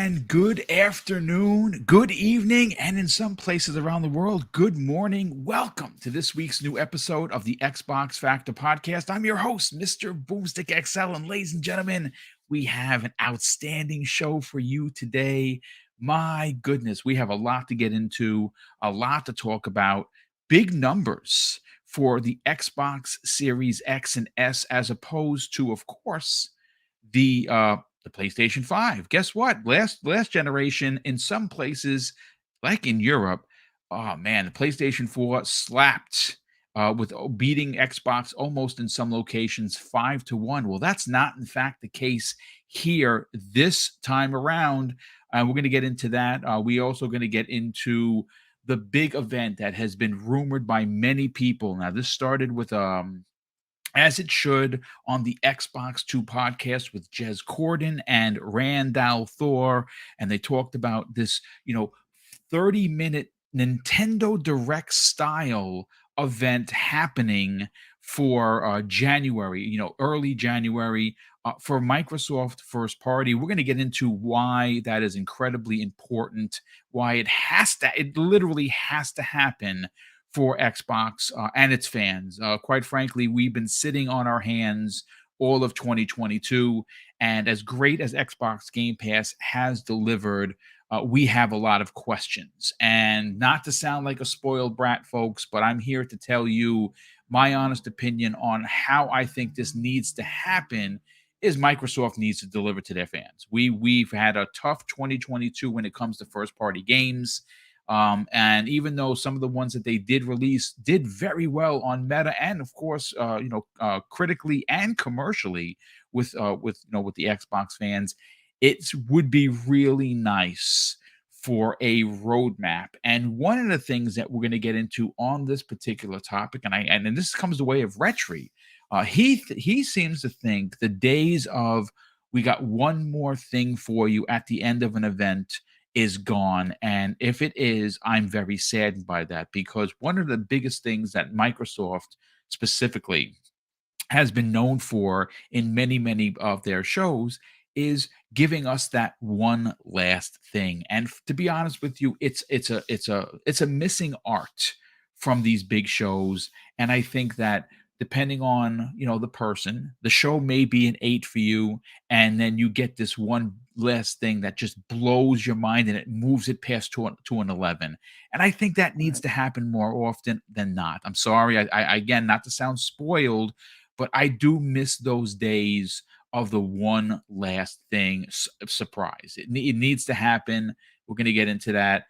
and good afternoon, good evening, and in some places around the world, good morning. Welcome to this week's new episode of the Xbox Factor podcast. I'm your host, Mr. BoomStick XL, and ladies and gentlemen, we have an outstanding show for you today. My goodness, we have a lot to get into, a lot to talk about, big numbers for the Xbox Series X and S, as opposed to, of course, the PlayStation 5. Guess what? Last generation, in some places, like in Europe, oh man, the PlayStation 4 slapped with beating Xbox almost in some locations 5-1. Well, that's not in fact the case here this time around. We're going to get into that. We also going to get into the big event that has been rumored by many people. Now, this started with as it should, on the Xbox 2 podcast with Jez Corden and Randall Thor. And they talked about this, 30-minute Nintendo Direct style event happening for January, early January for Microsoft first party. We're going to get into why that is incredibly important, why it literally has to happen for Xbox and its fans. Quite frankly, we've been sitting on our hands all of 2022. And as great as Xbox Game Pass has delivered, we have a lot of questions. And not to sound like a spoiled brat, folks, but I'm here to tell you my honest opinion on how I think this needs to happen is Microsoft needs to deliver to their fans. We've had a tough 2022 when it comes to first party games. And even though some of the ones that they did release did very well on Meta and of course, critically and commercially with the Xbox fans, it would be really nice for a roadmap. And one of the things that we're going to get into on this particular topic, and this comes the way of Retri, he seems to think the days of we got one more thing for you at the end of an event is gone. And if it is, I'm very saddened by that, because one of the biggest things that Microsoft specifically has been known for in many of their shows is giving us that one last thing. And to be honest with you, it's a missing art from these big shows. And I think that depending on the person, the show may be an 8 for you, and then you get this one last thing that just blows your mind and it moves it past to an 11. And I think that needs to happen more often than not. I'm sorry, I again, not to sound spoiled, but I do miss those days of the one last thing surprise. It needs to happen. We're going to get into that.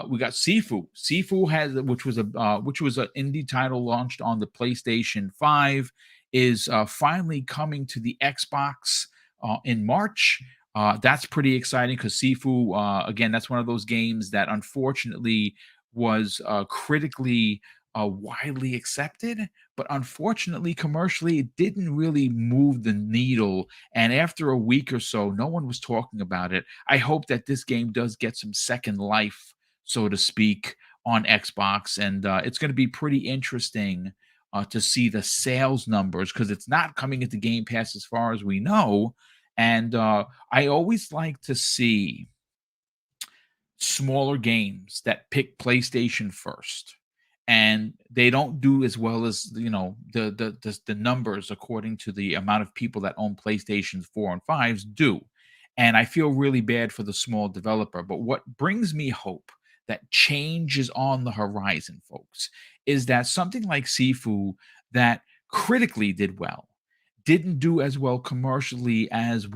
We got Sifu. Sifu has, which was an indie title launched on the PlayStation 5, is finally coming to the Xbox in March. That's pretty exciting because Sifu, again, that's one of those games that unfortunately was critically widely accepted, but unfortunately, commercially, it didn't really move the needle. And after a week or so, no one was talking about it. I hope that this game does get some second life, so to speak, on Xbox. And it's going to be pretty interesting to see the sales numbers, because it's not coming into Game Pass as far as we know. And I always like to see smaller games that pick PlayStation first, and they don't do as well as the numbers according to the amount of people that own PlayStation 4 and 5s do. And I feel really bad for the small developer. But what brings me hope that change is on the horizon, folks, is that something like Sifu, that critically did well, didn't do as well commercially as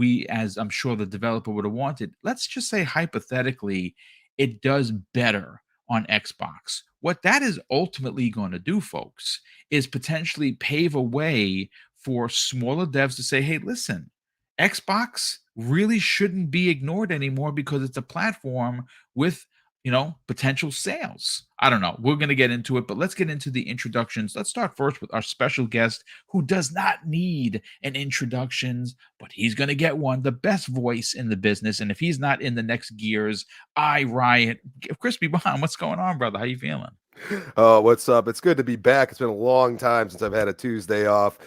I'm sure the developer would have wanted. Let's just say hypothetically, it does better on Xbox. What that is ultimately going to do, folks, is potentially pave a way for smaller devs to say, hey, listen, Xbox really shouldn't be ignored anymore because it's a platform with potential sales. I don't know. We're going to get into it, but let's get into the introductions. Let's start first with our special guest, who does not need an introductions, but he's going to get one, the best voice in the business. And if he's not in the next Gears, I riot. Crispy Bomb, what's going on, brother? How you feeling? Oh, what's up? It's good to be back. It's been a long time since I've had a Tuesday off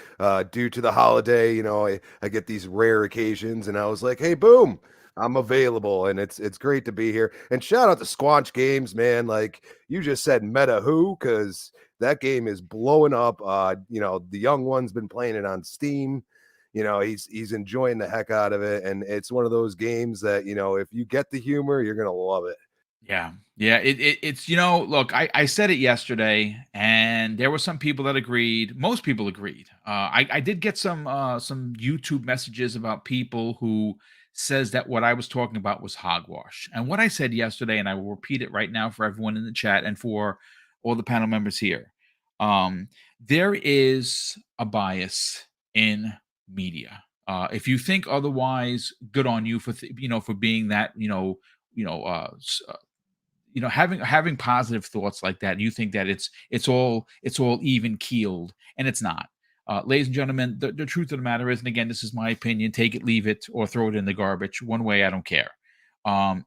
due to the holiday. I get these rare occasions, and I was like, hey, boom, I'm available, and it's great to be here. And shout out to Squanch Games, man. Like you just said, Meta Who, because that game is blowing up. The young one's been playing it on Steam. He's enjoying the heck out of it, and it's one of those games that if you get the humor, you're gonna love it. Yeah. Yeah. It's, look, I said it yesterday and there were some people that agreed. Most people agreed. I did get some YouTube messages about people who says that what I was talking about was hogwash. And what I said yesterday, and I will repeat it right now for everyone in the chat and for all the panel members here. Um, there is a bias in media. If you think otherwise, good on you for for being that you know uh, having positive thoughts like that. You think that it's all even keeled, and it's not. Ladies and gentlemen, the truth of the matter is, and again, this is my opinion, take it, leave it, or throw it in the garbage, one way, I don't care.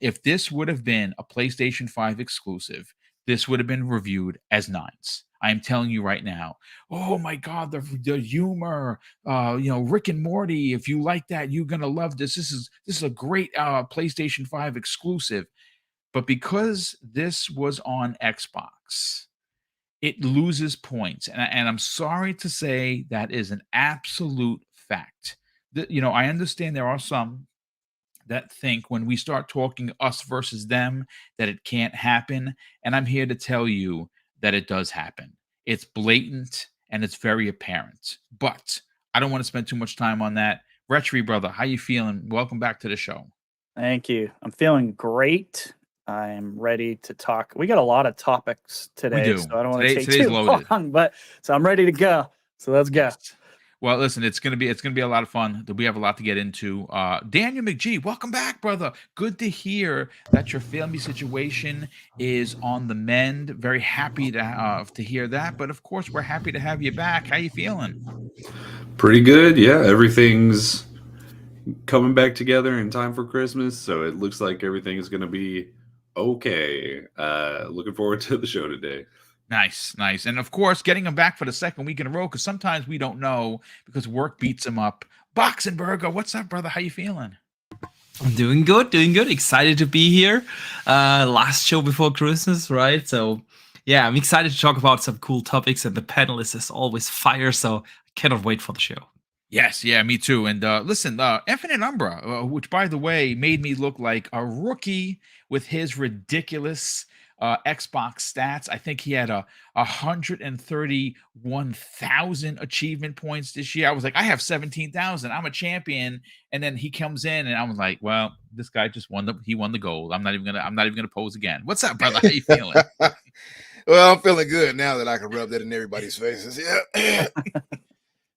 If this would have been a PlayStation 5 exclusive, this would have been reviewed as nines. I'm telling you right now. Oh my God, the humor, Rick and Morty. If you like that, you're gonna love this. This is a great PlayStation 5 exclusive. But because this was on Xbox, it loses points. And I'm sorry to say that is an absolute fact. I understand there are some that think when we start talking us versus them that it can't happen. And I'm here to tell you that it does happen. It's blatant and it's very apparent. But I don't want to spend too much time on that. Retry brother, how you feeling? Welcome back to the show. Thank you. I'm feeling great. I'm ready to talk. We got a lot of topics today, do. so I don't want to take Today's too loaded. long, but so I'm ready to go. So let's go. Yes. Well, listen, it's gonna be a lot of fun. We have a lot to get into. Daniel McGee, welcome back, brother. Good to hear that your family situation is on the mend. Very happy to hear that. But of course, we're happy to have you back. How you feeling? Pretty good, yeah. Everything's coming back together in time for Christmas, so it looks like everything is going to be okay. Looking forward to the show today. Nice. And of course, getting him back for the second week in a row, because sometimes we don't know because work beats him up. Boxenberger, what's up, brother? How you feeling? I'm doing good. Excited to be here. Last show before Christmas, right? So, yeah, I'm excited to talk about some cool topics, and the panel is always fire, so I cannot wait for the show. Yes, yeah, me too. And listen, Infinite Umbra, which by the way made me look like a rookie with his ridiculous Xbox stats. I think he had 131,000 achievement points this year. I was like, I have 17,000. I'm a champion. And then he comes in, and I was like, well, this guy just won the gold. I'm not even gonna pose again. What's up, brother? How you feeling? Well, I'm feeling good now that I can rub that in everybody's faces. Yeah.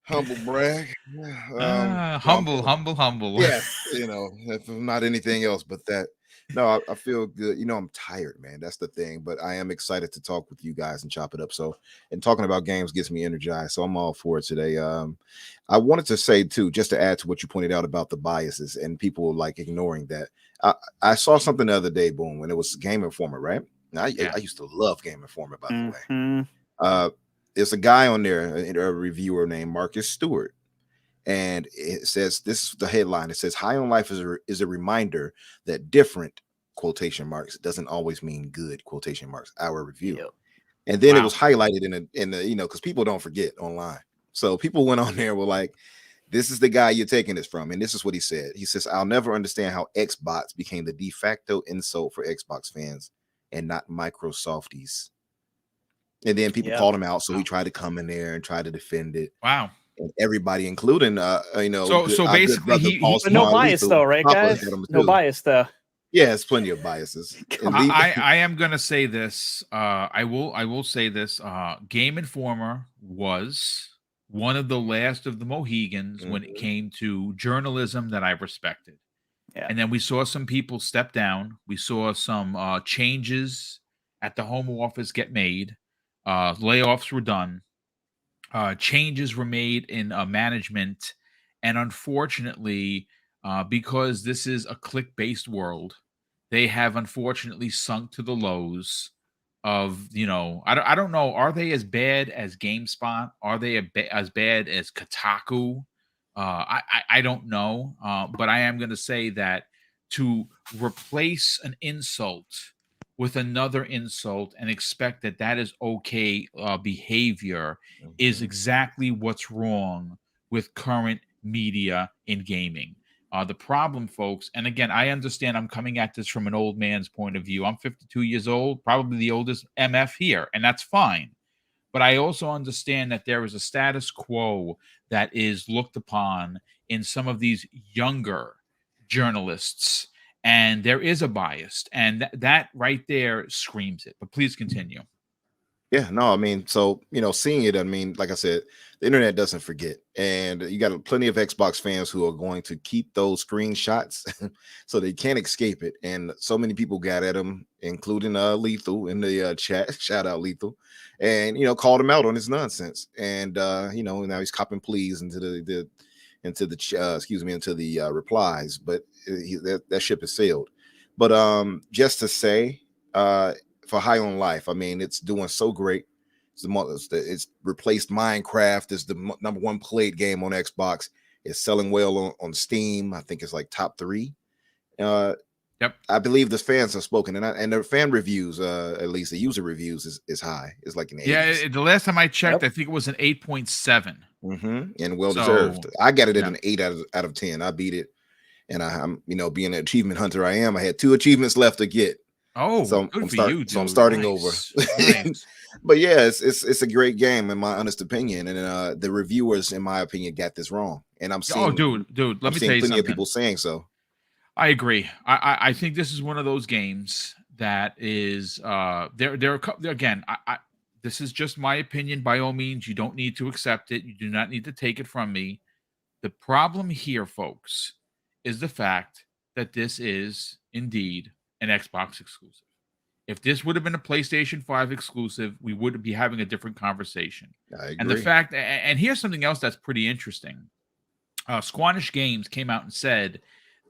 Humble brag. Humble. Yeah, if not anything else but that. No, I feel good. I'm tired, man. That's the thing. But I am excited to talk with you guys and chop it up. So, and talking about games gets me energized. So I'm all for it today. I wanted to say too, just to add to what you pointed out about the biases and people like ignoring that. I saw something the other day, Boom, when it was Game Informer, right? Now, I used to love Game Informer, by the way. There's a guy on there, a reviewer named Marcus Stewart, and it says, this is the headline. It says, High on Life is a reminder that different quotation marks doesn't always mean good quotation marks, our review. Yep. And then it was highlighted in the because people don't forget online. So people went on there and were like, this is the guy you're taking this from. And this is what he said. He says, I'll never understand how Xbox became the de facto insult for Xbox fans and not Microsofties. And then people called him out, so he tried to come in there and try to defend it. Wow. And everybody, including So basically he no bias though, right, guys? No bias though. Yeah, it's plenty of biases. I am gonna say this. I will say this. Game Informer was one of the last of the Mohegans when it came to journalism that I respected. Yeah. And then we saw some people step down. We saw some changes at the home office get made. Layoffs were done. Changes were made in management. And unfortunately, because this is a click-based world, they have unfortunately sunk to the lows of, I don't know. Are they as bad as GameSpot? Are they as bad as Kotaku? I don't know. But I am going to say that to replace an insult with another insult and expect that that is okay behavior is Mhm. exactly what's wrong with current media in gaming. The problem, folks, and again, I understand I'm coming at this from an old man's point of view. I'm 52 years old, probably the oldest MF here, and that's fine. But I also understand that there is a status quo that is looked upon in some of these younger journalists, and there is a bias, and that right there screams it. But please continue. Yeah, no, I mean, so seeing it, I mean, like I said, the internet doesn't forget, and you got plenty of Xbox fans who are going to keep those screenshots, so they can't escape it. And so many people got at him, including Lethal in the chat. Shout out Lethal, and called him out on his nonsense. And now he's copping pleas into the replies, but that ship has sailed. But just to say, for High on Life, I mean, it's doing so great. It's replaced Minecraft. It's the number one played game on Xbox. It's selling well on Steam. I think it's like top 3. Yep. I believe the fans have spoken, and the fan reviews, at least the user reviews, is high. It's like an 80s. Yeah, the last time I checked, I think it was an 8.7. And well deserved. So, I got it at yeah. an 8 out of 10. I beat it, and I'm being an achievement hunter I am. I had 2 achievements left to get. Oh, So good for you, dude. So I'm starting Nice. over. Nice. But yeah, it's a great game in my honest opinion, and the reviewers, in my opinion, got this wrong. And I'm seeing, dude, let I'm me seeing tell you plenty something. of people saying so. I agree. I think this is one of those games that is again. This is just my opinion. By all means, you don't need to accept it. You do not need to take it from me. The problem here, folks, is the fact that this is indeed an Xbox exclusive. If this would have been a PlayStation 5 exclusive, we would be having a different conversation. I agree. And the fact, and here's something else that's pretty interesting. Squanish Games came out and said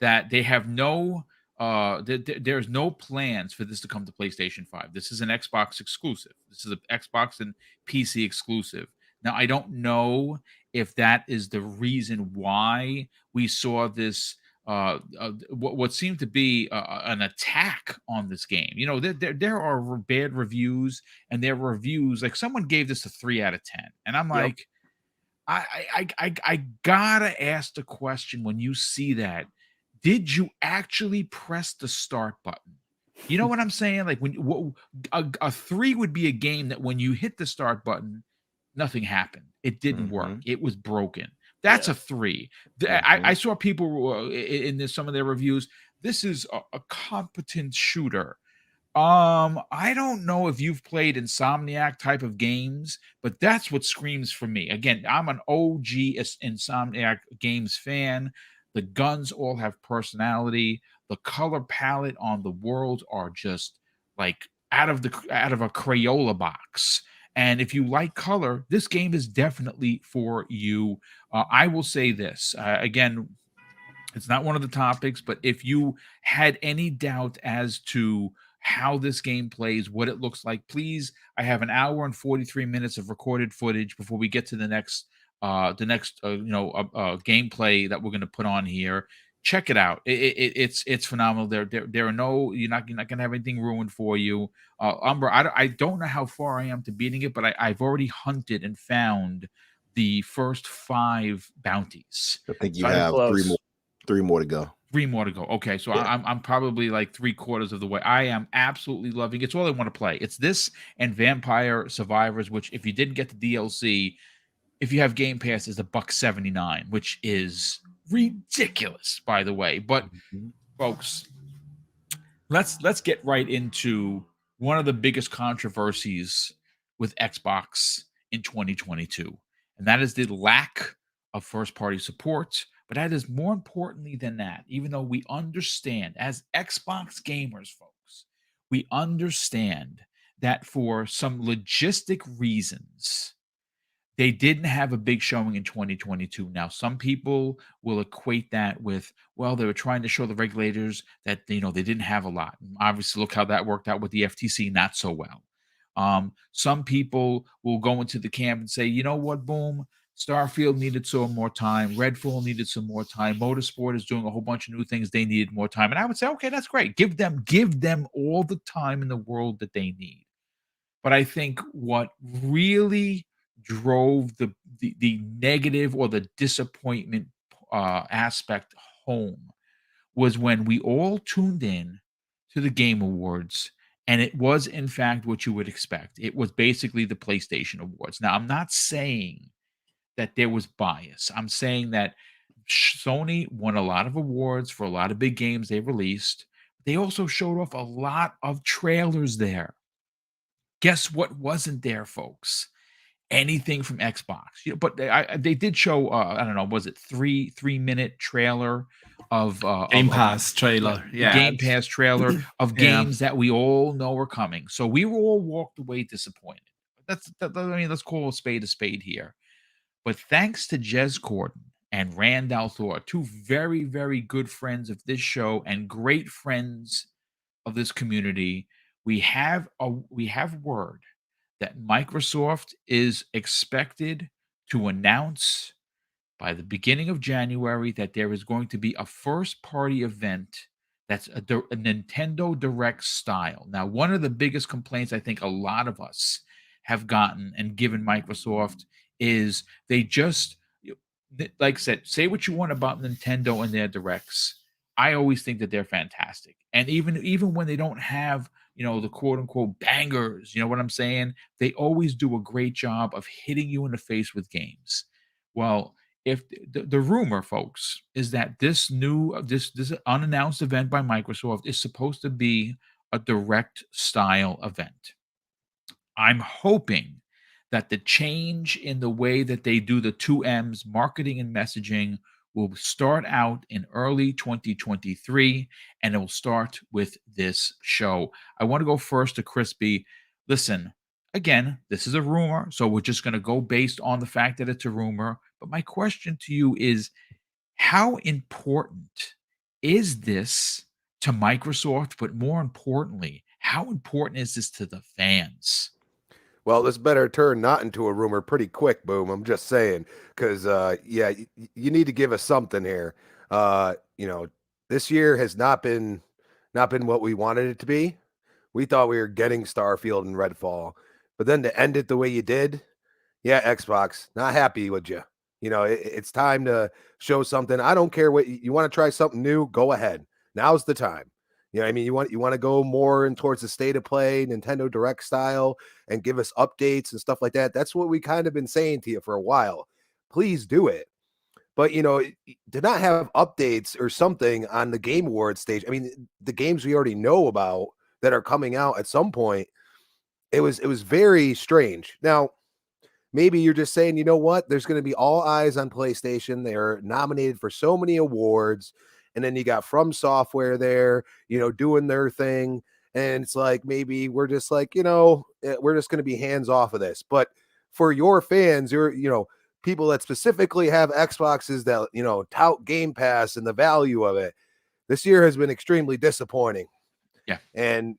that they have there's no plans for this to come to PlayStation 5. This is an Xbox exclusive. This is an Xbox and PC exclusive. Now, I don't know if that is the reason why we saw this, what seemed to be an attack on this game. There are bad reviews, and there are reviews, like someone gave this a 3 out of 10. And I'm like, I gotta ask the question when you see that, did you actually press the start button? You know what I'm saying? Like a 3 would be a game that when you hit the start button, nothing happened. It didn't work. It was broken. That's a 3. I saw people in some of their reviews. This is a competent shooter. I don't know if you've played Insomniac type of games, but that's what screams for me. Again, I'm an OG Insomniac games fan. The guns all have personality. The color palette on the world are just like out of a Crayola box. And if you like color, this game is definitely for you. I will say this again. It's not one of the topics, but if you had any doubt as to how this game plays, what it looks like, please, I have an hour and 43 minutes of recorded footage before we get to the next gameplay that we're going to put on here. Check it out. It's phenomenal. There are no, you're not going to have anything ruined for you. Umber, I don't know how far I am to beating it, but I've already hunted and found the first 5 bounties. I think you have 3 more to go. 3 more to go. Okay, so yeah. I'm probably like 3/4 of the way. I am absolutely loving it. It's all I want to play. It's this and Vampire Survivors, which if you didn't get the DLC, if you have Game Pass, is $179, which is ridiculous, by the way. But folks, let's get right into one of the biggest controversies with Xbox in 2022, and that is the lack of first-party support. But that is more importantly than that, even though we understand as Xbox gamers, folks, we understand that for some logistic reasons, they didn't have a big showing in 2022. Now, some people will equate that with, well, they were trying to show the regulators that, they didn't have a lot. Obviously, look how that worked out with the FTC, not so well. Some people will go into the camp and say, you know what, Boom? Starfield needed some more time. Redfall needed some more time. Motorsport is doing a whole bunch of new things. They needed more time. And I would say, okay, that's great. Give them all the time in the world that they need. But I think what really drove the negative or the disappointment aspect home was when we all tuned in to the Game Awards, and it was in fact what you would expect. It was basically the PlayStation Awards. Now, I'm not saying that there was bias. I'm saying that Sony won a lot of awards for a lot of big games they released. They also showed off a lot of trailers there. Guess what wasn't there, folks? Anything from Xbox. But they did show I don't know, was it 3-minute trailer of Game Pass trailer. Yeah. Game Pass trailer of Yeah. games that we all know are coming. So we were all walked away disappointed. I mean, let's call a spade here. But thanks to Jez Corden and Rand Althor, two very, very good friends of this show and great friends of this community, we have word that Microsoft is expected to announce by the beginning of January that there is going to be a first-party event that's a Nintendo Direct style. Now, one of the biggest complaints I think a lot of us have gotten and given Microsoft is they just, like I said, say what you want about Nintendo and their Directs. I always think that they're fantastic. And even when they don't have, the quote unquote bangers, you know what I'm saying? They always do a great job of hitting you in the face with games. Well, if the rumor, folks, is that this unannounced event by Microsoft is supposed to be a direct style event. I'm hoping that the change in the way that they do the 2M's marketing and messaging will start out in early 2023, and it will start with this show. I want to go first to Crispy. Listen, again, this is a rumor, so we're just going to go based on the fact that it's a rumor. But my question to you is, how important is this to Microsoft? But more importantly, how important is this to the fans? Well, this better turn not into a rumor pretty quick, Boom. I'm just saying, because you need to give us something here. This year has not been what we wanted it to be. We thought we were getting Starfield and Redfall, but then to end it the way you did, yeah, Xbox, not happy with you. It's time to show something. I don't care what you want to try something new. Go ahead. Now's the time. I mean, you want to go more in towards the state of play, Nintendo Direct style, and give us updates and stuff like that. That's what we kind of been saying to you for a while. Please do it. But to not have updates or something on the Game Awards stage. I mean, the games we already know about that are coming out at some point. It was very strange. Now, maybe you're just saying, you know what? There's going to be all eyes on PlayStation. They're nominated for so many awards. And then you got From Software there, doing their thing. And it's like, maybe we're just like, we're just going to be hands off of this. But for your fans, people that specifically have Xboxes that, tout Game Pass and the value of it, this year has been extremely disappointing. Yeah. And,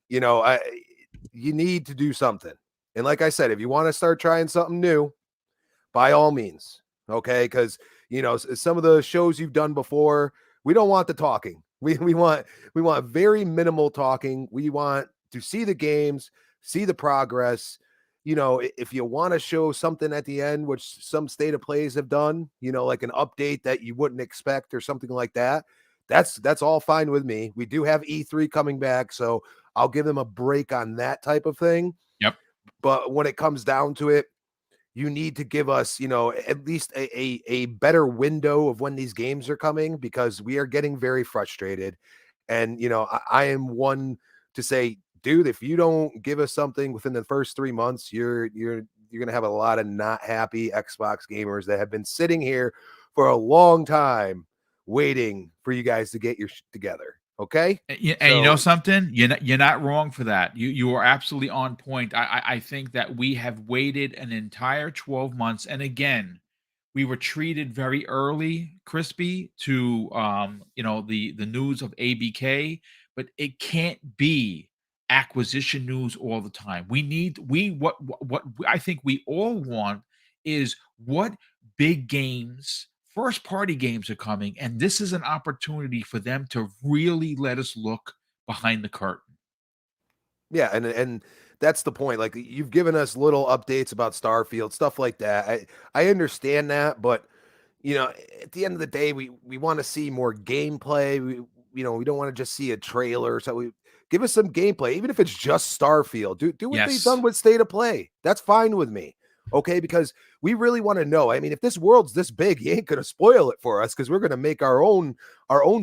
you need to do something. And like I said, if you want to start trying something new, by all means, okay? Because, some of the shows you've done before, we don't want the talking. We want very minimal talking. We want to see the games, see the progress. If you want to show something at the end, which some state of plays have done, like an update that you wouldn't expect or something like that, that's all fine with me. We do have E3 coming back, so I'll give them a break on that type of thing. Yep. But when it comes down to it, you need to give us, at least a better window of when these games are coming, because we are getting very frustrated. And, I am one to say, dude, if you don't give us something within the first 3 months, you're going to have a lot of not happy Xbox gamers that have been sitting here for a long time waiting for you guys to get your shit together. Okay. And you know something? You're not wrong for that. You are absolutely on point. I think that we have waited an entire 12 months. And again, we were treated very early, Crispy, to the news of ABK, but it can't be acquisition news all the time. What I think we all want is, what big games, first party games are coming, and this is an opportunity for them to really let us look behind the curtain. Yeah, and that's the point. Like you've given us little updates about Starfield, stuff like that. I understand that, but at the end of the day, we want to see more gameplay. We don't want to just see a trailer. So we give us some gameplay, even if it's just Starfield. Do what they've Yes. done with State of Play. That's fine with me. Okay, because we really want to know. I mean, if this world's this big, you ain't gonna spoil it for us because we're gonna make our own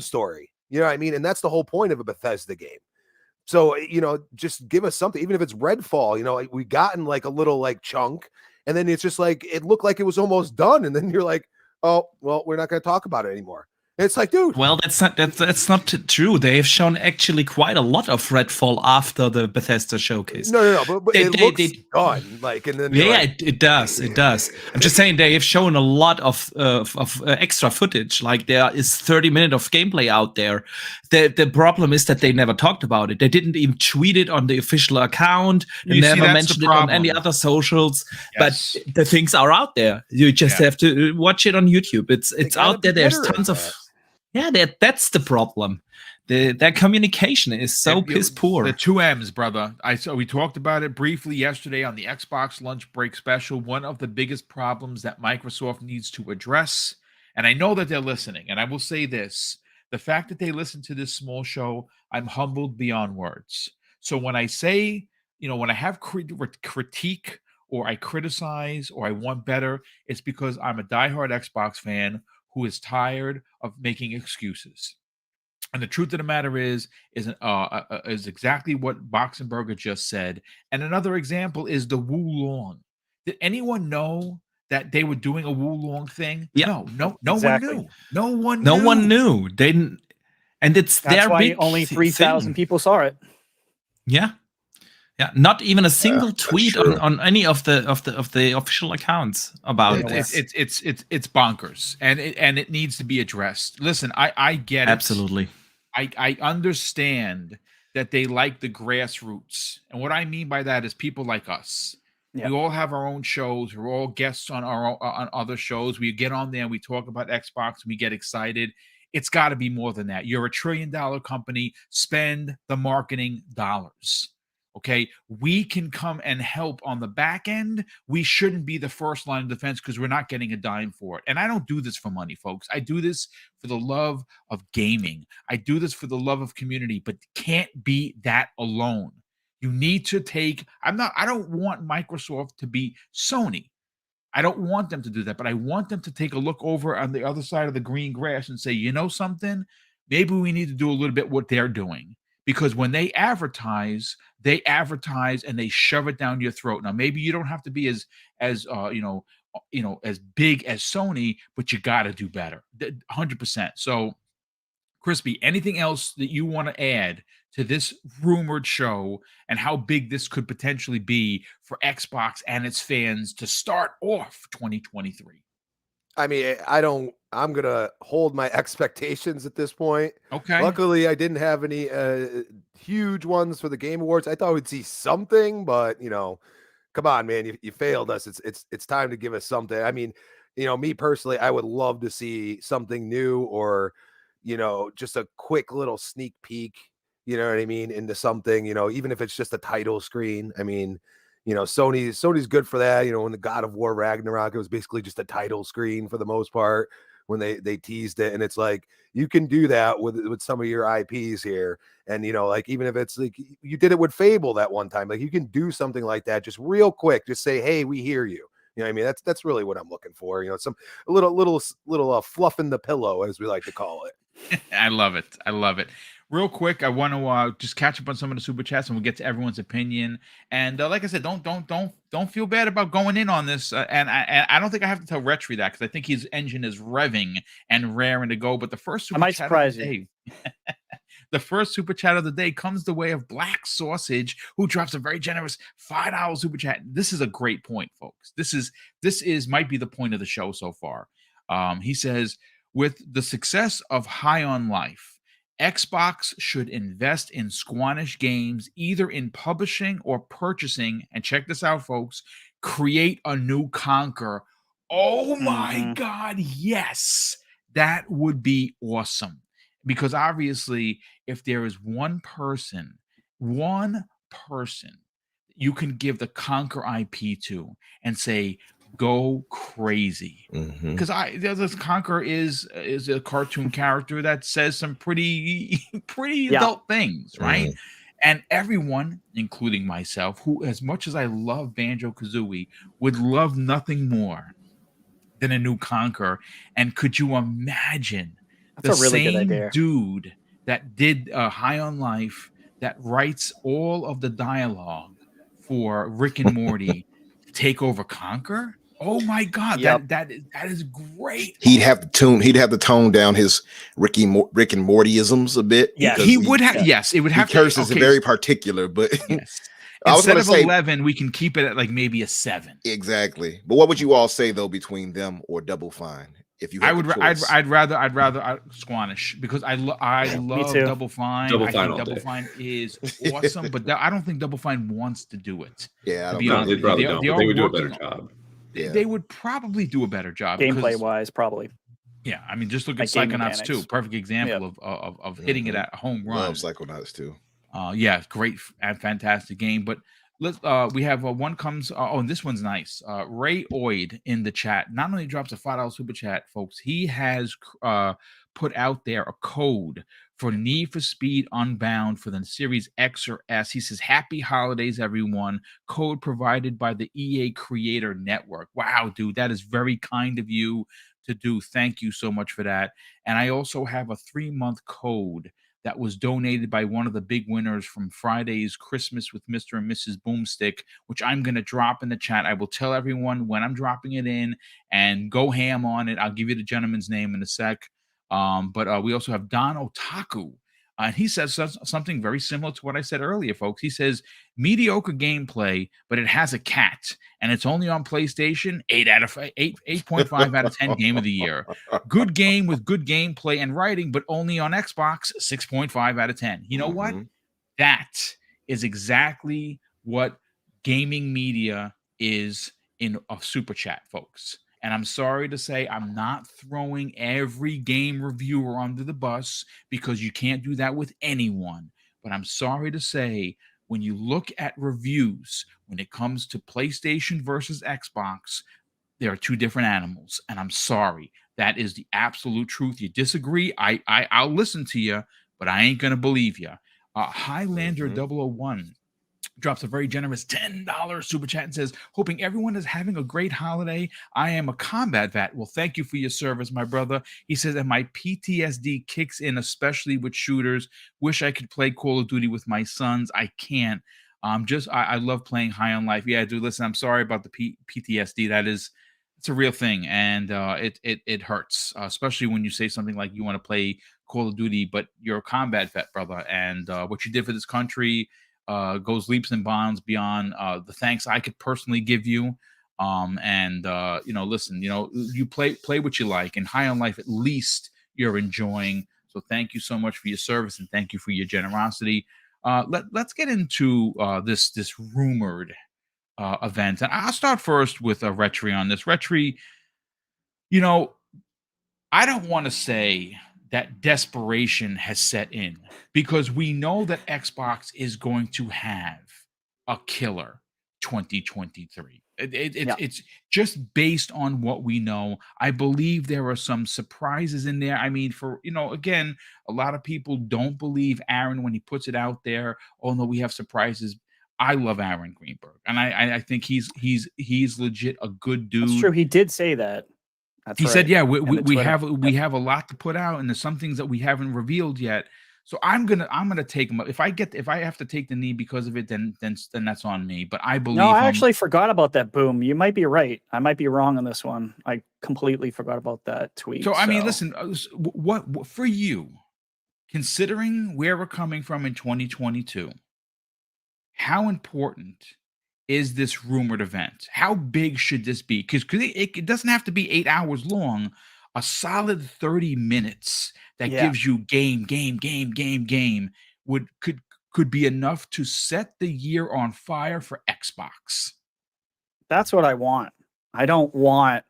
story. You know what I mean? And that's the whole point of a Bethesda game. So, just give us something, even if it's Redfall, like we gotten like a little like chunk, and then it's just like it looked like it was almost done, and then you're like, oh, well, we're not going to talk about it anymore. And it's like, dude. Well, that's not true. They have shown actually quite a lot of Redfall after the Bethesda showcase. No, but it looks done. Like, and then it does. I'm just saying they have shown a lot of extra footage. Like there is 30 minutes of gameplay out there. The problem is that they never talked about it. They didn't even tweet it on the official account. They never mentioned it on any other socials. Yes. But the things are out there. You just have to watch it on YouTube. It's out there. There's tons of. Yeah, that's the problem. That communication is so piss poor. The 2 M's, brother. We talked about it briefly yesterday on the Xbox lunch break special. One of the biggest problems that Microsoft needs to address, and I know that they're listening, and I will say this, the fact that they listen to this small show, I'm humbled beyond words. So when I say, when I have critique or I criticize or I want better, it's because I'm a diehard Xbox fan who is tired of making excuses. And the truth of the matter is exactly what Boxenberger just said. And another example is the Wu Long. Did anyone know that they were doing a Wu Long thing? Yeah. No Exactly. one knew. No one knew. They didn't, and it's That's their why big only 3,000 people saw it. Yeah. Yeah, not even a single that's tweet true. on any of the official accounts about It's bonkers, and it needs to be addressed. Listen, I get it. Absolutely. I understand that they like the grassroots, and what I mean by that is people like us. Yeah. We all have our own shows. We're all guests on on other shows. We get on there and we talk about Xbox. We get excited. It's got to be more than that. You're a $1 trillion company. Spend the marketing dollars. Okay, we can come and help on the back end. We shouldn't be the first line of defense because we're not getting a dime for it. And I don't do this for money, folks. I do this for the love of gaming. I do this for the love of community, but can't be that alone. You need to I don't want Microsoft to be Sony. I don't want them to do that, but I want them to take a look over on the other side of the green grass and say, you know something? Maybe we need to do a little bit what they're doing. Because when they advertise and they shove it down your throat. Now, maybe you don't have to be as as big as Sony, but you got to do better, 100%. So, Crispy, anything else that you want to add to this rumored show and how big this could potentially be for Xbox and its fans to start off 2023? I mean, I'm going to hold my expectations at this point. Okay. Luckily, I didn't have any huge ones for the Game Awards. I thought we'd see something, but, come on, man, you failed us. It's time to give us something. I mean, me personally, I would love to see something new or, just a quick little sneak peek, you know what I mean, into something, even if it's just a title screen. I mean, Sony's good for that. When the God of War Ragnarok, it was basically just a title screen for the most part when they teased it. And it's like, you can do that with some of your IPs here. And, like, even if it's like you did it with Fable that one time, like you can do something like that just real quick. Just say, hey, we hear you. You know what I mean? That's really what I'm looking for. Some a little fluff in the pillow, as we like to call it. I love it. Real quick, I want to just catch up on some of the super chats, and we'll get to everyone's opinion. And like I said, don't feel bad about going in on this. And I don't think I have to tell Retri that because I think his engine is revving and raring to go. But the first super chat of the day, the first super chat of the day comes the way of Black Sausage, who drops a very generous $5 super chat. This is a great point, folks. This might be the point of the show so far. He says, with the success of High on Life, Xbox should invest in Squanish games, either in publishing or purchasing, and check this out, folks, create a new Conquer Oh my Mhm. God, yes. That would be awesome. Because obviously, if there is one person you can give the Conquer IP to and say, go crazy. Mhm. Because this Conquer is a cartoon character that says some pretty Yeah. adult things, right? Mhm. And everyone, including myself, who, as much as I love Banjo Kazooie, would love nothing more than a new Conquer. And could you imagine That's the a really good same idea. dude that did High on Life, that writes all of the dialogue for Rick and Morty, to take over Conquer? Oh my God, Yep. that is great. He'd have to tone down his Rick and Mortyisms a bit. Yes. He because would have, Yeah. yes, it would he have to. curses Okay, very particular, but yes. I was Instead gonna of say 11, we can keep it at like maybe a 7. exactly. But what would you all say though between them or Double Fine if you I had would. the choice? I'd rather Squanish, because I Me love too. Double Fine. Double I Fine think all Double day. Fine is awesome, but I don't think Double Fine wants to do it. Yeah, I To don't be think No, honest they with you, probably don't, they but are they would do a better working. job. Yeah. They would probably do a better job Gameplay because, wise, probably. yeah, I mean, just look at Like game Psychonauts 2, mechanics. perfect example Yep. of hitting it Mhm. at a home Love run. Psychonauts too. Yeah, great and fantastic game. But let's we have one comes and this one's nice. Ray Oid in the chat not only drops a $5 super chat, folks, he has put out there a code for Need for Speed Unbound for the Series X or S. He says, happy holidays, everyone. Code provided by the EA Creator Network. Wow, dude, that is very kind of you to do. Thank you so much for that. And I also have a 3-month code that was donated by one of the big winners from Friday's Christmas with Mr. and Mrs. Boomstick, which I'm going to drop in the chat. I will tell everyone when I'm dropping it in, and go ham on it. I'll give you the gentleman's name in a sec. But we also have Don Otaku. And he says something very similar to what I said earlier, folks. He says, mediocre gameplay, but it has a cat, and it's only on PlayStation. 8.5 out of 10 game of the year. Good game with good gameplay and writing, but only on Xbox. 6.5 out of 10. You know what? Mhm. That is exactly what gaming media is in a super chat, folks. And I'm sorry to say, I'm not throwing every game reviewer under the bus, because you can't do that with anyone. But I'm sorry to say, when you look at reviews, when it comes to PlayStation versus Xbox, there are two different animals. And I'm sorry. That is the absolute truth. You disagree, I'll listen to you, but I ain't going to believe you. Highlander Mhm. 001 drops a very generous $10 super chat and says, hoping everyone is having a great holiday. I am a combat vet. Well, thank you for your service, my brother. He says, and my PTSD kicks in, especially with shooters. Wish I could play Call of Duty with my sons. I can't. I love playing High on Life. Yeah, dude, listen, I'm sorry about the PTSD. It's a real thing, and it hurts, especially when you say something like you want to play Call of Duty, but you're a combat vet, brother, and what you did for this country goes leaps and bounds beyond the thanks I could personally give you. Listen, you play what you like, and High on Life, at least you're enjoying. So thank you so much for your service, and thank you for your generosity. Let's get into this rumored event, and I'll start first with Retri on this. Retri, I don't want to say that desperation has set in, because we know that Xbox is going to have a killer 2023. Yeah. It's just based on what we know. I believe there are some surprises in there. I mean, again, a lot of people don't believe Aaron when he puts it out there. Oh no, we have surprises. I love Aaron Greenberg, and I think he's legit a good dude. That's true. He did say that. That's He right. said, "Yeah, in the we Twitter. have a lot to put out, and there's some things that we haven't revealed yet. So I'm gonna take him. If I have to take the knee because of it, then that's on me. But I believe No, I him. actually forgot about that. Boom. You might be right. I might be wrong on this one. I completely forgot about that tweet. So I mean, listen, what for you, considering where we're coming from in 2022, how important is this rumored event? How big should this be? Because it doesn't have to be 8 hours long. A solid 30 minutes that Yeah. gives you game could be enough to set the year on fire for Xbox. That's what I want. I don't want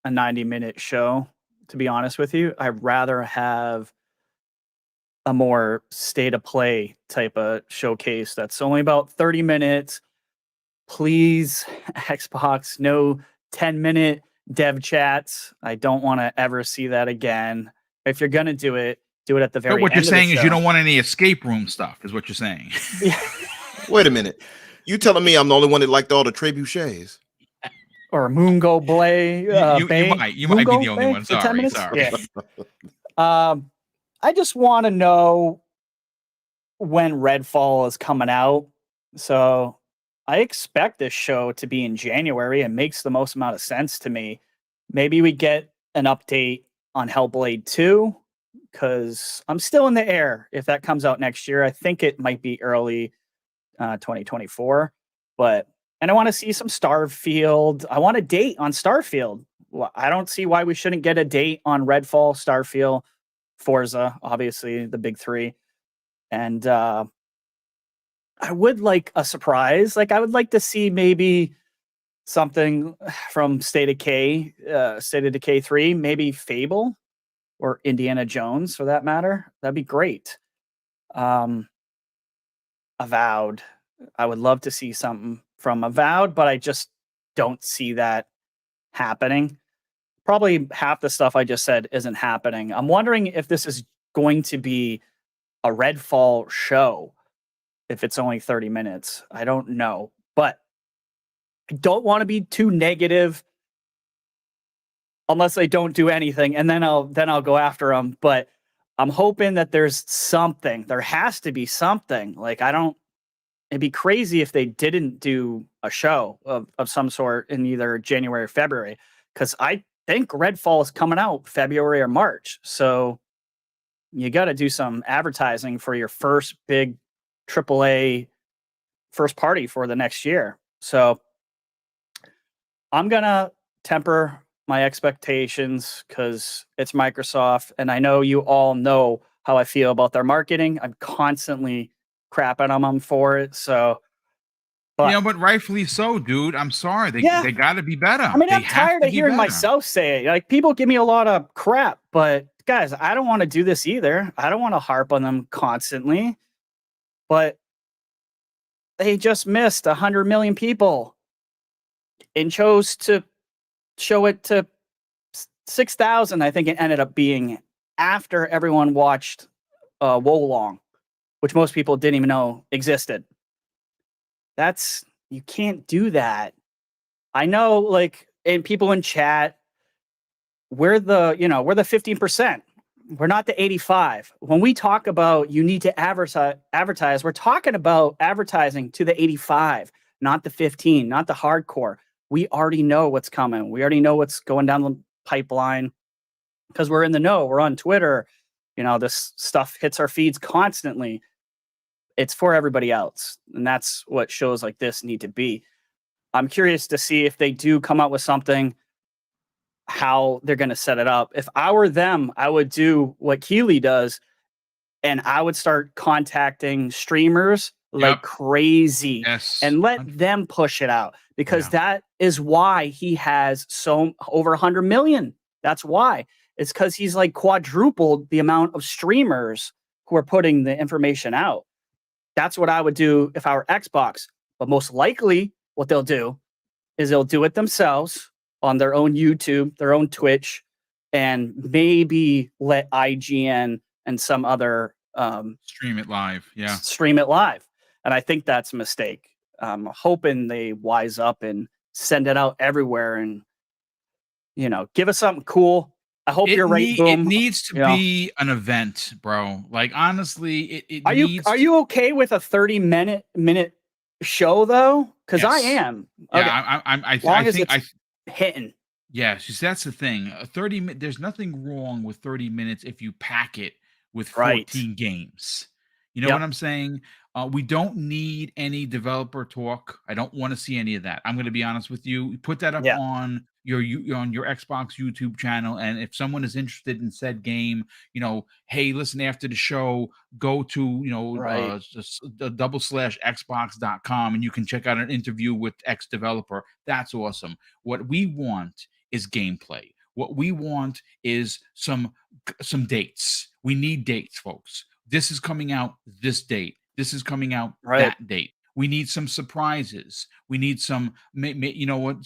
a 90-minute show, to be honest with you. I'd rather have a more state of play type of showcase that's only about 30 minutes. Please, Xbox, no 10-minute dev chats. I don't want to ever see that again. If you're going to do it at the very But what end you're saying of the is you show. don't want any escape room stuff, is what you're saying. Yeah. Wait a minute. You telling me I'm the only one that liked all the trebuchets? Or Moongo Blay. You Bay. might be the Moongo only Bay one. for 10 Sorry, minutes? sorry. Yeah. I just want to know when Redfall is coming out. So I expect this show to be in January. It makes the most amount of sense to me. Maybe we get an update on Hellblade 2, because I'm still in the air if that comes out next year. I think it might be early 2024. And I want to see some Starfield. I want a date on Starfield. Well, I don't see why we shouldn't get a date on Redfall, Starfield, Forza, obviously the big three. And I would like a surprise. Like, I would like to see maybe something from State of Decay 3, maybe Fable or Indiana Jones for that matter. That'd be great. Avowed. I would love to see something from Avowed, but I just don't see that happening. Probably half the stuff I just said isn't happening. I'm wondering if this is going to be a Redfall show, if it's only 30 minutes. I don't know, but I don't want to be too negative unless they don't do anything, and then I'll go after them. But I'm hoping that there's something. There has to be something. Like, it'd be crazy if they didn't do a show of some sort in either January or February, because I think Redfall is coming out February or March. So you got to do some advertising for your first big AAA first party for the next year. So I'm going to temper my expectations because it's Microsoft, and I know you all know how I feel about their marketing. I'm constantly crapping on them for it. So, but rightfully so, dude. I'm sorry. They got to be better. I mean, they I'm tired of hearing myself say it. Like, people give me a lot of crap, but guys, I don't want to do this either. I don't want to harp on them constantly, but they just missed 100 million people and chose to show it to 6,000. I think it ended up being after everyone watched Wolong, which most people didn't even know existed. You can't do that. I know, like, and people in chat, we're the 15%. We're not the 85. When we talk about you need to advertise, we're talking about advertising to the 85, not the 15, not the hardcore. We already know what's coming. We already know what's going down the pipeline because we're in the know. We're on Twitter. This stuff hits our feeds constantly. It's for everybody else. And that's what shows like this need to be. I'm curious to see if they do come out with something, how they're going to set it up. If I were them, I would do what Keeley does, and I would start contacting streamers like crazy and let them push it out, because that is why he has over 100 million. That's why. It's because he's like quadrupled the amount of streamers who are putting the information out. That's what I would do if I were Xbox. But most likely what they'll do is they'll do it themselves on their own YouTube, their own Twitch, and maybe let IGN and some other stream it live. Yeah. Stream it live. And I think that's a mistake. I'm hoping they wise up and send it out everywhere and, give us something cool. I hope you're right, Boom. It needs to be an event, bro. Like, honestly, Are you okay with a 30-minute show though? Because I am. Okay. Yeah, I think it's hitting. Yeah, that's the thing. 30 minutes. There's nothing wrong with 30 minutes if you pack it with 14 games. You know what I'm saying? We don't need any developer talk. I don't want to see any of that. I'm going to be honest with you. Put that up on your Xbox YouTube channel, and if someone is interested in said game, hey, listen, after the show, go to the /xbox.com and you can check out an interview with X developer. That's awesome. What we want is gameplay. What we want is some dates. We need dates, folks. This is coming out this date. This is coming out that date. We need some surprises. We need some, you know what?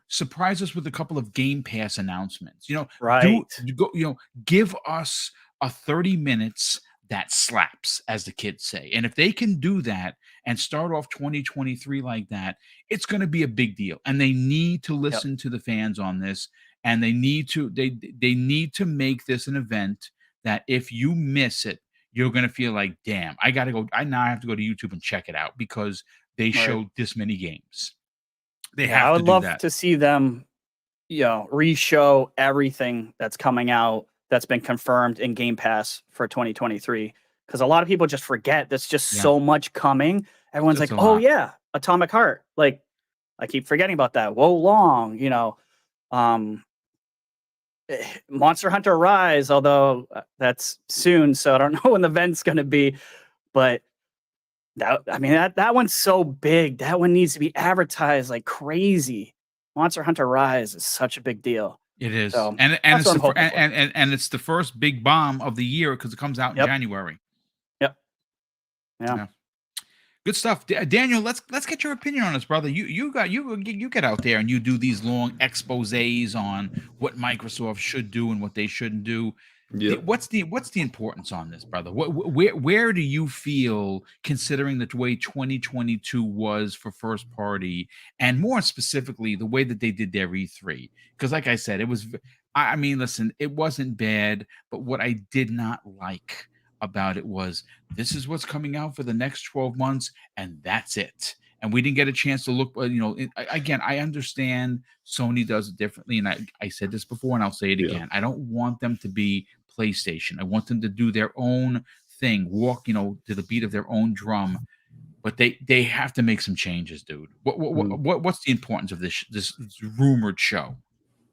Surprise us with a couple of Game Pass announcements. You know, give us a 30 minutes that slaps, as the kids say. And if they can do that and start off 2023 like that, it's going to be a big deal. And they need to listen to the fans on this. And they need to make this an event that if you miss it, you're going to feel like, damn, I got to go. I now have to go to YouTube and check it out because they showed this many games. They have I would to do love that. to see them, you know, re-show everything that's coming out that's been confirmed in Game Pass for 2023. Because a lot of people just forget there's just so much coming. Everyone's That's like, a oh lot. yeah, Atomic Heart. Like, I keep forgetting about that. Wo Long, you know. Monster Hunter Rise, although that's soon, so I don't know when the event's going to be, but that one's so big. That one needs to be advertised like crazy. Monster Hunter Rise is such a big deal. It is, So, and that's it's what I'm hoping for. and it's the first big bomb of the year because it comes out in January. Yeah. Good stuff, Daniel. Let's get your opinion on this, brother. You get out there and you do these long exposés on what Microsoft should do and what they shouldn't do. Yep. What's the importance on this, brother? Where do you feel, considering the way 2022 was for first party, and more specifically the way that they did their E3? Because, like I said, it was. I mean, listen, it wasn't bad, but what I did not like about it was this is what's coming out for the next 12 months, and that's it. And we didn't get a chance to look. You know, again, I understand Sony does it differently, and I said this before, and I'll say it again. I don't want them to be PlayStation. I want them to do their own thing, walk, you know, to the beat of their own drum. But they have to make some changes, dude. What's the importance of this rumored show?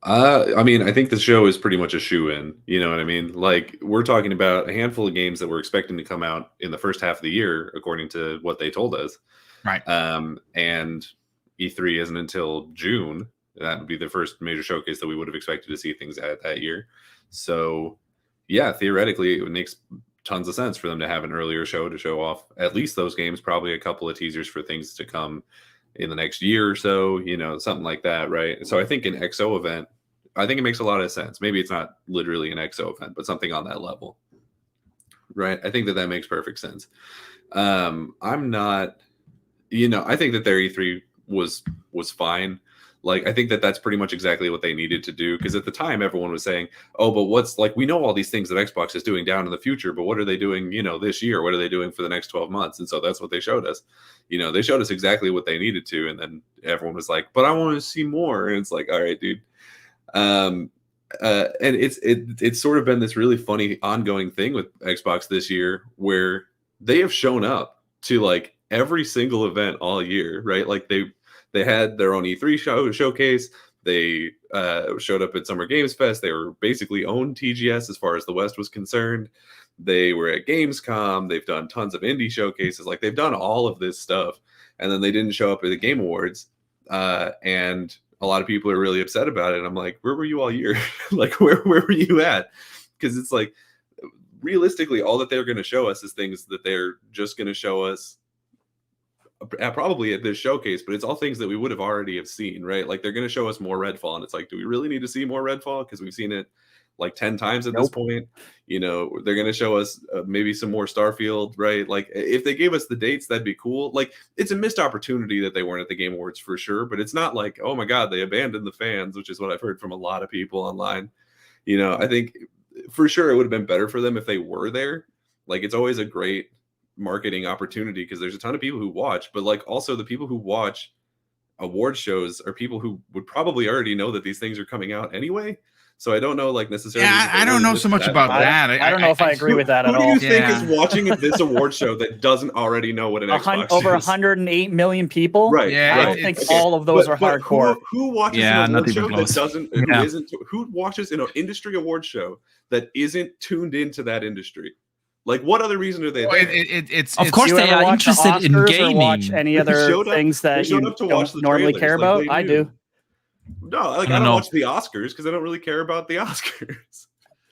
I mean, I think the show is pretty much a shoe-in. You know what I mean? Like, we're talking about a handful of games that we're expecting to come out in the first half of the year, according to what they told us. Right. And E3 isn't until June. That would be the first major showcase that we would have expected to see things at that year. So, yeah, theoretically, it makes tons of sense for them to have an earlier show to show off at least those games, probably a couple of teasers for things to come in the next year or so, you know, something like that, right? So I think an XO event, I think it makes a lot of sense. Maybe it's not literally an XO event, but something on that level, right? I think that makes perfect sense. I'm not, you know, I think that their E3 was fine. Like, I think that that's pretty much exactly what they needed to do, because at the time everyone was saying, oh, but what's, like, we know all these things that Xbox is doing down in the future, but what are they doing, you know, this year? What are they doing for the next 12 months? And so that's what they showed us. You know, they showed us exactly what they needed to, and then everyone was like, but I want to see more. And it's like, all right, dude. And it's sort of been this really funny ongoing thing with Xbox this year, where they have shown up to like every single event all year, right? Like they had their own E3 showcase. They showed up at Summer Games Fest. They were basically owned TGS as far as the West was concerned. They were at Gamescom. They've done tons of indie showcases. Like, they've done all of this stuff. And then they didn't show up at the Game Awards. And a lot of people are really upset about it. And I'm like, where were you all year? Like, where were you at? Because it's like, realistically, all that they're going to show us is things that they're just going to show us probably at this showcase, but it's all things that we would have already have seen, right? Like, they're going to show us more Redfall, and it's like, do we really need to see more Redfall? Because we've seen it like 10 times at this point. You know, they're going to show us maybe some more Starfield, right? Like, if they gave us the dates, that'd be cool. Like, it's a missed opportunity that they weren't at the Game Awards for sure, but it's not like, oh my God, they abandoned the fans, which is what I've heard from a lot of people online. You know, I think for sure it would have been better for them if they were there. Like, it's always a great marketing opportunity because there's a ton of people who watch, but like, also the people who watch award shows are people who would probably already know that these things are coming out anyway. So I don't know, like, necessarily. Yeah, I don't know so much about that. I don't know if I agree with that at all. Who do you think is watching this award show that doesn't already know what an Xbox over is? 108 million people? Right. Yeah, I don't think all of those are hardcore. Who watches an award show that doesn't? Who watches an industry award show that isn't tuned into that industry? Like, what other reason are they there? It's of course they are interested in gaming. Or watch any other things that you don't normally care about? I do. No, like I I don't don't know. watch the Oscars because I don't really care about the Oscars.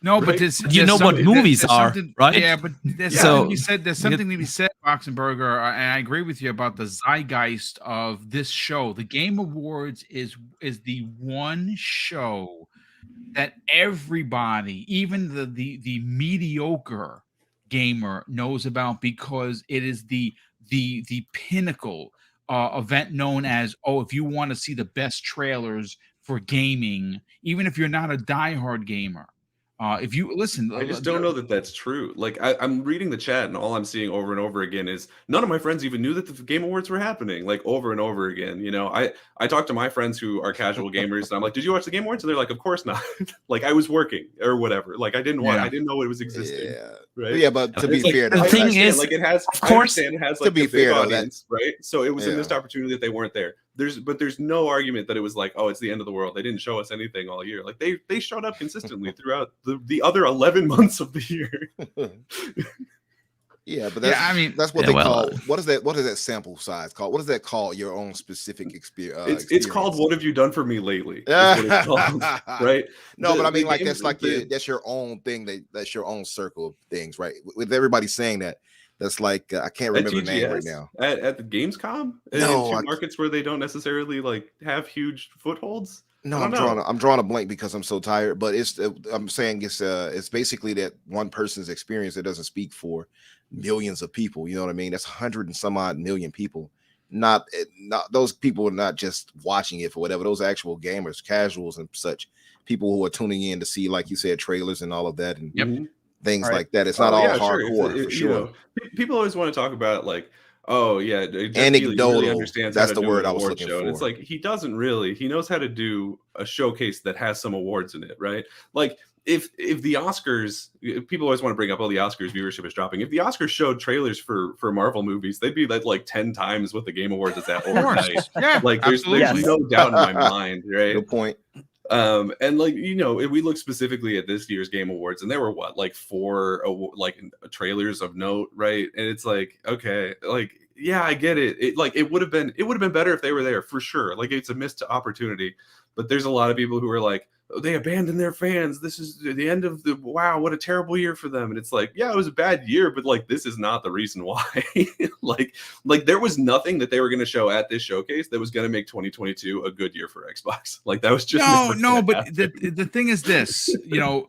No, but Right? there's, You know what movies are, something, right? yeah, but there's Yeah. something to So be said. There's we get- something to be said, Boxenberger, and I agree with you about the zeitgeist of this show. The Game Awards is the one show that everybody, even the mediocre gamer, knows about because it is the pinnacle event known as, oh, if you want to see the best trailers for gaming, even if you're not a diehard gamer, if you listen, I just don't know that that's true. Like I'm reading the chat, and all I'm seeing over and over again is none of my friends even knew that the Game Awards were happening. Like over and over again, you know. I talk to my friends who are casual gamers, and I'm like, "Did you watch the Game Awards?" And they're like, "Of course not." Like I was working or whatever. Like I didn't want. Yeah. I didn't know it was existing. Yeah. Right. Yeah, but to be It's like, fair, the though, I thing understand, is, like it has, of I course, understand it has to like be the big fair, though, audience, right? So it was a Yeah. missed opportunity that they weren't there. There's no argument that it was like, oh, it's the end of the world. They didn't show us anything all year. Like they showed up consistently throughout the other 11 months of the year. Yeah, but that's, I mean, that's what yeah, they well, call. What is that sample size called? What is that called? Your own specific experience. It's called "What Have You Done for Me Lately?" Is what it's called, right? No, but I The mean, like game- that's like that's your own thing. That's your own circle of things, right? With everybody saying that, that's like I can't at remember the name right TGS, now. at the Gamescom, No, in I- two markets where they don't necessarily like have huge footholds. No, I I'm don't know. drawing a blank because I'm so tired. But I'm saying it's basically that one person's experience that doesn't speak for millions of people. You know what I mean? That's 100 and some odd million people. Not those people are not just watching it for whatever. Those are actual gamers, casuals, and such people who are tuning in to see, like you said, trailers and all of that and Mhm. things Right. like that. It's not all yeah, sure. hardcore for You sure. know, people always want to talk about like, oh yeah, Jeff Keighley really Anecdotal. understands That's how to the do word an I was award looking show, and it's for. like he doesn't really. He knows how to do a showcase that has some awards in it, right? Like if the Oscars, people always want to bring up, oh, the Oscars viewership is dropping. If the Oscars showed trailers for Marvel movies, they'd be like 10 times what the Game Awards is at of course, overnight. yeah, Like there's absolutely. no doubt in my mind, right? Good point. And like, you know, if we look specifically at this year's Game Awards, and there were what, like 4 trailers of note, right? And it's like, okay, like, yeah, I get it. It would have been better if they were there for sure. Like it's a missed opportunity. But there's a lot of people who are like, oh, they abandoned their fans. This is the end of wow, what a terrible year for them. And it's like, yeah, it was a bad year, but like this is not the reason why. like there was nothing that they were going to show at this showcase that was going to make 2022 a good year for Xbox. Like that was just no, but happen. the thing is this, you know,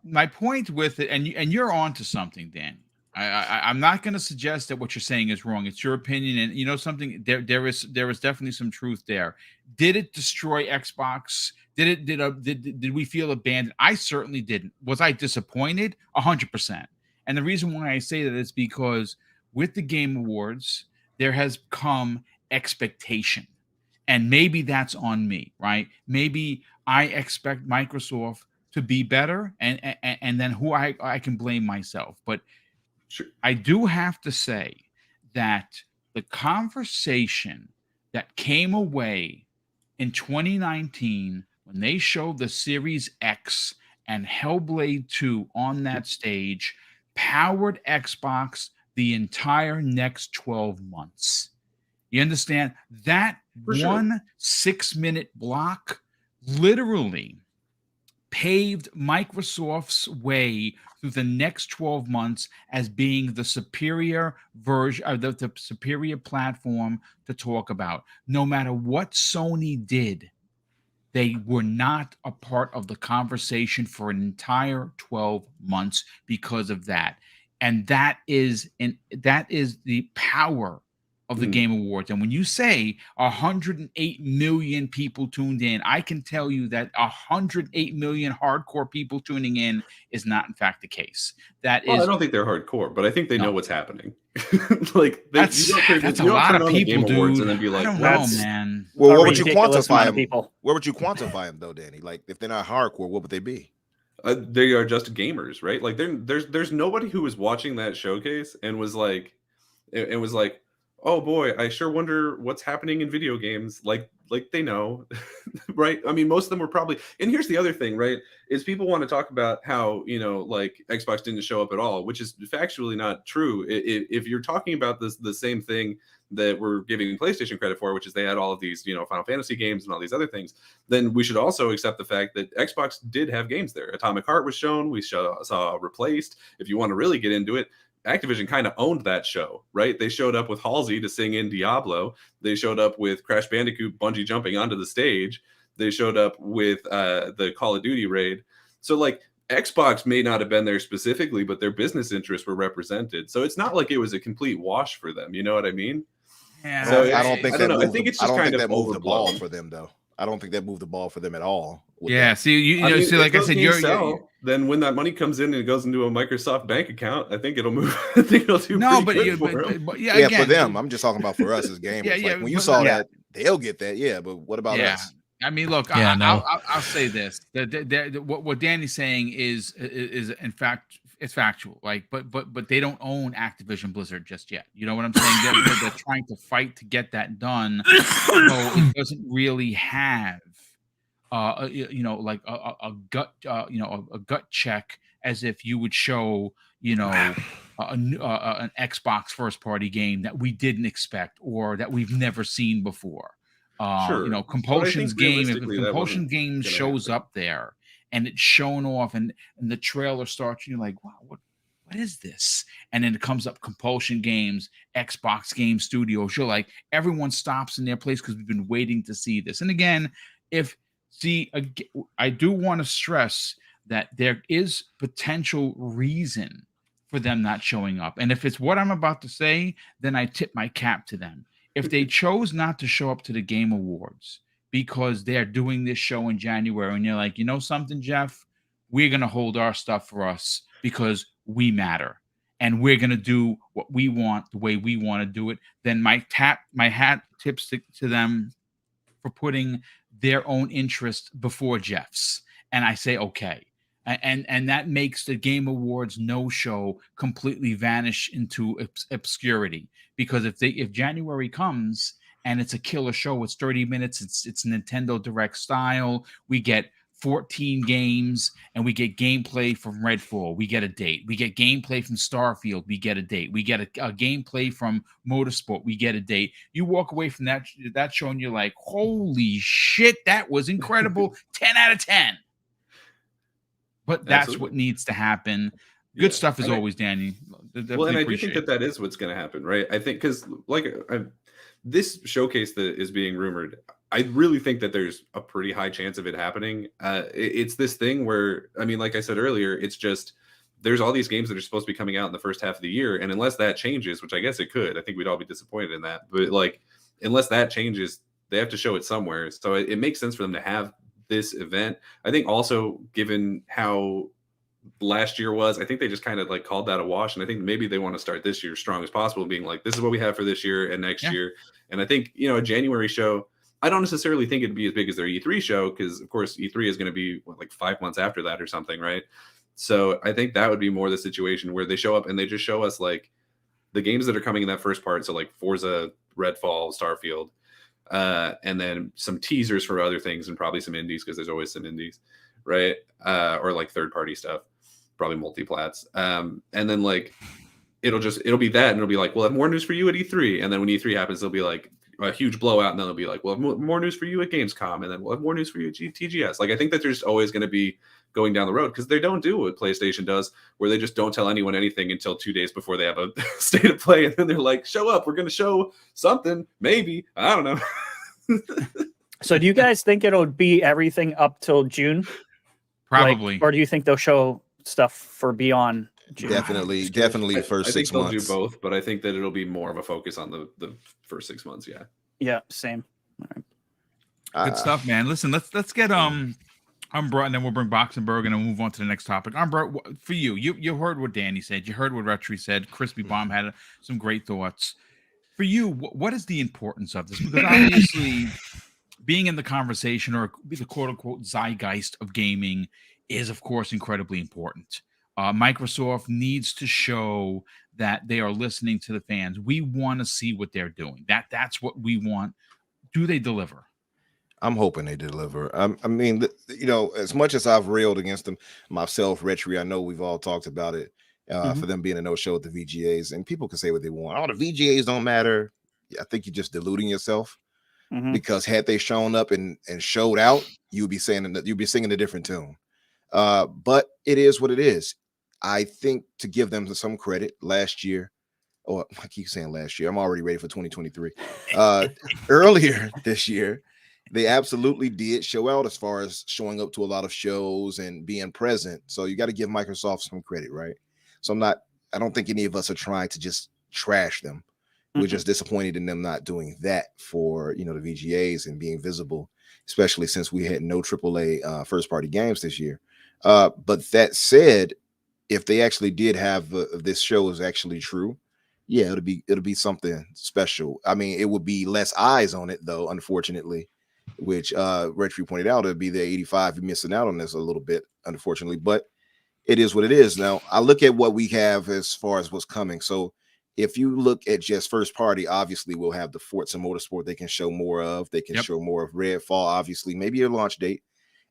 my point with it, and you're on to something, Dan. I'm not going to suggest that what you're saying is wrong. It's your opinion, and you know something. There is definitely some truth there. Did it destroy Xbox? Did we feel abandoned? I certainly didn't. Was I disappointed? 100%. And the reason why I say that is because with the Game Awards, there has come expectation, and maybe that's on me, right? Maybe I expect Microsoft to be better, and then who I can blame myself, but. Sure. I do have to say that the conversation that came away in 2019 when they showed the Series X and Hellblade 2 on that stage powered Xbox the entire next 12 months. You understand? That For sure. 1 6-minute block literally paved Microsoft's way through the next 12 months as being the superior version of the superior platform to talk about. No matter what Sony did, they were not a part of the conversation for an entire 12 months because of that. And that is the power of the Game Awards. And when you say 108 million people tuned in, I can tell you that 108 million hardcore people tuning in is not in fact the case. That Well, is, I don't think they're hardcore, but I think they No. know what's happening. Like that's a lot of people, dude. and then be like, I don't know, that's man. Well, A what would you ridiculous quantify amount of them? people. Where would you quantify them though, Danny? Like if they're not hardcore, what would they be? they are just gamers, right? Like there's nobody who was watching that showcase and was like, oh boy, I sure wonder what's happening in video games. Like they know, right? I mean, most of them were probably. And here's the other thing, right? Is people want to talk about how like Xbox didn't show up at all, which is factually not true. If you're talking about the same thing that we're giving PlayStation credit for, which is they had all of these Final Fantasy games and all these other things, then we should also accept the fact that Xbox did have games there. Atomic Heart was shown. We saw Replaced. If you want to really get into it, Activision kind of owned that show, right? They showed up with Halsey to sing in Diablo. They showed up with Crash Bandicoot bungee jumping onto the stage. They showed up with the Call of Duty raid. So like Xbox may not have been there specifically, but their business interests were represented. So it's not like it was a complete wash for them. You know what I mean? Yeah, So I don't think I don't that know. I moved think the- it's I just don't kind think of that moved the ball overblown. for them though. I don't think that moved the ball for them at all. with yeah. that. See, you I know, mean, see, if like I those said, games you're sell, then when that money comes in and it goes into a Microsoft bank account, I think it'll move. I think it'll do no, pretty but good you, for 'em. but yeah, Yeah, again, for them. I'm just talking about for us as gamers. Yeah, yeah, Like when you but- saw Yeah. that, they'll get that. Yeah, but what about yeah. us? I mean, look, Yeah, no. I'll say this: what Danny's saying is in fact it's factual. Like, but they don't own Activision Blizzard just yet. You know what I'm saying? They're trying to fight to get that done, so it doesn't really have, like a gut, a gut check as if you would show, an Xbox first party game that we didn't expect or that we've never seen before. Sure. But I Compulsion's think game, if realistically that Compulsion wasn't game gonna shows happen. up there and it's shown off and the trailer starts, and you're like, wow, what is this? And then it comes up Compulsion Games, Xbox Game Studios. You're like, everyone stops in their place because we've been waiting to see this. And again, I do want to stress that there is potential reason for them not showing up. And if it's what I'm about to say, then I tip my cap to them. If they chose not to show up to the Game Awards because they're doing this show in January, and you're like, you know something, Jeff, we're going to hold our stuff for us because we matter. And we're going to do what we want the way we want to do it. Then my hat tips to them for putting their own interest before Jeff's. And I say, okay. And that makes the Game Awards no-show completely vanish into obscurity. Because if January comes and it's a killer show, it's 30 minutes, it's Nintendo Direct style, we get 14 games and we get gameplay from Redfall, we get a date. We get gameplay from Starfield, we get a date. We get a gameplay from Motorsport, we get a date. You walk away from that show and you're like, holy shit, that was incredible. 10 out of 10. But that's Absolutely. what needs to happen. Good Yeah. stuff as And always, Danny. Well, and I do think that is what's going to happen, right? I think because this showcase that is being rumored, I really think that there's a pretty high chance of it happening. It's this thing where, I mean, like I said earlier, it's just there's all these games that are supposed to be coming out in the first half of the year, and unless that changes, which I guess it could, I think we'd all be disappointed in that. But like, unless that changes, they have to show it somewhere. So it makes sense for them to have this event. I think also, given how last year was, I think they just kind of like called that a wash, and I think maybe they want to start this year strong as possible, being like, this is what we have for this year and next year. And I think a January show, I don't necessarily think it'd be as big as their E3 show, because of course E3 is going to be like 5 months after that or something, right? So I think that would be more the situation where they show up and they just show us like the games that are coming in that first part, so like Forza, Redfall, Starfield, and then some teasers for other things and probably some indies, because there's always some indies, right? Or like third-party stuff, probably multi-plats. And then like it'll be that, and it'll be like, we'll have more news for you at E3. And then when E3 happens, they'll be like a huge blowout, and then they'll be like, we'll have more news for you at Gamescom, and then we'll have more news for you at TGS. Like, I think that there's always going to be going down the road, because they don't do what PlayStation does, where they just don't tell anyone anything until 2 days before they have a state of play, and then they're like, show up, we're going to show something, maybe, I don't know. So do you guys think it'll be everything up till June? Probably. Or do you think they'll show stuff for beyond June? Definitely the first I think 6 they'll months. do both, but I think that it'll be more of a focus on the first 6 months. Yeah. Yeah, same. Good stuff, man. Listen, let's get Umbra, and then we'll bring Boxenberg, and then we'll move on to the next topic. Umbra, for you heard what Danny said. You heard what Retri said. Crispy Bomb had some great thoughts. For you, what is the importance of this? Because obviously, being in the conversation or the quote-unquote zeitgeist of gaming is, of course, incredibly important. Microsoft needs to show that they are listening to the fans. We want to see what they're doing. That's what we want. Do they deliver? I'm hoping they deliver. I mean, as much as I've railed against them myself, Retri, I know we've all talked about it for them being a no-show at the VGAs, and people can say what they want. Oh, the VGAs don't matter. I think you're just deluding yourself because had they shown up and showed out, you'd be singing a different tune. But it is what it is. I think to give them some credit, last year, or I keep saying last year, I'm already ready for 2023. Earlier this year, they absolutely did show out as far as showing up to a lot of shows and being present. So you got to give Microsoft some credit, right? So I don't think any of us are trying to just trash them. We're just disappointed in them not doing that for, the VGAs and being visible, especially since we had no AAA first party games this year. But that said, if they actually did have this show is actually true, yeah, it'll be something special. I mean, it would be less eyes on it though, unfortunately, which Retri pointed out, it'd be the 85. You're missing out on this a little bit, unfortunately, but it is what it is. Now, I look at what we have as far as what's coming. So if you look at just first party, obviously we'll have the Forza Motorsport they can show more of. They can show more of Redfall, obviously, maybe a launch date,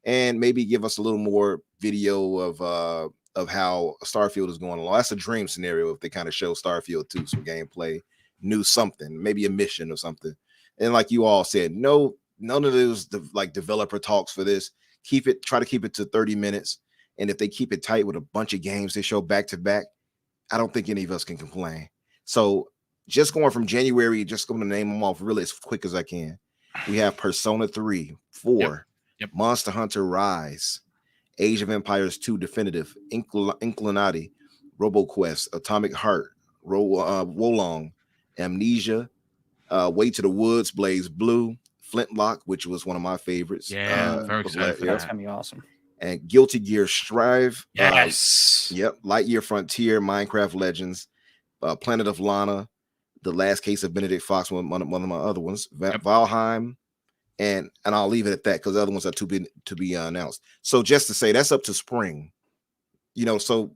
and maybe give us a little more video of how Starfield is going along. That's a dream scenario if they kind of show Starfield too, some gameplay, new something, maybe a mission or something. And like you all said, none of those developer talks for this. Try to keep it to 30 minutes. And if they keep it tight with a bunch of games they show back to back, I don't think any of us can complain. So just going from January, just going to name them off really as quick as I can. We have Persona 3, 4, Monster Hunter Rise, Age of Empires 2 Definitive, Inclinati, RoboQuest, Atomic Heart, Wolong, Amnesia, Way to the Woods, Blaze Blue, Flintlock, which was one of my favorites. Yeah, very excited for That's gonna be awesome. And Guilty Gear Strive. Yes. Lightyear Frontier, Minecraft Legends, Planet of Lana, The Last Case of Benedict Fox, one of my other ones, Valheim, and I'll leave it at that because the other ones are to be announced. So just to say, that's up to spring, so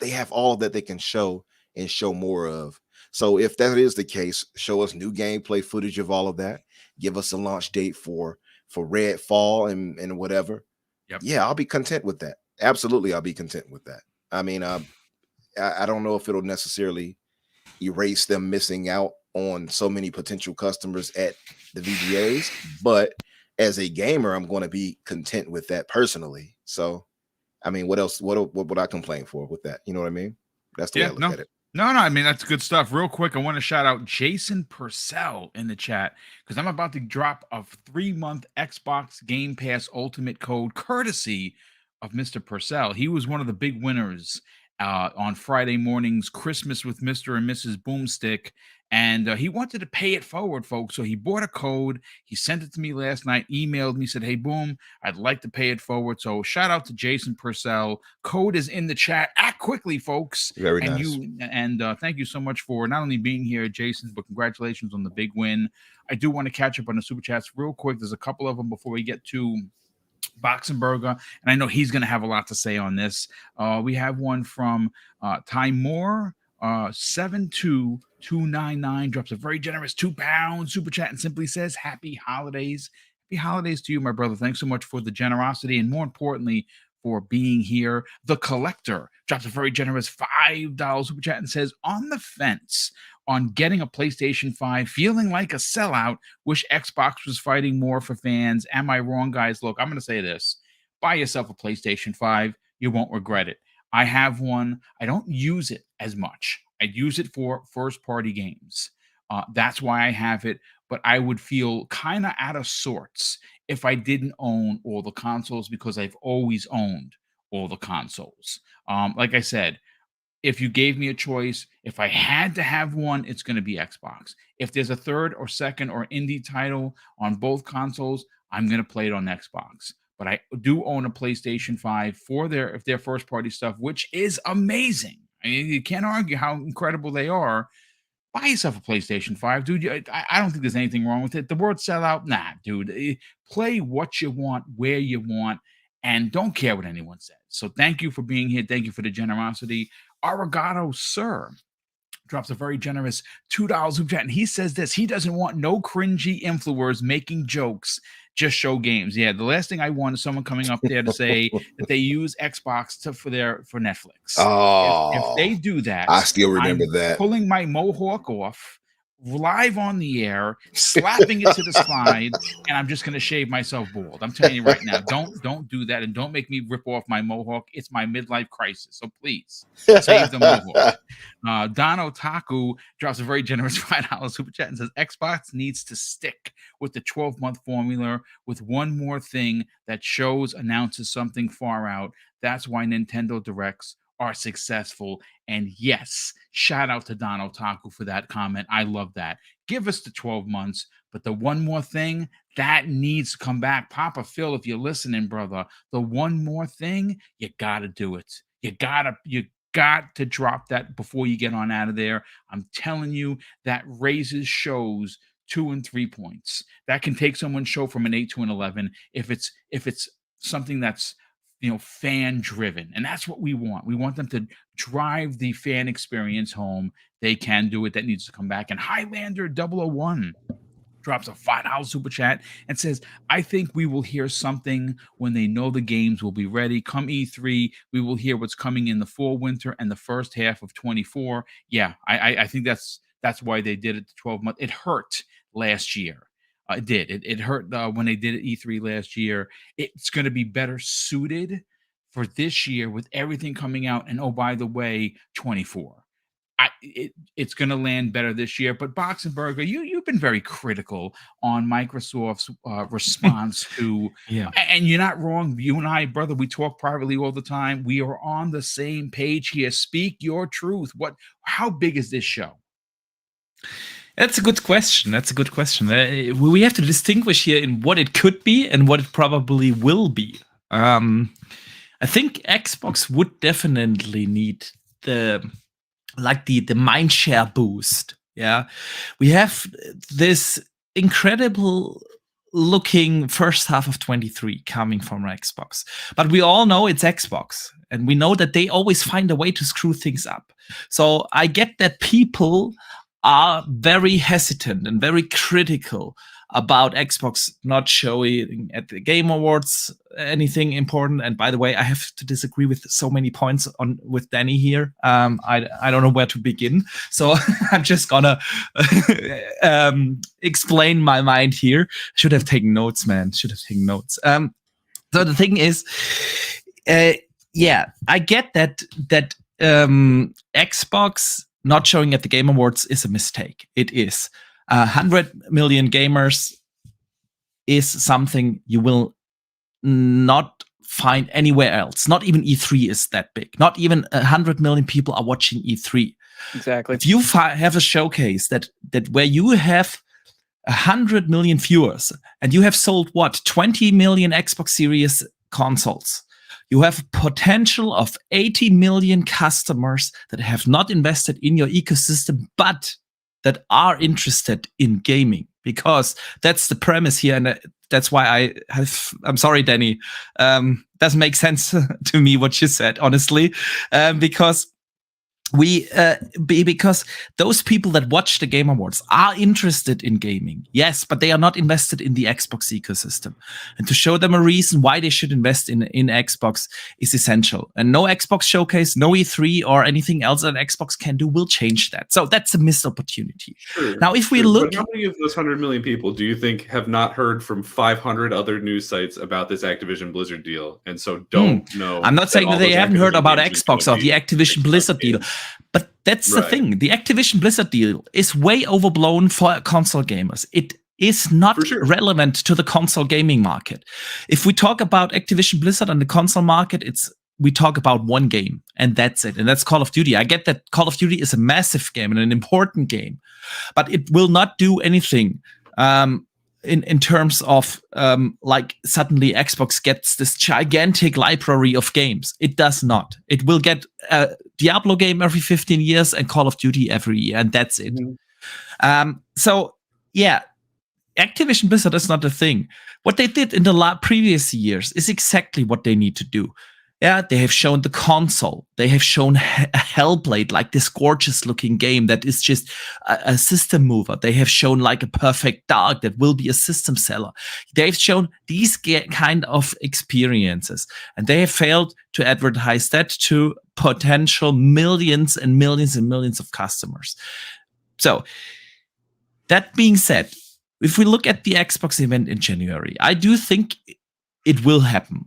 they have all that they can show and show more of. So if that is the case, show us new gameplay footage of all of that. Give us a launch date for Redfall and whatever. Yeah, I'll be content with that. Absolutely, I'll be content with that. I mean, I don't know if it'll necessarily erase them missing out on so many potential customers at the VGAs, but as a gamer, I'm going to be content with that personally. So, I mean, what else? What would I complain for with that? You know what I mean? That's the way I look at it. No, I mean, that's good stuff. Real quick, I want to shout out Jason Purcell in the chat because I'm about to drop a 3-month Xbox Game Pass Ultimate code courtesy of Mr. Purcell. He was one of the big winners on Friday morning's Christmas with Mr. and Mrs. Boomstick. And he wanted to pay it forward, folks. So he bought a code. He sent it to me last night, emailed me, said, hey, Boom, I'd like to pay it forward. So shout out to Jason Purcell. Code is in the chat. Act quickly, folks. Very nice. Thank you so much for not only being here, Jason, but congratulations on the big win. I do want to catch up on the Super Chats real quick. There's a couple of them before we get to Boxenberger, and I know he's going to have a lot to say on this. We have one from Ty Moore. 72299 drops a very generous £2 super chat and simply says, happy holidays. Happy holidays to you, my brother. Thanks so much for the generosity and more importantly for being here. The Collector drops a very generous $5 super chat and says, on the fence on getting a PlayStation 5, feeling like a sellout, wish Xbox was fighting more for fans. Am I wrong, guys? Look, I'm going to say this. Buy yourself a PlayStation 5. You won't regret it. I have one. I don't use it as much. I use it for first-party games. That's why I have it. But I would feel kind of out of sorts if I didn't own all the consoles because I've always owned all the consoles. Like I said, if you gave me a choice, if I had to have one, it's going to be Xbox. If there's a third or second or indie title on both consoles, I'm going to play it on Xbox. But I do own a PlayStation 5 for their first party stuff, which is amazing. I mean, you can't argue how incredible they are. Buy yourself a PlayStation 5, dude. I don't think there's anything wrong with it. The word sellout, nah, dude. Play what you want, where you want, and don't care what anyone says. So thank you for being here. Thank you for the generosity. Arigato, sir, drops a very generous $2 super chat, and he says this: he doesn't want no cringy influencers making jokes, just show games. Yeah, the last thing I want is someone coming up there to say that they use Xbox for Netflix. If they do that, I still remember I'm that. pulling my mohawk off live on the air, slapping it to the side, and I'm just going to shave myself bald. I'm telling you right now, don't do that, and don't make me rip off my mohawk. It's my midlife crisis, so please save the mohawk. Don Otaku drops a very generous $5 super chat and says Xbox needs to stick with the 12-month formula with one more thing that shows, announces something far out. That's why Nintendo Directs are successful. And yes, shout out to Don Otaku for that comment. I love that. Give us the 12 months, but the one more thing that needs to come back. Papa Phil, if you're listening, brother, the one more thing, you gotta do it. You got to drop that before you get on out of there. I'm telling you, that raises shows 2 and 3 points. That can take someone's show from an 8 to an 11 if it's something that's fan driven, and that's what we want. We want them to drive the fan experience home. They can do it. That needs to come back. And Highlander 001 drops a $5 super chat and says, I think we will hear something when they know the games will be ready. Come E3, we will hear what's coming in the fall, winter, and the first half of 24. Yeah, I think that's why they did it to 12 months. It hurt last year. It did. It hurt when they did it E3 last year. It's going to be better suited for this year with everything coming out. And oh, by the way, 24. It's going to land better this year. But Boxenberger, you've been very critical on Microsoft's response to, and you're not wrong. You and I, brother, we talk privately all the time. We are on the same page here. Speak your truth. How big is this show? That's a good question. We have to distinguish here in what it could be and what it probably will be. I think Xbox would definitely need the mindshare boost. Yeah, we have this incredible looking first half of 23 coming from Xbox, but we all know it's Xbox, and we know that they always find a way to screw things up. So I get that people are very hesitant and very critical about Xbox not showing at the Game Awards anything important. And by the way, I have to disagree with so many points with Danny here. I don't know where to begin. So I'm just gonna explain my mind here. Should have taken notes, man. So the thing is, I get that Xbox not showing at the Game Awards is a mistake. It is. 100 million gamers is something you will not find anywhere else. Not even E3 is that big. Not even 100 million people are watching E3. Exactly. If you have a showcase that where you have 100 million viewers and you have sold 20 million Xbox Series consoles, you have a potential of 80 million customers that have not invested in your ecosystem, but that are interested in gaming, because that's the premise here. And that's why I'm sorry, Danny. Doesn't make sense to me what you said, honestly, because because those people that watch the Game Awards are interested in gaming, yes, but they are not invested in the Xbox ecosystem. And to show them a reason why they should invest in Xbox is essential. And no Xbox showcase, no E3 or anything else that Xbox can do will change that. So that's a missed opportunity. Sure, now, if we look, but how many of those 100 million people do you think have not heard from 500 other news sites about this Activision Blizzard deal, and so don't know? I'm not saying that they haven't heard about Xbox or the Activision Blizzard deal. But that's the thing. The Activision Blizzard deal is way overblown for console gamers. It is not relevant to the console gaming market. If we talk about Activision Blizzard and the console market, we talk about one game, and that's it. And that's Call of Duty. I get that Call of Duty is a massive game and an important game, but it will not do anything in terms of suddenly Xbox gets this gigantic library of games. It does not. It will get a Diablo game every 15 years and Call of Duty every year, and that's it. So yeah, Activision Blizzard is not a thing. What they did in the previous years is exactly what they need to do. Yeah, they have shown the console. They have shown Hellblade, like this gorgeous looking game that is just a system mover. They have shown like a Perfect Dark that will be a system seller. They've shown these kind of experiences, and they have failed to advertise that to potential millions and millions and millions of customers. So that being said, if we look at the Xbox event in January, I do think it will happen.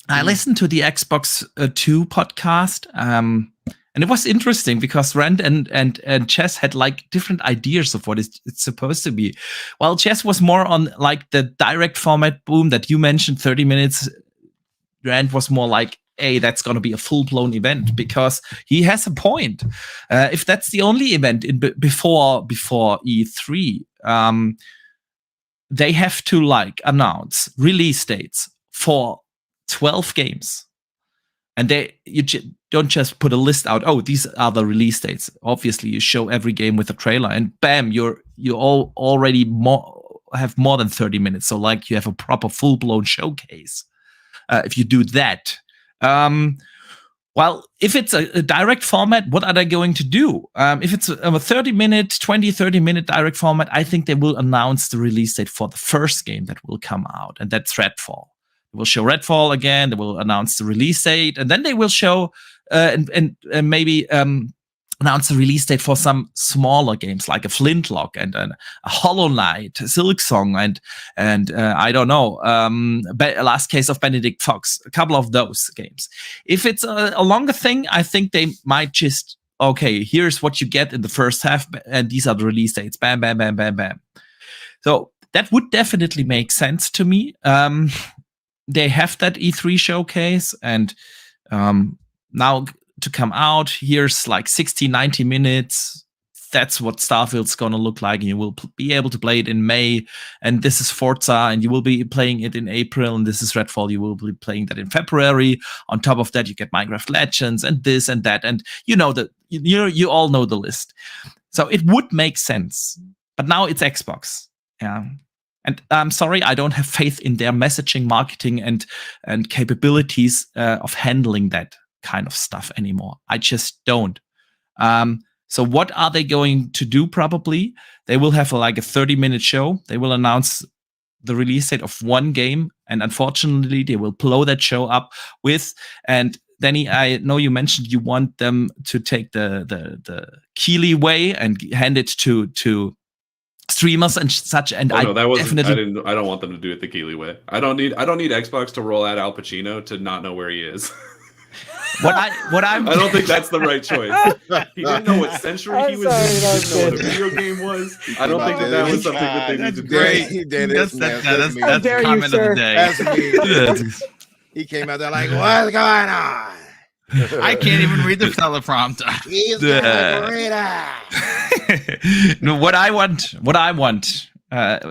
I listened to the Xbox 2 podcast, and it was interesting because Rand and Chess had like different ideas of what it's supposed to be. While Chess was more on like the direct format boom that you mentioned, 30 minutes. Rand was more like, hey, that's going to be a full-blown event, because he has a point. If that's the only event before E3, they have to like announce release dates for 12 games, and you don't just put a list out. Oh, these are the release dates. Obviously, you show every game with a trailer, and bam, you all already have more than 30 minutes. So like you have a proper full-blown showcase. If you do that, well, if it's a direct format, what are they going to do? If it's a 30-minute direct format, I think they will announce the release date for the first game that will come out, and that's Redfall. They will show Redfall again. They will announce the release date, and then they will show and maybe announce the release date for some smaller games like a Flintlock and a Hollow Knight, Silksong, and I don't know, Last Case of Benedict Fox, a couple of those games. If it's a longer thing, I think they might just, okay, here's what you get in the first half, and these are the release dates, bam, bam, bam, bam, bam. So that would definitely make sense to me. They have that E3 showcase, and now to come out, here's like 60, 90 minutes. That's what Starfield's going to look like, and you will be able to play it in May. And this is Forza, and you will be playing it in April. And this is Redfall, you will be playing that in February. On top of that, you get Minecraft Legends and this and that. And you all know the list. So it would make sense. But now it's Xbox. Yeah. And I'm sorry, I don't have faith in their messaging, marketing, and capabilities of handling that kind of stuff anymore. I just don't. So what are they going to do? Probably they will have like a 30-minute show. They will announce the release date of one game, and unfortunately, they will blow that show up with. And Danny, I know you mentioned you want them to take the Keeley way and hand it to streamers and such. And I don't want them to do it the Keeley way. I don't need Xbox to roll out Al Pacino to not know where he is. I don't think that's the right choice. He didn't know what century he was in. He didn't know what a video game was. I don't think that was something that they need to do. That's the comment of the day. That's me. He came out there like, what's going on? I can't even read the teleprompter. He's gonna read it. No, what I want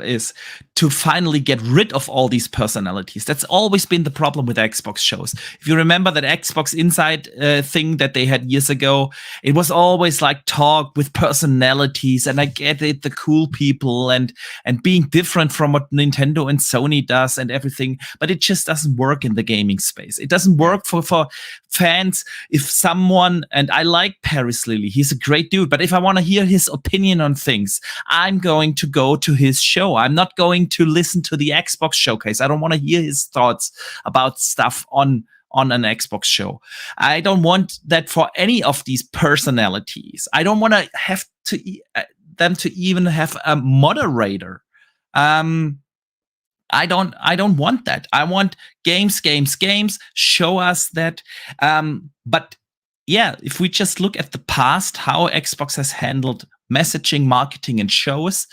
is to finally get rid of all these personalities. That's always been the problem with Xbox shows. If you remember that Xbox Inside thing that they had years ago, it was always like talk with personalities, and I get it, the cool people and being different from what Nintendo and Sony does and everything, but it just doesn't work in the gaming space. It doesn't work for fans. If someone, and I like Paris Lilly, he's a great dude, but if I want to hear his opinion on things, I'm going to go to his show. I'm not going to listen to the Xbox showcase. I don't want to hear his thoughts about stuff on an Xbox show. I don't want that for any of these personalities. I don't want to have them to even have a moderator. I don't want that. I want games. Show us that. But yeah, if we just look at the past, how Xbox has handled messaging, marketing, and shows,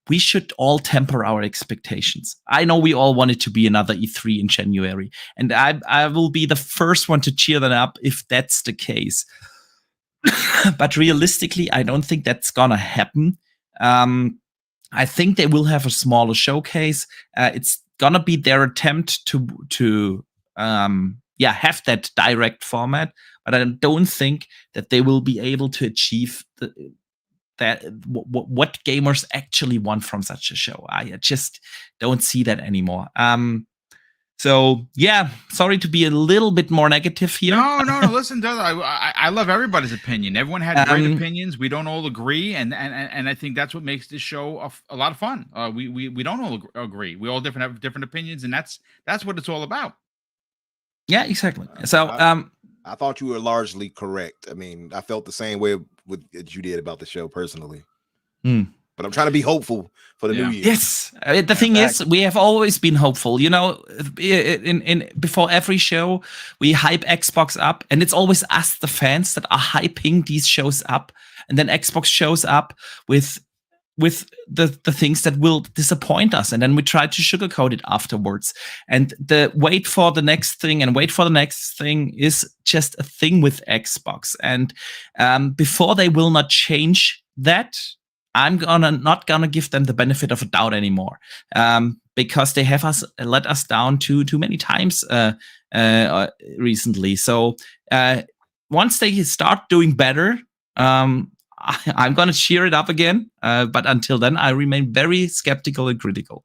we should all temper our expectations. I know we all want it to be another E3 in January, and I will be the first one to cheer that up if that's the case. But realistically, I don't think that's gonna happen. I think they will have a smaller showcase. It's gonna be their attempt to have that direct format, but I don't think that they will be able to achieve what gamers actually want from such a show. I just don't see that anymore. So yeah, sorry to be a little bit more negative here. No. Listen, Doug, I love everybody's opinion. Everyone had great opinions. We don't all agree, and I think that's what makes this show a lot of fun. We don't all agree. We all have different opinions, and that's what it's all about. Yeah, exactly. So I thought you were largely correct. I mean, I felt the same way as you did about the show personally. But I'm trying to be hopeful for the new year. Yes, the thing is, we have always been hopeful. You know, in before every show, we hype Xbox up, and it's always us, the fans, that are hyping these shows up, and then Xbox shows up with the things that will disappoint us, and then we try to sugarcoat it afterwards. And the wait for the next thing is just a thing with Xbox. And before they will not change that, I'm not gonna give them the benefit of a doubt anymore, because they have let us down too many times recently. So once they start doing better, I'm gonna cheer it up again. But until then, I remain very skeptical and critical.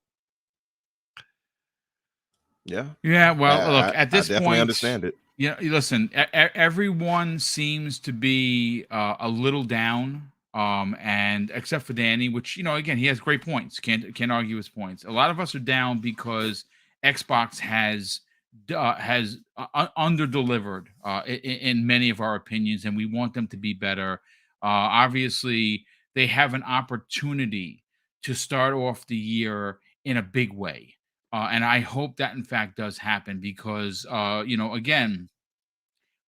Yeah. Well, look, at this I definitely point, understand it. Yeah, listen, everyone seems to be a little down. And except for Danny, which, again, he has great points. Can't argue his points. A lot of us are down because Xbox has under-delivered in many of our opinions, and we want them to be better. Obviously, they have an opportunity to start off the year in a big way. And I hope that, in fact, does happen because, again,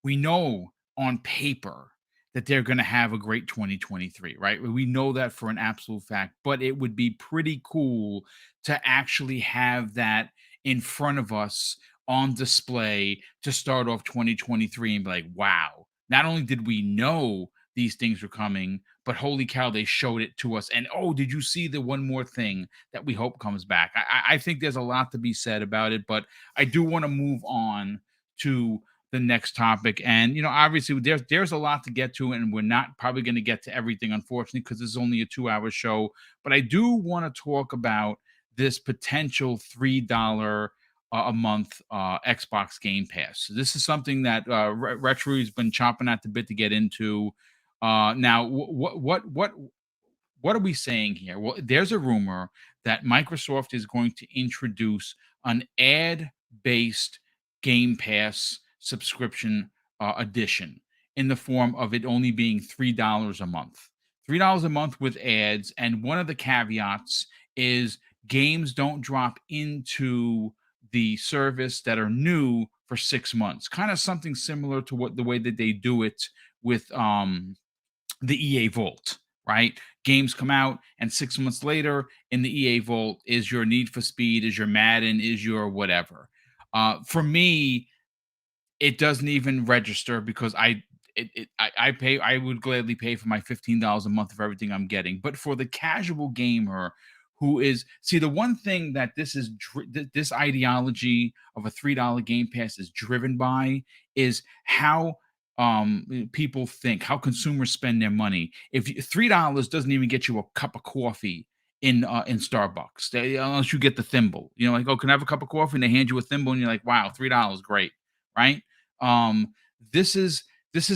we know on paper that they're going to have a great 2023, right? We know that for an absolute fact, but it would be pretty cool to actually have that in front of us on display to start off 2023 and be like, wow, not only did we know these things were coming, but holy cow, they showed it to us. And oh, did you see the one more thing that we hope comes back? I think there's a lot to be said about it, but I do want to move on to the next topic. And, obviously there's a lot to get to, and we're not probably going to get to everything, unfortunately, because this is only a 2-hour show. But I do want to talk about this potential $3 a month Xbox Game Pass. So this is something that Retro has been chomping at the bit to get into. Now, what are we saying here? Well, there's a rumor that Microsoft is going to introduce an ad-based Game Pass subscription edition in the form of it only being $3 a month. $3 a month with ads, and one of the caveats is games don't drop into the service that are new for 6 months. Kind of something similar to the way that they do it with the EA Vault, right? Games come out, and 6 months later in the EA Vault is your Need for Speed, is your Madden, is your whatever. For me, it doesn't even register because I would gladly pay for my $15 a month for everything I'm getting. But for the casual gamer who is, the one thing that this ideology of a $3 Game Pass is driven by is how people think, how consumers spend their money. If $3 doesn't even get you a cup of coffee in Starbucks, unless you get the thimble, like, oh, can I have a cup of coffee? And they hand you a thimble, and you're like, wow, $3, great, right? This is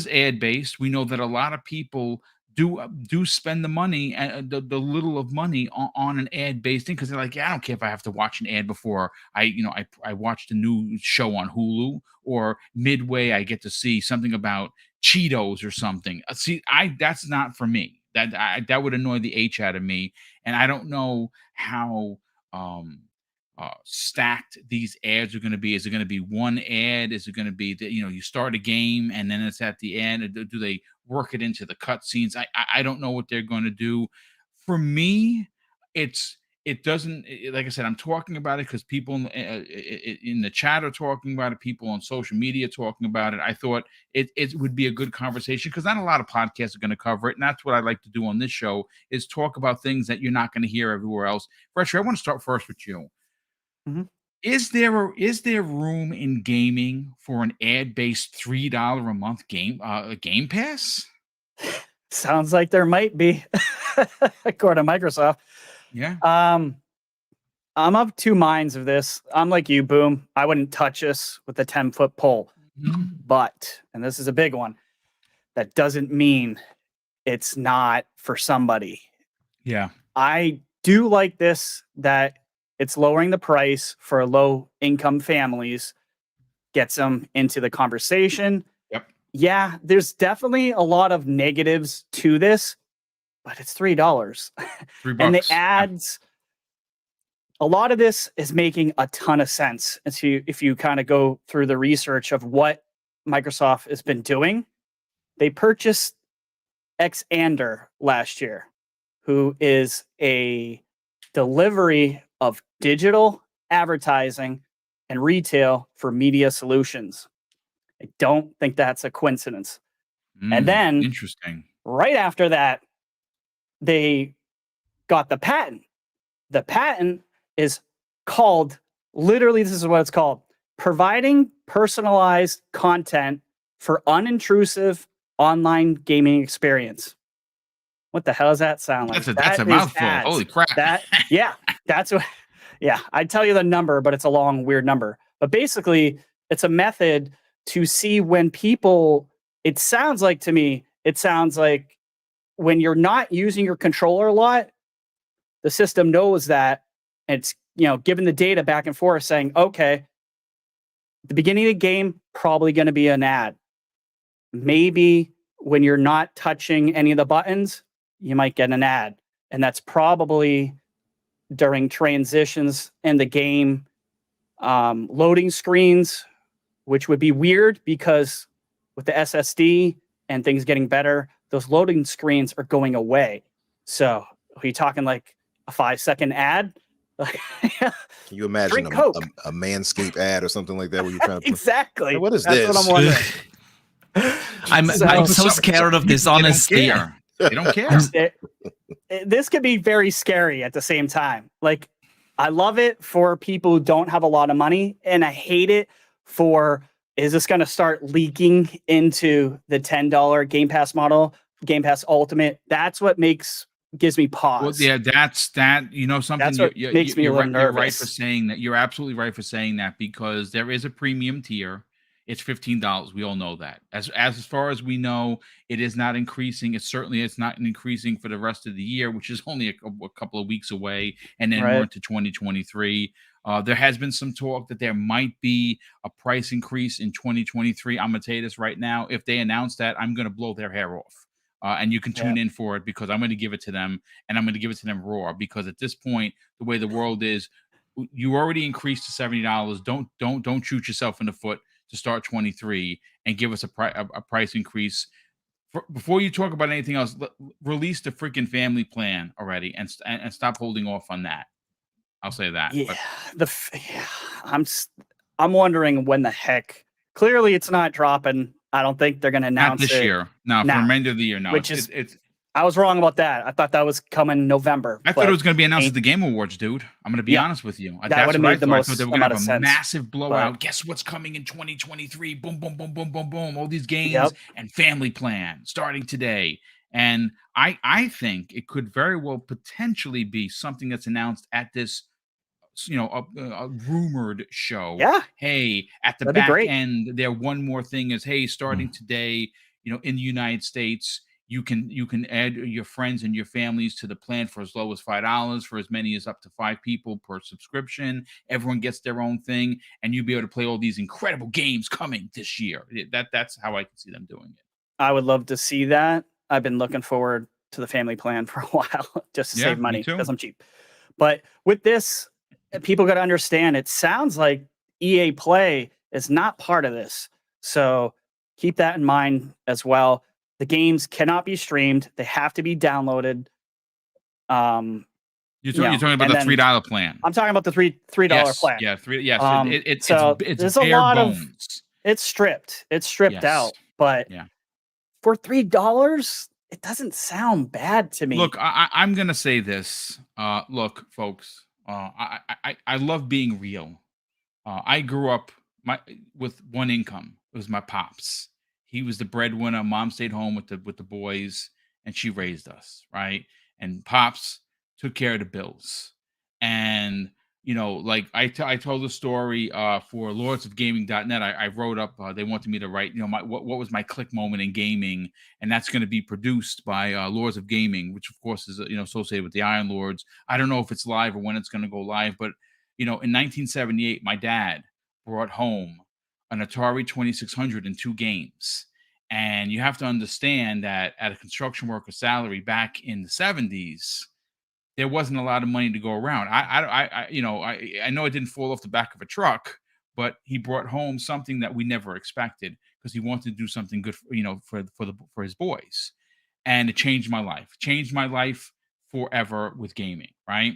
ad based. We know that a lot of people do spend the money and the little of money on an ad based thing because they're like, yeah, I don't care if I have to watch an ad before I watch the new show on Hulu, or midway I get to see something about Cheetos or something. That's not for me. That would annoy the H out of me, and I don't know how stacked these ads are going to be. Is it going to be one ad? Is it going to be that you start a game and then it's at the end? Or do they work it into the cutscenes? I don't know what they're going to do. For me, it doesn't. Like I said, I'm talking about it because people in the chat are talking about it. People on social media talking about it. I thought it would be a good conversation because not a lot of podcasts are going to cover it, and that's what I like to do on this show: is talk about things that you're not going to hear everywhere else. Retro, I want to start first with you. Mm-hmm. Is there room in gaming for an ad-based $3 a month game pass? Sounds like there might be, according to Microsoft. Yeah. I'm of two minds of this. I'm like you, Boom. I wouldn't touch this with a 10-foot pole. But, and this is a big one, that doesn't mean it's not for somebody. Yeah. I do like this, that it's lowering the price for low income families, gets them into the conversation. Yep. Yeah, there's definitely a lot of negatives to this, but it's $3. $3. And the Yeah. ads, a lot of this is making a ton of sense. And so if you kind of go through the research of what Microsoft has been doing, they purchased Xander last year, who is a delivery of digital advertising and retail for media solutions. I don't think that's a coincidence. And then Interesting. right after that, they got the patent. The patent is called, literally, this is what it's called: providing personalized content for unintrusive online gaming experience. What the hell does that sound like? That's a That is mouthful. ads. Holy crap. That's what, yeah, I'd tell you the number, but it's a long, weird number. But basically, it's a method to see when people, it sounds like when you're not using your controller a lot, the system knows that, and it's, giving the data back and forth saying, okay, the beginning of the game, probably going to be an ad. Maybe when you're not touching any of the buttons, you might get an ad. And that's probably during transitions in the game, loading screens, which would be weird because with the SSD and things getting better, those loading screens are going away. So are you talking like a 5-second ad? Can you imagine a Manscaped ad or something like that where you're trying to exactly. Hey, what is That's this? what I'm wondering. I'm so scared of this, honestly. They don't care. This could be very scary at the same time. Like, I love it for people who don't have a lot of money, and I hate it for, is this going to start leaking into the $10 Game Pass model, Game Pass Ultimate? That's what gives me pause. Well, yeah, that's something. That's what makes me a little nervous. You're right for saying that. You're absolutely right for saying that, because there is a premium tier. It's $15. We all know that. As far as we know, it is not increasing. It's not increasing for the rest of the year, which is only a couple of weeks away, and then we're into 2023. There has been some talk that there might be a price increase in 2023. I'm gonna tell you this right now: if they announce that, I'm gonna blow their hair off. And you can tune in for it, because I'm going to give it to them, and I'm going to give it to them raw. Because at this point, the way the world is, you already increased to $70. Don't shoot yourself in the foot to start 23 and give us a price increase. Before you talk about anything else, release the freaking family plan already, and stop holding off on that. I'll say that. Yeah, I'm wondering when the heck. Clearly, it's not dropping. I don't think they're going to announce it this year. No, for the remainder of the year. No, which I was wrong about that. I thought that was coming November. I thought it was going to be announced at the Game Awards, dude. I'm going to be honest with you. That would have made the most. I thought they were going to have a massive blowout. Guess what's coming in 2023? Boom, boom, boom, boom, boom, boom. All these games and family plan starting today. And I think it could very well potentially be something that's announced at this, a rumored show. Yeah. Hey, at the back end, there one more thing is, hey, starting today, in the United States, you can add your friends and your families to the plan for as low as $5, for as many as up to 5 people per subscription. Everyone gets their own thing, and you'll be able to play all these incredible games coming this year. That's how I can see them doing it. I would love to see that. I've been looking forward to the family plan for a while, just to save money, because I'm cheap. But with this, people got to understand, it sounds like EA Play is not part of this. So keep that in mind as well. The games cannot be streamed. They have to be downloaded. You're talking about the $3 plan. I'm talking about the $3 plan. Yeah, Yes. It's there's bare a lot bones. It's stripped. It's stripped out. But for $3, it doesn't sound bad to me. Look, I'm gonna say this. Look, folks. I love being real. I grew up with one income. It was my pops. He was the breadwinner. Mom stayed home with the boys, and she raised us, right? And pops took care of the bills. And like I told the story for lordsofgaming.net. I wrote up, they wanted me to write, what was my click moment in gaming, and that's going to be produced by Lords of Gaming, which of course is associated with the Iron Lords. I don't know if it's live or when it's going to go live, but in 1978, my dad brought home an Atari 2600 and 2 games. And you have to understand that at a construction worker salary back in the 70s, there wasn't a lot of money to go around. I know it didn't fall off the back of a truck, but he brought home something that we never expected because he wanted to do something good, for his boys, and it changed my life. Changed my life forever with gaming. Right.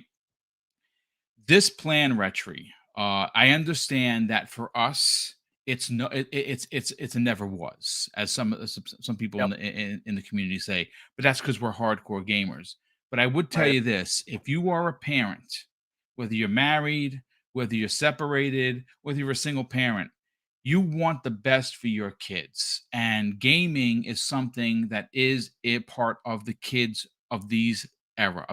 This plan, Retri, I understand that for us, it's a never was, as some people in the community say, but that's because we're hardcore gamers. But I would tell you this: if you are a parent, whether you're married, whether you're separated, whether you're a single parent, you want the best for your kids. And gaming is something that is a part of the kids of this era.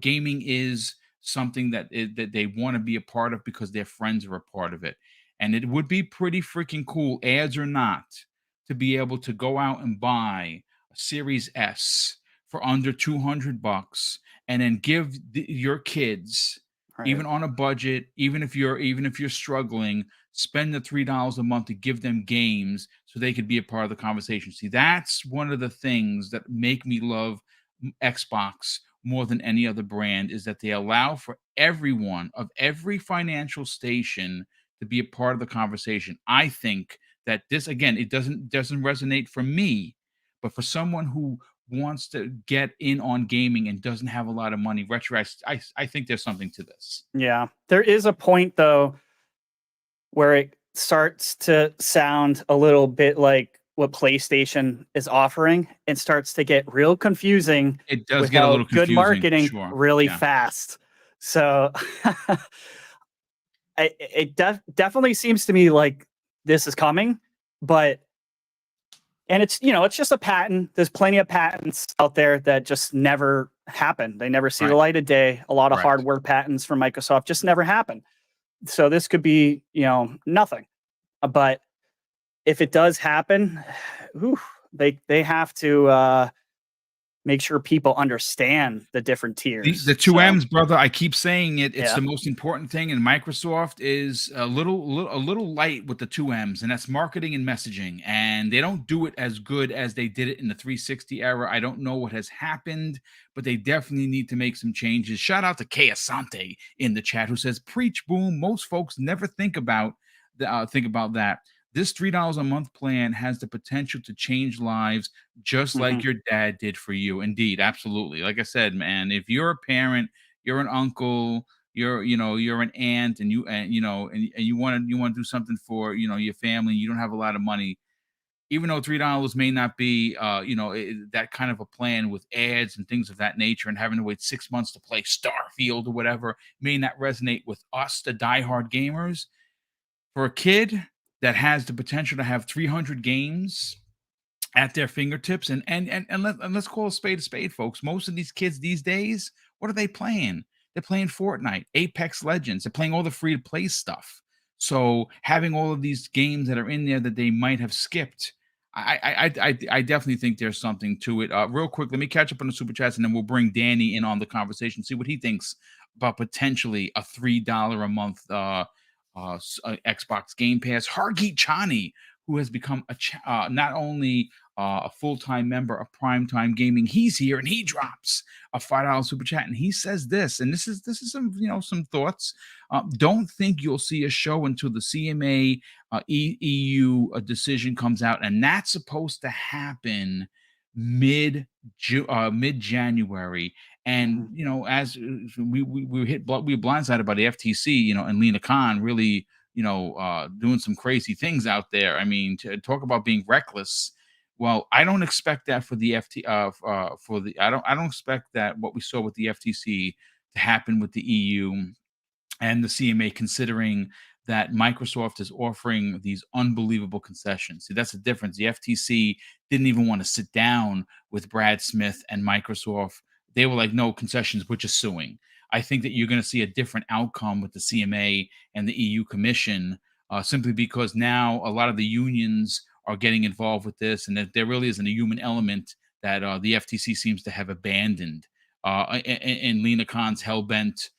Gaming is something that they want to be a part of because their friends are a part of it. And it would be pretty freaking cool, ads or not, to be able to go out and buy a Series S for under $200 and then give your kids, even on a budget, even if you're struggling, spend the $3 a month to give them games so they could be a part of the conversation. See, that's one of the things that make me love Xbox more than any other brand, is that they allow for everyone of every financial station to be a part of the conversation. I think that this, again, it doesn't resonate for me, but for someone who wants to get in on gaming and doesn't have a lot of money, Retro, I think there's something to this. Yeah, there is a point though where it starts to sound a little bit like what PlayStation is offering and starts to get real confusing. It does get a little confusing. Good marketing sure. really fast. So it definitely seems to me like this is coming, and it's just a patent. There's plenty of patents out there that just never happen. They never see the light of day. A lot of hardware patents from Microsoft just never happen. So this could be, nothing. But if it does happen, they have to make sure people understand the different tiers. The two M's, brother. I keep saying it. It's the most important thing, and Microsoft is a little light with the two M's, and that's marketing and messaging. And they don't do it as good as they did it in the 360 era. I don't know what has happened, but they definitely need to make some changes. Shout out to Kay Asante in the chat who says, "Preach, boom." Most folks never think about that. This $3 a month plan has the potential to change lives, just like your dad did for you. Indeed, absolutely. Like I said, man, if you're a parent, you're an uncle, you're an aunt, and you want to do something for your family, you don't have a lot of money. Even though $3 may not be that kind of a plan with ads and things of that nature, and having to wait 6 months to play Starfield or whatever may not resonate with us, the diehard gamers. For a kid that has the potential to have 300 games at their fingertips, and let's call a spade, folks. Most of these kids these days, what are they playing? They're playing Fortnite, Apex Legends. They're playing all the free-to-play stuff. So having all of these games that are in there that they might have skipped, I definitely think there's something to it. Real quick, let me catch up on the super chats, and then we'll bring Danny in on the conversation, see what he thinks about potentially a $3 a month Xbox Game Pass. Hargeet Chani, who has become not only a full-time member of Primetime Gaming, he's here and he drops a $5 super chat, and he says this, and this is some thoughts. Don't think you'll see a show until the CMA EU decision comes out, and that's supposed to happen mid-January. And as we were blindsided by the FTC, and Lena Khan really doing some crazy things out there. I mean, to talk about being reckless. Well, I don't expect that for the I don't expect that what we saw with the FTC to happen with the EU and the CMA, considering that Microsoft is offering these unbelievable concessions. See, that's the difference. The FTC didn't even want to sit down with Brad Smith and Microsoft. They were like, no concessions, we're just suing. I think that you're going to see a different outcome with the CMA and the EU Commission, simply because now a lot of the unions are getting involved with this, and that there really isn't a human element that the FTC seems to have abandoned. And Lena Khan's hell-bent,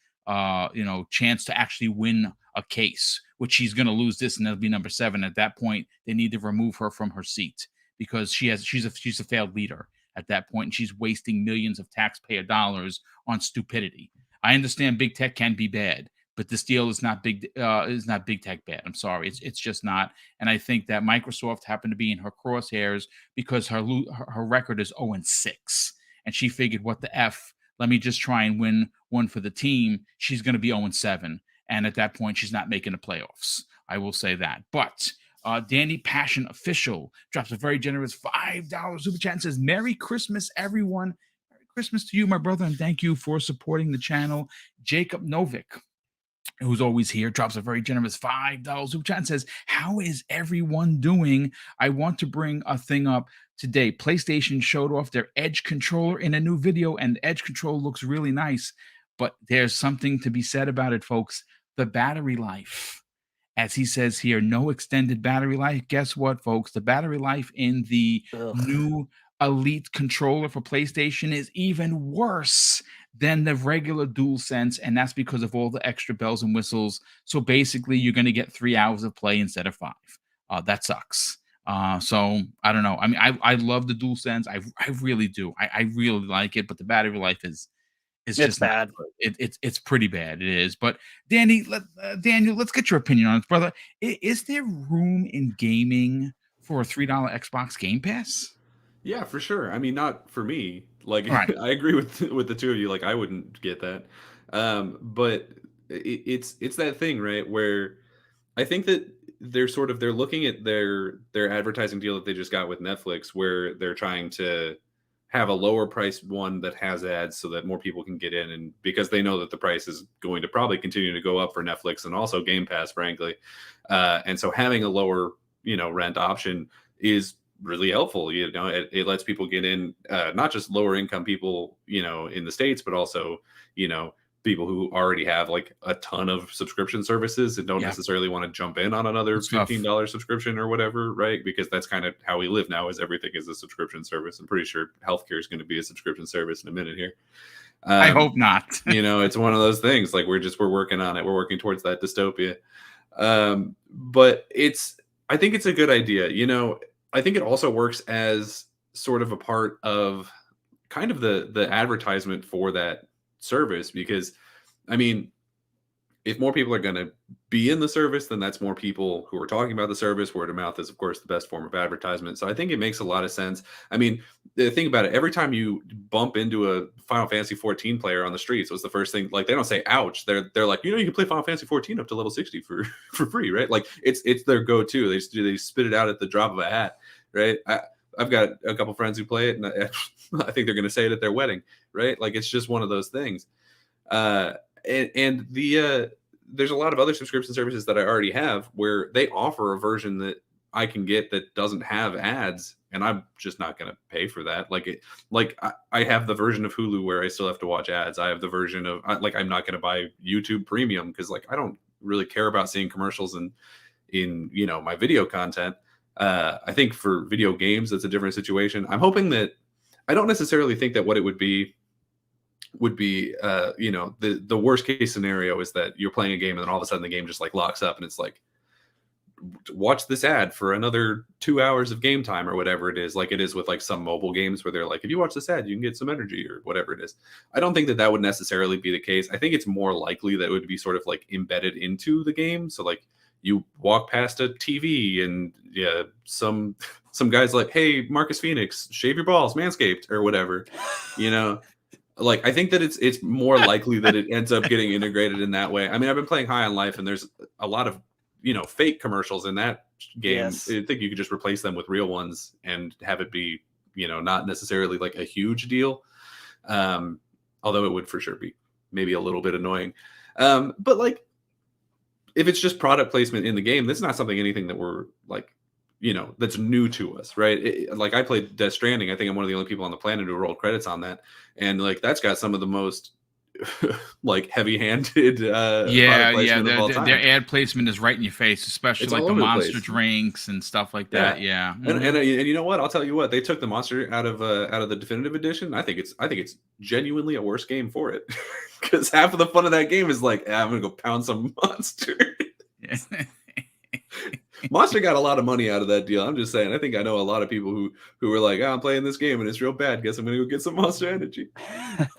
chance to actually win a case, which she's going to lose this, and that'll be number 7. At that point, they need to remove her from her seat because she's a failed leader at that point, and she's wasting millions of taxpayer dollars on stupidity. I understand big tech can be bad, but this deal is not big tech bad. I'm sorry, it's just not. And I think that Microsoft happened to be in her crosshairs because her record is 0-6, and she figured, what the f? Let me just try and win one for the team. She's going to be 0-7, and at that point, she's not making the playoffs. I will say that. But Danny Passion Official drops a very generous $5 super chat and says, "Merry Christmas, everyone. Merry Christmas to you, my brother, and thank you for supporting the channel." Jacob Novick, who's always here, drops a very generous $5 super chat and says, "How is everyone doing? I want to bring a thing up today. PlayStation showed off their Edge controller in a new video, and the Edge controller looks really nice, but there's something to be said about it, folks. The battery life. As he says here, no extended battery life. Guess what, folks? The battery life in the new Elite controller for PlayStation is even worse than the regular DualSense, and that's because of all the extra bells and whistles. So basically, you're going to get 3 hours of play instead of 5. That sucks. So I don't know. I mean, I love the DualSense. I really do. I really like it, but the battery life is just bad. It's pretty bad. It is. But Daniel, let's get your opinion on it, brother. Is there room in gaming for a $3 Xbox Game Pass? Yeah, for sure. I mean, not for me. Like, Right. I agree with the two of you. Like, I wouldn't get that. But it's that thing, right? Where I think that they're looking at their advertising deal that they just got with Netflix, where they're trying to have a lower priced one that has ads so that more people can get in, and because they know that the price is going to probably continue to go up for Netflix and also Game Pass, frankly. And so having a lower, rent option is really helpful. It lets people get in, not just lower income people, in the States, but also, people who already have like a ton of subscription services and don't necessarily want to jump in on another $15 subscription or whatever, right? Because that's kind of how we live now, is everything is a subscription service. I'm pretty sure healthcare is going to be a subscription service in a minute here. I hope not. It's one of those things, like we're working on it. We're working towards that dystopia. But I think it's a good idea. I think it also works as sort of a part of kind of the advertisement for that service, because I mean, if more people are going to be in the service, then that's more people who are talking about the service. Word of mouth is, of course, the best form of advertisement. So I think it makes a lot of sense. I mean, think about it. Every time you bump into a Final Fantasy 14 player on the streets, what's the first thing? Like, they don't say "ouch." They're like, you can play Final Fantasy 14 up to level 60 for free, right? Like, it's their go-to. They spit it out at the drop of a hat, right? I've got a couple friends who play it, and I think they're going to say it at their wedding, right? Like, it's just one of those things. And there's a lot of other subscription services that I already have where they offer a version that I can get that doesn't have ads, and I'm just not going to pay for that. I have the version of Hulu where I still have to watch ads. I have the version of I'm not going to buy YouTube Premium because I don't really care about seeing commercials in my video content. I think for video games, that's a different situation. I'm hoping that I don't necessarily think that what it would be the worst case scenario is that you're playing a game and then all of a sudden the game just locks up and it's like, watch this ad for another 2 hours of game time or whatever it is, like it is with some mobile games where they're like, if you watch this ad you can get some energy or whatever it is. I don't think that would necessarily be the case. I think it's more likely that it would be sort of embedded into the game. So you walk past a TV and some guy's like, "Hey, Marcus Phoenix, shave your balls, Manscaped," or whatever. I think that it's more likely that it ends up getting integrated in that way. I mean, I've been playing High on Life, and there's a lot of fake commercials in that game. Yes. I think you could just replace them with real ones and have it be not necessarily a huge deal. Although it would for sure be maybe a little bit annoying. But if it's just product placement in the game, that's not anything that we're that's new to us, right? I played Death Stranding. I think I'm one of the only people on the planet who rolled credits on that. And that's got some of the most like heavy-handed Yeah, product placement of all time. their ad placement is right in your face, especially It's like all the over the Monster place. drinks and stuff like that. Yeah, And mhm. you know what? I'll tell you what. They took the Monster out of the definitive edition. I think it's genuinely a worse game for it, because half of the fun of that game is like, I'm gonna go pound some Monster. Yeah. Monster got a lot of money out of that deal. I'm just saying. I think I know a lot of people who were like, I'm playing this game and it's real bad. Guess I'm gonna go get some Monster Energy.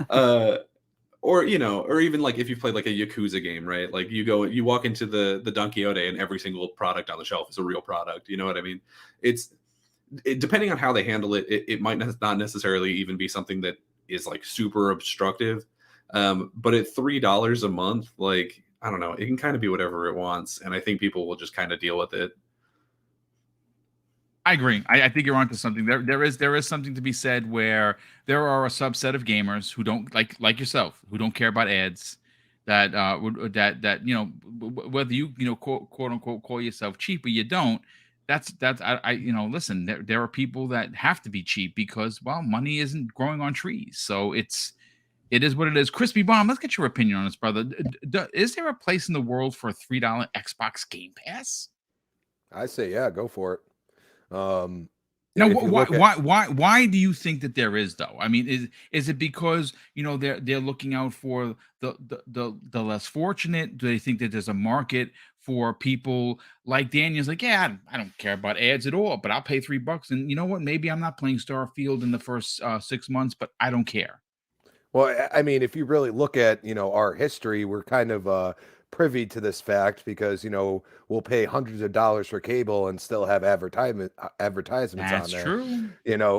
Or or even like if you played like a Yakuza game, right? Like you walk into the Don Quixote and every single product on the shelf is a real product. You know what I mean? Depending on how they handle it, it might not necessarily even be something that is like super obstructive. But at $3 a month, like, I don't know, it can kind of be whatever it wants, and I think people will just kind of deal with it. I agree. I think you're onto something. There is something to be said where there are a subset of gamers who don't like yourself, who don't care about ads. That whether you quote unquote call yourself cheap or you don't. That's I listen. There are people that have to be cheap because, well, money isn't growing on trees. So it is what it is. Crispy Bomb, let's get your opinion on this, brother. Is there a place in the world for a $3 Xbox Game Pass? I say, yeah, go for it. Now, If you look at, why do you think that there is, though? I mean, is it because they're looking out for the less fortunate? Do they think that there's a market for people like Daniel's? Like, yeah, I don't care about ads at all, but I'll pay $3, and you know what? Maybe I'm not playing Starfield in the first 6 months, but I don't care. well, I mean, if you really look at, our history, we're kind of privy to this fact because, we'll pay hundreds of dollars for cable and still have advertisements on That's there. true.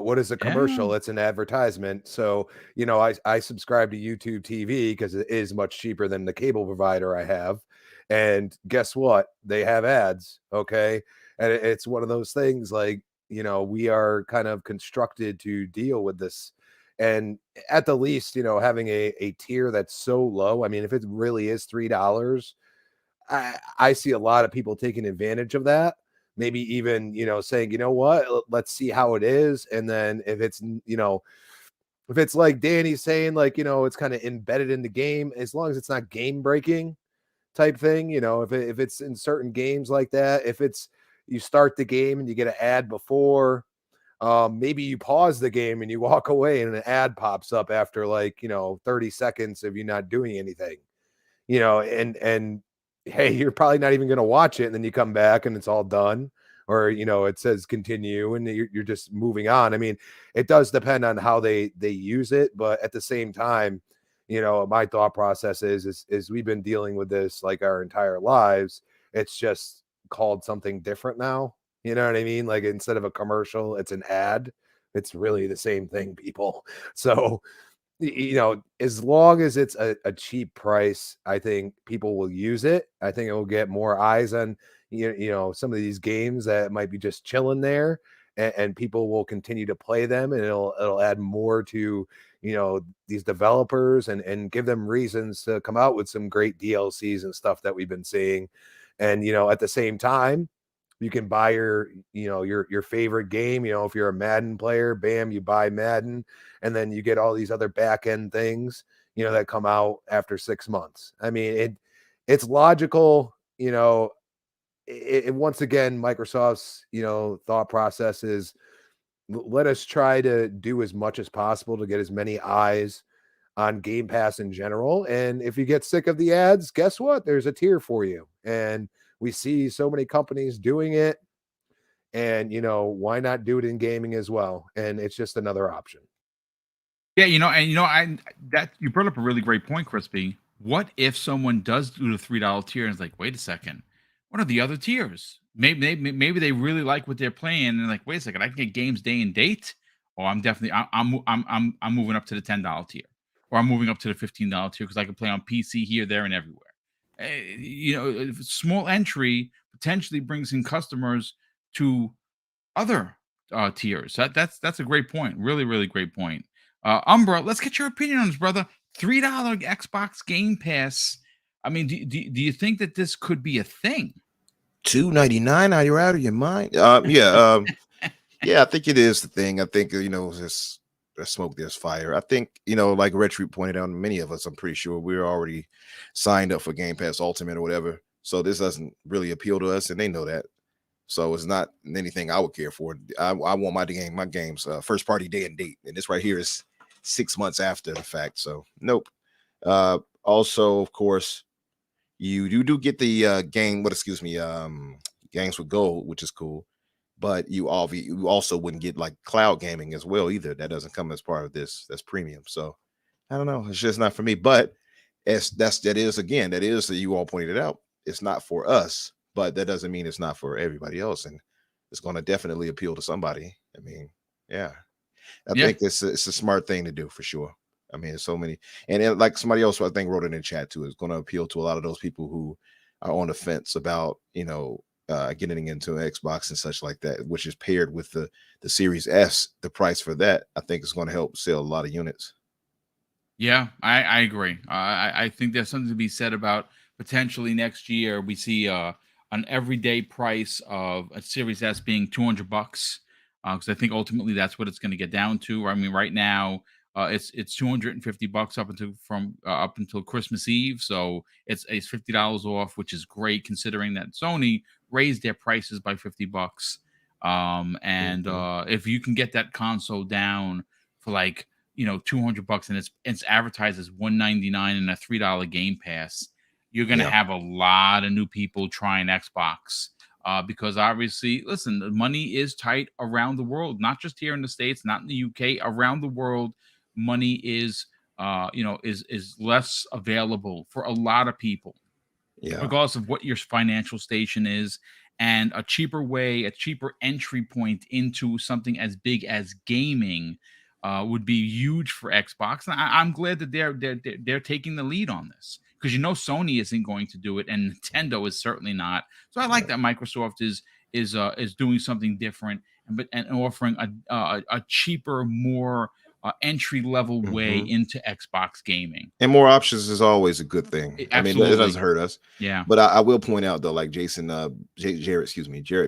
What is a Yeah. commercial? It's an advertisement. So, I subscribe to YouTube TV because it is much cheaper than the cable provider I have. And guess what? They have ads. Okay. And it's one of those things like, we are kind of constructed to deal with this. And at the least, having a tier that's so low. I mean, if it really is $3, I see a lot of people taking advantage of that. Maybe even, saying, you know what, let's see how it is. And then if it's like Danny's saying, like, it's kind of embedded in the game, as long as it's not game breaking type thing, if it's in certain games like that, if it's you start the game and you get an ad before, maybe you pause the game and you walk away and an ad pops up after 30 seconds of you not doing anything, and hey, you're probably not even going to watch it. And then you come back and it's all done, or, it says continue and you're just moving on. I mean, it does depend on how they use it. But at the same time, my thought process is we've been dealing with this like our entire lives. It's just called something different now. You know what I mean? Like instead of a commercial, it's an ad. It's really the same thing, people. So, as long as it's a cheap price, I think people will use it. I think it will get more eyes on, some of these games that might be just chilling there, and people will continue to play them, and it'll add more to, these developers and give them reasons to come out with some great DLCs and stuff that we've been seeing. And, at the same time, you can buy your favorite game. If you're a Madden player, bam, you buy Madden, and then you get all these other back end things, that come out after 6 months. I mean, it's logical. Once again, Microsoft's thought process is let us try to do as much as possible to get as many eyes on Game Pass in general. And if you get sick of the ads, guess what? There's a tier for you. And we see so many companies doing it. And, why not do it in gaming as well? And it's just another option. Yeah, that you brought up a really great point, Crispy. What if someone does do the $3 tier and is like, wait a second, what are the other tiers? Maybe they really like what they're playing and they're like, wait a second, I can get games day and date, or I'm moving up to the $10 tier, or I'm moving up to the $15 tier because I can play on PC here, there, and everywhere. Small entry potentially brings in customers to other tiers. That's a great point. Really, really great point. Umbra, let's get your opinion on this, brother. $3 Xbox Game Pass. I mean, do you think that this could be a thing? $2.99? Are you out of your mind? Yeah, I think it is the thing. I think it's there's smoke, there's fire. I think, like Retreat pointed out, many of us, I'm pretty sure we're already signed up for Game Pass Ultimate or whatever. So this doesn't really appeal to us, and they know that. So it's not anything I would care for. I want my games first party day and date, and this right here is 6 months after the fact. So nope. Also, of course, you do get the games with gold, which is cool. But you also wouldn't get like cloud gaming as well either. That doesn't come as part of this. That's premium. So I don't know. It's just not for me. But that is you all pointed out. It's not for us, but that doesn't mean it's not for everybody else. And it's going to definitely appeal to somebody. I mean, yeah. I think it's a smart thing to do for sure. I mean, there's so many, and like somebody else I think wrote it in chat too. It's going to appeal to a lot of those people who are on the fence about getting into an Xbox and such like that, which is paired with the Series S. The price for that, I think, is going to help sell a lot of units. Yeah, I agree. I think there's something to be said about potentially next year we see an everyday price of a Series S being $200, because I think ultimately that's what it's going to get down to. I mean, right now it's $250 up until Christmas Eve, so it's $50 off, which is great considering that Sony raised their prices by $50. If you can get that console down for like $200 and it's advertised as $199 and a $3 Game Pass, you're going to have a lot of new people trying Xbox. Because obviously, listen, the money is tight around the world, not just here in the States, not in the UK, around the world. Money is less available for a lot of people, regardless of what your financial station is. And a cheaper entry point into something as big as gaming would be huge for Xbox. And I'm glad that they're taking the lead on this, because Sony isn't going to do it, and Nintendo is certainly not. So I like that Microsoft is doing something different and offering a cheaper, more entry level way into Xbox gaming. And more options is always a good thing. I mean, it doesn't hurt us. Yeah. But I will point out though, like Jared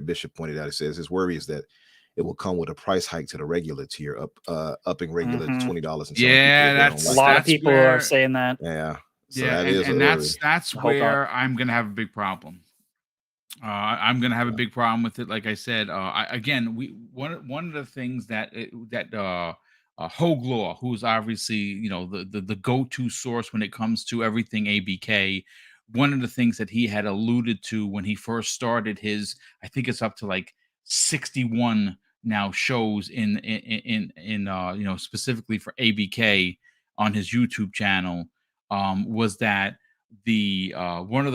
Bishop pointed out, it says his worry is that it will come with a price hike to the regular tier, upping regular to $20. And a lot of people are saying that. Yeah. So that's where I'm gonna have a big problem. I'm gonna have a big problem with it. Like I said, one of the things that Hoglaw, who's obviously the go-to source when it comes to everything ABK. One of the things that he had alluded to when he first started his, I think it's up to like 61 now shows in specifically for ABK on his YouTube channel, was that the one of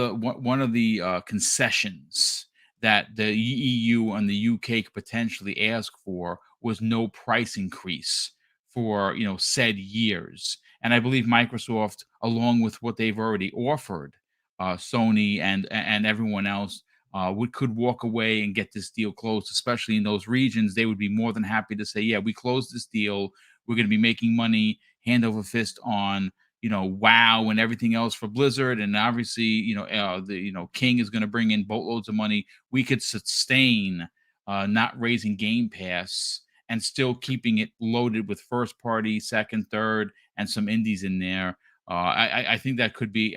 the concessions that the EU and the UK could potentially ask for was no price increase for said years. And I believe Microsoft, along with what they've already offered Sony and everyone else, could walk away and get this deal closed, especially in those regions. They would be more than happy to say, yeah, we closed this deal. We're going to be making money hand over fist on WoW and everything else for Blizzard, and obviously King is going to bring in boatloads of money. We could sustain not raising Game Pass and still keeping it loaded with first party, second, third, and some indies in there. I think that could be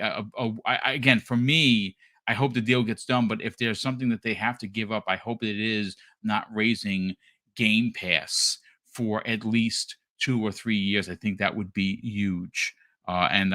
again, for me, I hope the deal gets done, but if there's something that they have to give up, I hope it is not raising Game Pass for at least 2 or 3 years. I think that would be huge. And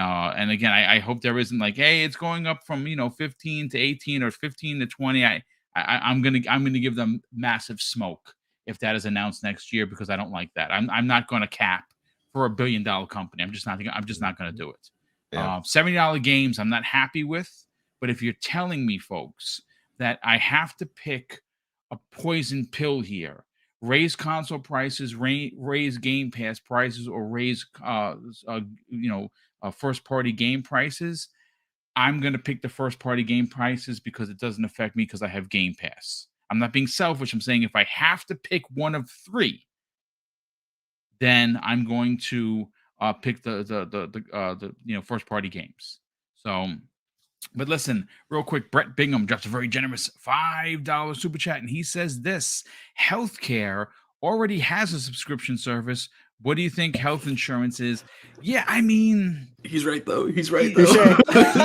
again, I hope there isn't like, hey, it's going up from 15 to 18 or 15 to 20. I'm gonna give them massive smoke if that is announced next year, because I don't like that. I'm not going to cap for $1 billion company. I'm just not going to do it. Yeah. $70 games I'm not happy with. But if you're telling me, folks, that I have to pick a poison pill here, raise console prices, raise Game Pass prices, or raise first party game prices, I'm going to pick the first party game prices because it doesn't affect me because I have Game Pass. I'm not being selfish. I'm saying if I have to pick one of three, then I'm going to pick the first party games. So, but listen, real quick, Brett Bingham drops a very generous $5 super chat, and he says this: healthcare already has a subscription service, What do you think health insurance is? Yeah, I mean, He's right though. He's right Touche. though.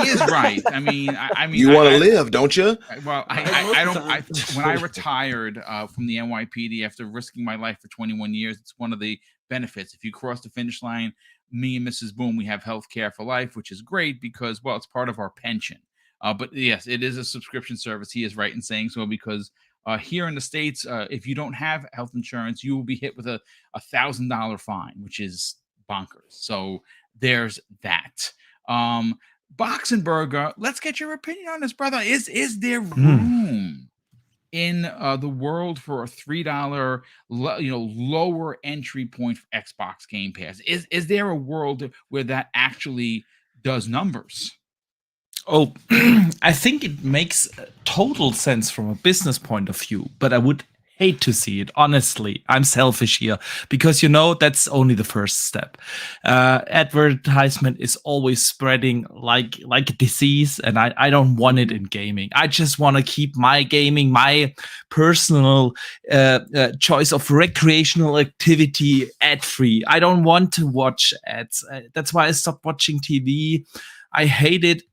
he is right. I mean, You want to live, don't you? Well, Most I of the don't. time. When I retired from the NYPD after risking my life for 21 years, it's one of the benefits. If you cross the finish line, me and Mrs. Boom, we have health care for life, which is great because, well, it's part of our pension. But yes, it is a subscription service. He is right in saying so because here in the States, if you don't have health insurance, you will be hit with a $1,000 fine, which is bonkers. So there's that. Boxenberger, let's get your opinion on this, brother. Is there room in the world for a $3 lower entry point for Xbox Game Pass? Is there a world where that actually does numbers? Oh, I think it makes total sense from a business point of view, but I would hate to see it. Honestly, I'm selfish here because that's only the first step. Advertisement is always spreading like a disease, and I don't want it in gaming. I just want to keep my gaming, my personal choice of recreational activity ad free. I don't want to watch ads. That's why I stopped watching TV. I hate it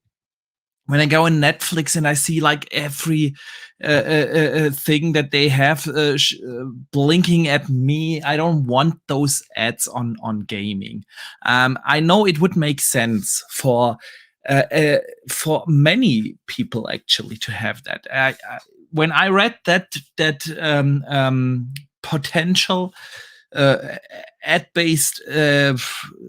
when I go on Netflix and I see like every thing that they have blinking at me. I don't want those ads on gaming. I know it would make sense for many people actually to have that. When I read that potential ad-based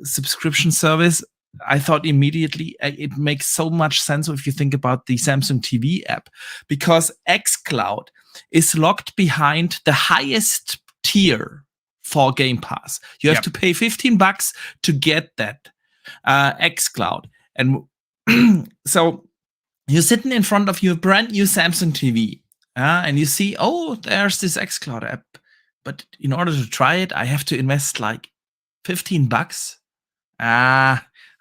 subscription service, I thought immediately it makes so much sense if you think about the Samsung TV app, because xCloud is locked behind the highest tier for Game Pass. You have to pay $15 to get that xCloud. And so you're sitting in front of your brand new Samsung TV and you see, oh, there's this xCloud app. But in order to try it, I have to invest like $15.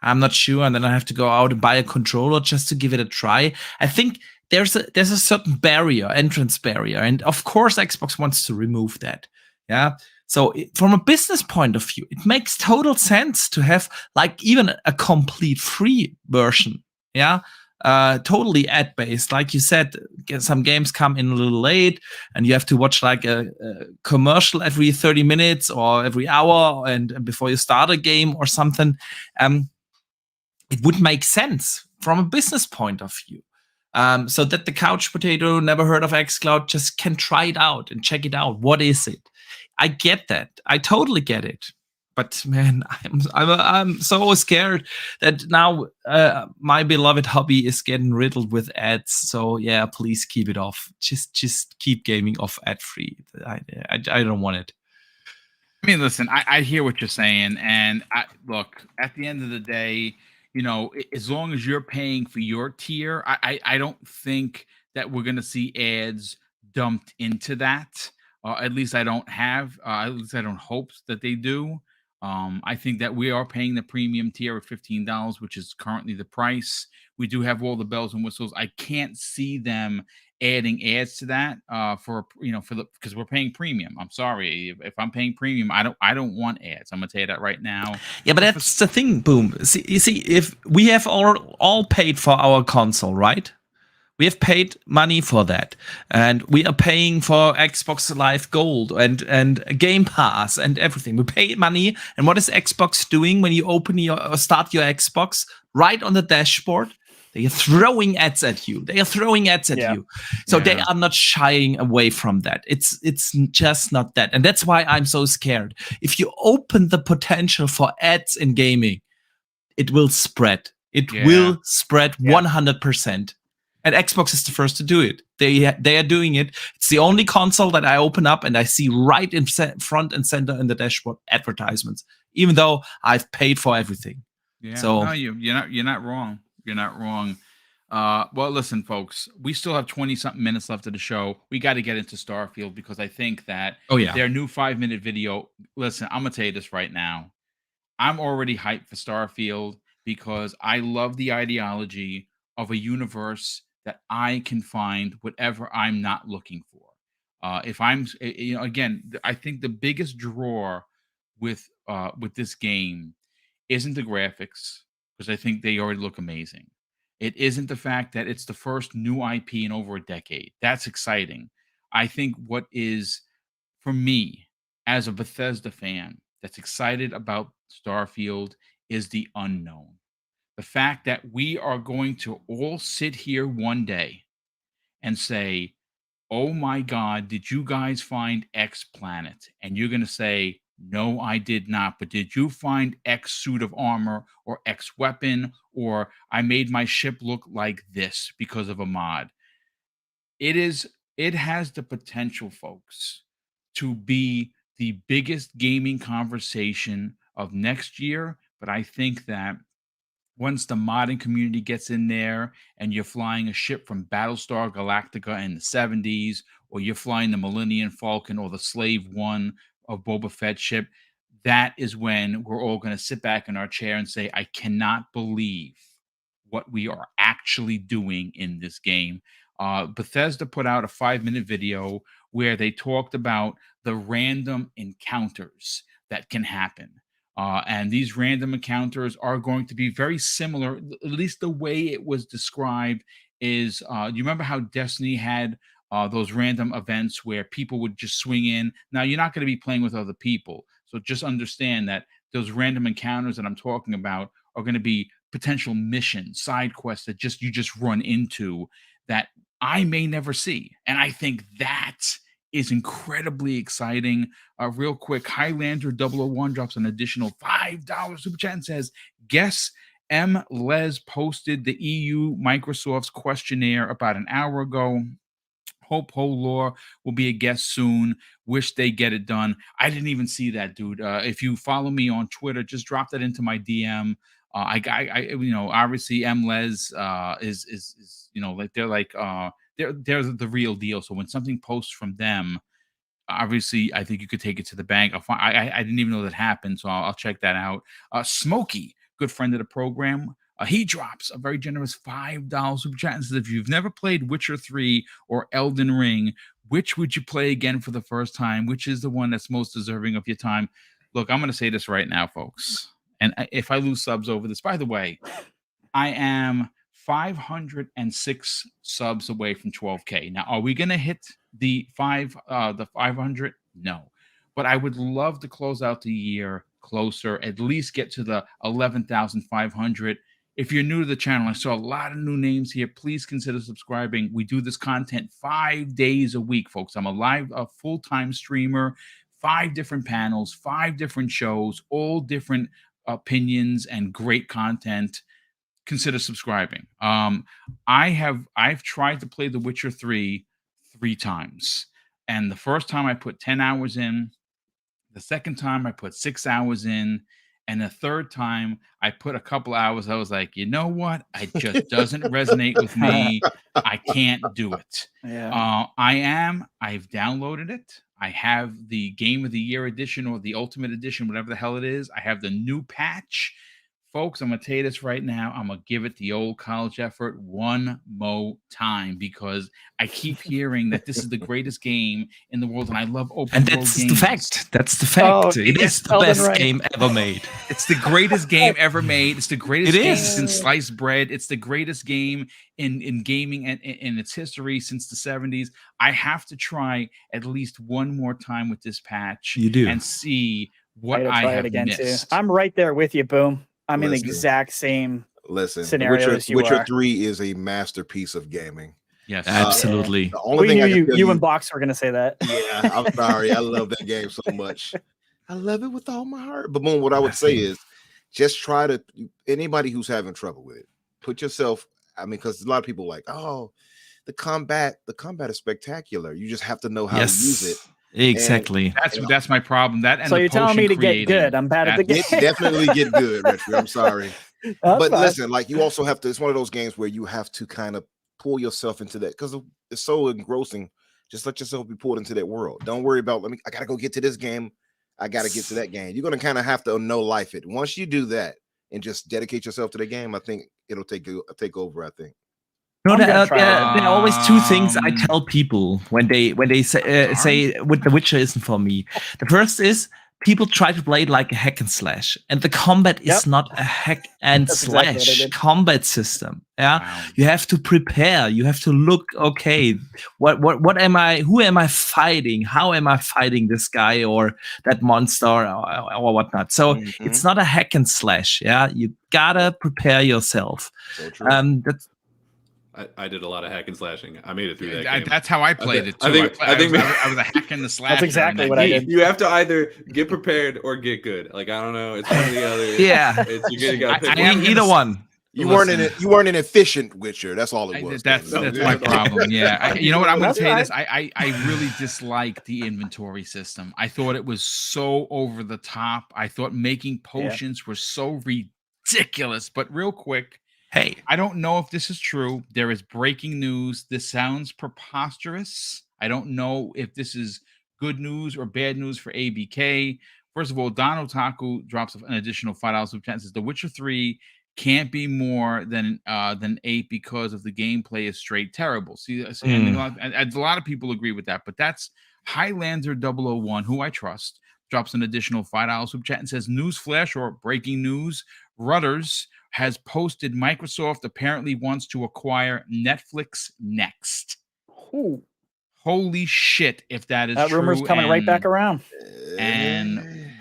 I'm not sure, and then I have to go out and buy a controller just to give it a try. I think there's a certain entrance barrier, and of course Xbox wants to remove that. Yeah. So from a business point of view, it makes total sense to have like even a complete free version. Yeah. Totally ad-based. Like you said, some games come in a little late and you have to watch like a commercial every 30 minutes or every hour and before you start a game or something. It would make sense from a business point of view. So that the couch potato never heard of xCloud just can try it out and check it out. What is it? I get that. I totally get it. But man, I'm so scared that now my beloved hobby is getting riddled with ads. So yeah, please keep it off. Just keep gaming off ad free. I don't want it. I mean, listen, I hear what you're saying, and look, at the end of the day, as long as you're paying for your tier, I don't think that we're going to see ads dumped into that. At least I don't hope that they do. I think that we are paying the premium tier of $15, which is currently the price. We do have all the bells and whistles. I can't see them adding ads to that because we're paying premium. I'm sorry, if I'm paying premium, I don't want ads. I'm gonna tell you that right now. Yeah, but that's the thing, Boom. You see, if we have all paid for our console, right? We have paid money for that, and we are paying for Xbox Live Gold and Game Pass and everything. We pay money, and what is Xbox doing when you start your Xbox? Right on the dashboard, they are throwing ads at you. So they are not shying away from that. It's just not that, and that's why I'm so scared. If you open the potential for ads in gaming, it will spread. It will spread 100%. And Xbox is the first to do it. They are doing it. It's the only console that I open up and I see right in front and center in the dashboard advertisements, even though I've paid for everything. Yeah. So no, you're not wrong. You're not wrong. Well, listen, folks, we still have 20-something minutes left of the show. We got to get into Starfield because I think that their new 5-minute video. Listen, I'm gonna tell you this right now. I'm already hyped for Starfield because I love the ideology of a universe that I can find whatever I'm not looking for. If I'm, again, I think the biggest draw with with this game isn't the graphics, because I think they already look amazing. It isn't the fact that it's the first new IP in over a decade. That's exciting. I think what is, for me, as a Bethesda fan that's excited about Starfield, is the unknown. The fact that we are going to all sit here one day and say, oh my God, did you guys find X planet? And you're going to say, no, I did not. But did you find X suit of armor or X weapon? Or I made my ship look like this because of a mod. It has the potential, folks, to be the biggest gaming conversation of next year. But I think that once the modding community gets in there and you're flying a ship from Battlestar Galactica in the 70s, or you're flying the Millennium Falcon or the Slave One of Boba Fett ship, that is when we're all going to sit back in our chair and say, I cannot believe what we are actually doing in this game. Bethesda put out a 5-minute video where they talked about the random encounters that can happen. And these random encounters are going to be very similar, at least the way it was described is, you remember how Destiny had those random events where people would just swing in? Now, you're not going to be playing with other people. So just understand that those random encounters that I'm talking about are going to be potential missions, side quests that you just run into that I may never see. And I think that is incredibly exciting. Real quick, Highlander 001 drops an additional $5 super chat and says, guess M. Les posted the EU Microsoft's questionnaire about an hour ago. Hope Holor will be a guest soon. Wish they get it done. I didn't even see that, dude. If you follow me on Twitter, just drop that into my DM. Obviously MLes is like they're the real deal. So when something posts from them, obviously I think you could take it to the bank. I didn't even know that happened, so I'll check that out. Smokey, good friend of the program. He drops a very generous $5 super chat and says, if you've never played Witcher 3 or Elden Ring, which would you play again for the first time? Which is the one that's most deserving of your time? Look, I'm going to say this right now, folks. And if I lose subs over this, by the way, I am 506 subs away from 12K. Now, are we going to hit the 500? No. But I would love to close out the year closer, at least get to the 11,500. If you're new to the channel, I saw a lot of new names here. Please consider subscribing. We do this content 5 days a week, folks. I'm a full-time streamer, 5 different panels, 5 different shows, all different opinions and great content. Consider subscribing. I've tried to play The Witcher 3 times. And the first time I put 10 hours in. The second time I put 6 hours in. And the third time I put a couple hours, I was like, you know what? It just doesn't resonate with me. I can't do it. Yeah. I've downloaded it. I have the Game of the Year edition or the Ultimate edition, whatever the hell it is. I have the new patch. Folks, I'm going to tell you this right now. I'm going to give it the old college effort one more time because I keep hearing that this is the greatest game in the world, and I love open world games. And that's the fact. That's the fact. It is the best game ever made. It's the greatest game ever made. It's the greatest game since sliced bread. It's the greatest game in gaming and in its history since the 70s. I have to try at least one more time with this patch. You do. And see what I have missed. Too. I'm right there with you, Boom. I'm in the exact same scenario as you Witcher are. 3 is a masterpiece of gaming. Yes, absolutely. The only thing you and Box were going to say that. Yeah, I'm sorry. I love that game so much. I love it with all my heart. But Boom, what I would say is just try to, anybody who's having trouble with it, put yourself, because a lot of people are like, oh, the combat is spectacular. You just have to know how to use it. Exactly. And that's my problem. So you're telling me to get good. I'm bad at the game. Definitely get good, Richard. I'm sorry. But listen, like you also have to, it's one of those games where you have to kind of pull yourself into that because it's so engrossing. Just let yourself be pulled into that world. Don't worry about, I got to go get to this game. I got to get to that game. You're going to kind of have to know life it. Once you do that and just dedicate yourself to the game, I think it'll take over, I think. No, there are always two things I tell people when they say The Witcher isn't for me. The first is people try to play it like a hack and slash, and the combat Yep. is not a hack and That's exactly what I slash did. combat system. Yeah, Wow. you have to prepare. You have to look. Okay, what am I? Who am I fighting? How am I fighting this guy or that monster or whatnot? So it's not a hack and slash. Yeah, you gotta prepare yourself. So true. That's I did a lot of hack and slashing. I made it through that game. That's how I played it too. I think I was a hack in the slash. That's exactly what I did. You have to either get prepared or get good. Like, I don't know. It's one or the other. Yeah. You gotta pick I am one. either one. You weren't an efficient Witcher. That's all it was. That's David. my problem. Yeah, you know what? I'm going to That's say this. I really dislike the inventory system. I thought it was so over the top. I thought making potions were so ridiculous. But real quick, Hey, I don't know if this is true. There is breaking news. This sounds preposterous. I don't know if this is good news or bad news for ABK. First of all, Don Otaku drops an additional $5 super chat and says The Witcher 3 can't be more than 8 because of the gameplay is straight terrible. See, and a lot of people agree with that, but that's Highlander 001, who I trust, drops an additional $5 super chat and says newsflash or breaking news, Rudders has posted Microsoft apparently wants to acquire Netflix next. Ooh, Holy shit, if that is that true. rumor's coming right back around. And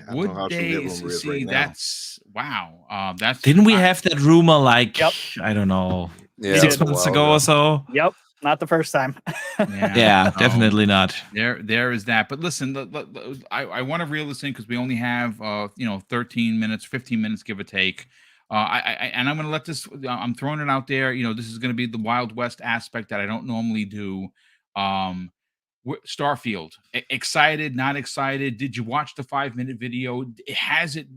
I don't know how would true they that rumor is see right now. that's wow. That's didn't we have that rumor like Yep. I don't know Yeah, 6 it was a months while ago or so? Yep, not the first time. Yeah, no. definitely not. There is that. But listen, I want to reel this in because we only have 13 minutes, 15 minutes, give or take. And I'm going to let this. I'm throwing it out there. This is going to be the Wild West aspect that I don't normally do. Starfield, excited, not excited? Did you watch the 5-minute video? Has it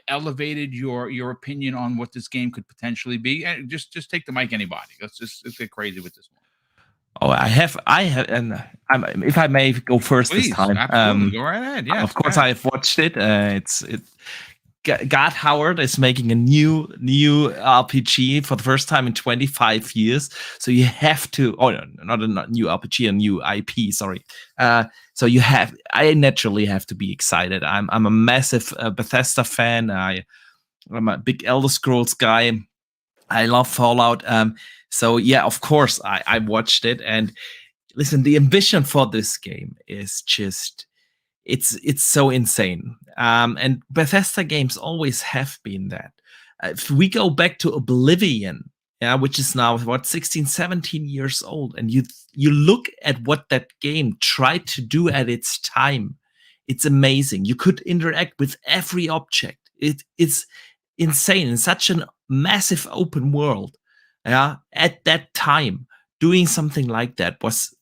elevated your opinion on what this game could potentially be? And just take the mic, anybody. Let's get crazy with this one. Oh, I have, and if I may go first Please, this time. absolutely, go right ahead. Yeah, of course, I've watched it. God Howard is making a new RPG for the first time in 25 years. So you have to, not a new RPG, a new IP. Sorry. So I naturally have to be excited. I'm a massive Bethesda fan. I'm a big Elder Scrolls guy. I love Fallout. So yeah, of course, I watched it. And listen, the ambition for this game is just. It's so insane. And Bethesda games always have been that. If we go back to Oblivion, which is now 16, 17 years old, and you look at what that game tried to do at its time, it's amazing. You could interact with every object. It's insane in such a massive open world. At that time, doing something like that was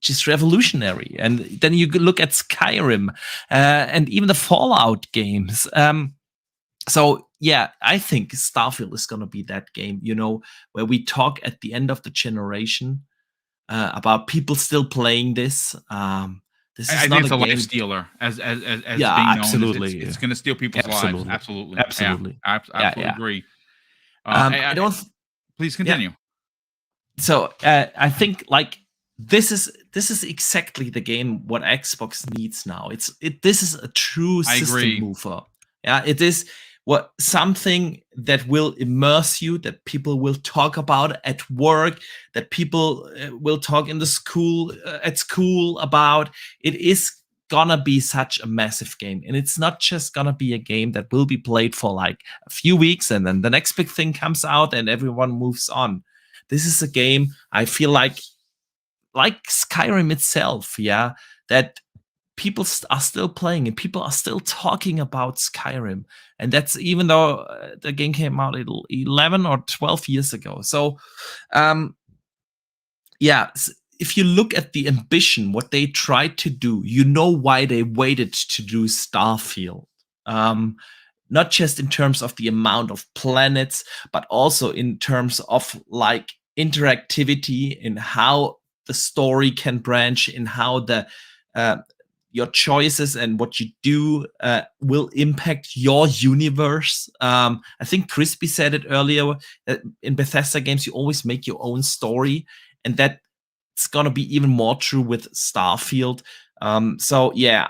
just revolutionary. And then you look at Skyrim and even the Fallout games. So yeah, I think Starfield is going to be that game, where we talk at the end of the generation about people still playing this. This is I not think it's a game. life stealer, as Yeah, being known. absolutely. It's going to steal people's lives. Absolutely. Absolutely. Yeah, absolutely agree. I don't. Please continue. So I think this is exactly the game what Xbox needs now. This is a true system mover. Yeah, it is something that will immerse you, that people will talk about at work, that people will talk in the school at school about. It is gonna be such a massive game, and it's not just gonna be a game that will be played for like a few weeks and then the next big thing comes out and everyone moves on. This is a game I feel like Skyrim itself, that people are still playing and people are still talking about Skyrim. And that's even though the game came out 11 or 12 years ago. So, if you look at the ambition, what they tried to do, why they waited to do Starfield. Not just in terms of the amount of planets, but also in terms of interactivity in how the story can branch, in how your choices and what you do will impact your universe. I think Crispy said it earlier. In Bethesda games, you always make your own story, and that's gonna be even more true with Starfield. So yeah,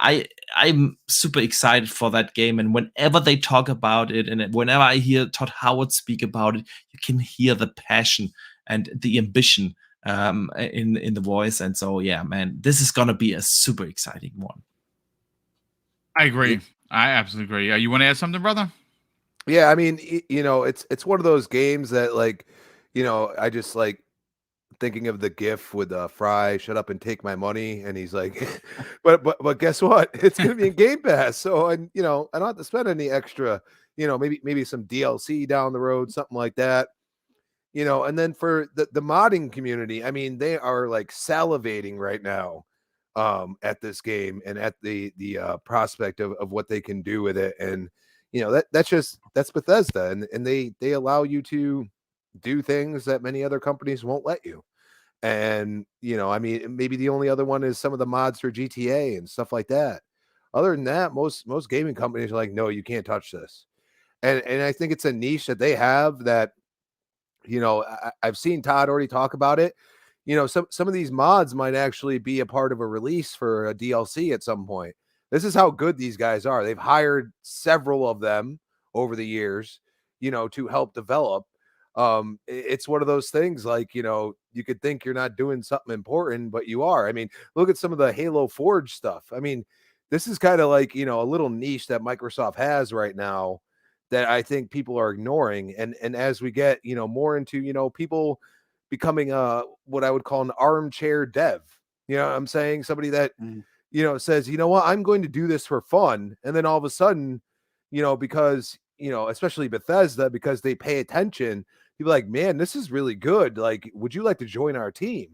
I'm super excited for that game. And whenever they talk about it, and whenever I hear Todd Howard speak about it, you can hear the passion and the ambition in the voice. And so, yeah, man, this is gonna be a super exciting one. I agree. I absolutely agree. You want to add something, brother? Yeah, I mean, it's one of those games that, like, I just like thinking of the GIF with Fry, shut up and take my money, and he's like, but guess what? It's gonna be in Game Pass, so I don't have to spend any extra, maybe some DLC down the road, something like that. And then for the modding community, I mean, they are like salivating right now at this game and at the prospect of what they can do with it. And that's Bethesda, and they allow you to do things that many other companies won't let you. And I mean, maybe the only other one is some of the mods for GTA and stuff like that. Other than that, most gaming companies are like, no, you can't touch this. And I think it's a niche that they have that, I've seen Todd already talk about it. Some of these mods might actually be a part of a release for a DLC at some point. This is how good these guys are. They've hired several of them over the years, to help develop. It's one of those things, like, you could think you're not doing something important, but you are. I mean, look at some of the Halo Forge stuff. I mean, this is kind of like, a little niche that Microsoft has right now that I think people are ignoring. And as we get, more into, people becoming what I would call an armchair dev, what I'm saying? Somebody that, says, you know what, I'm going to do this for fun. And then all of a sudden, because, especially Bethesda, because they pay attention, people are like, man, this is really good. Like, would you like to join our team?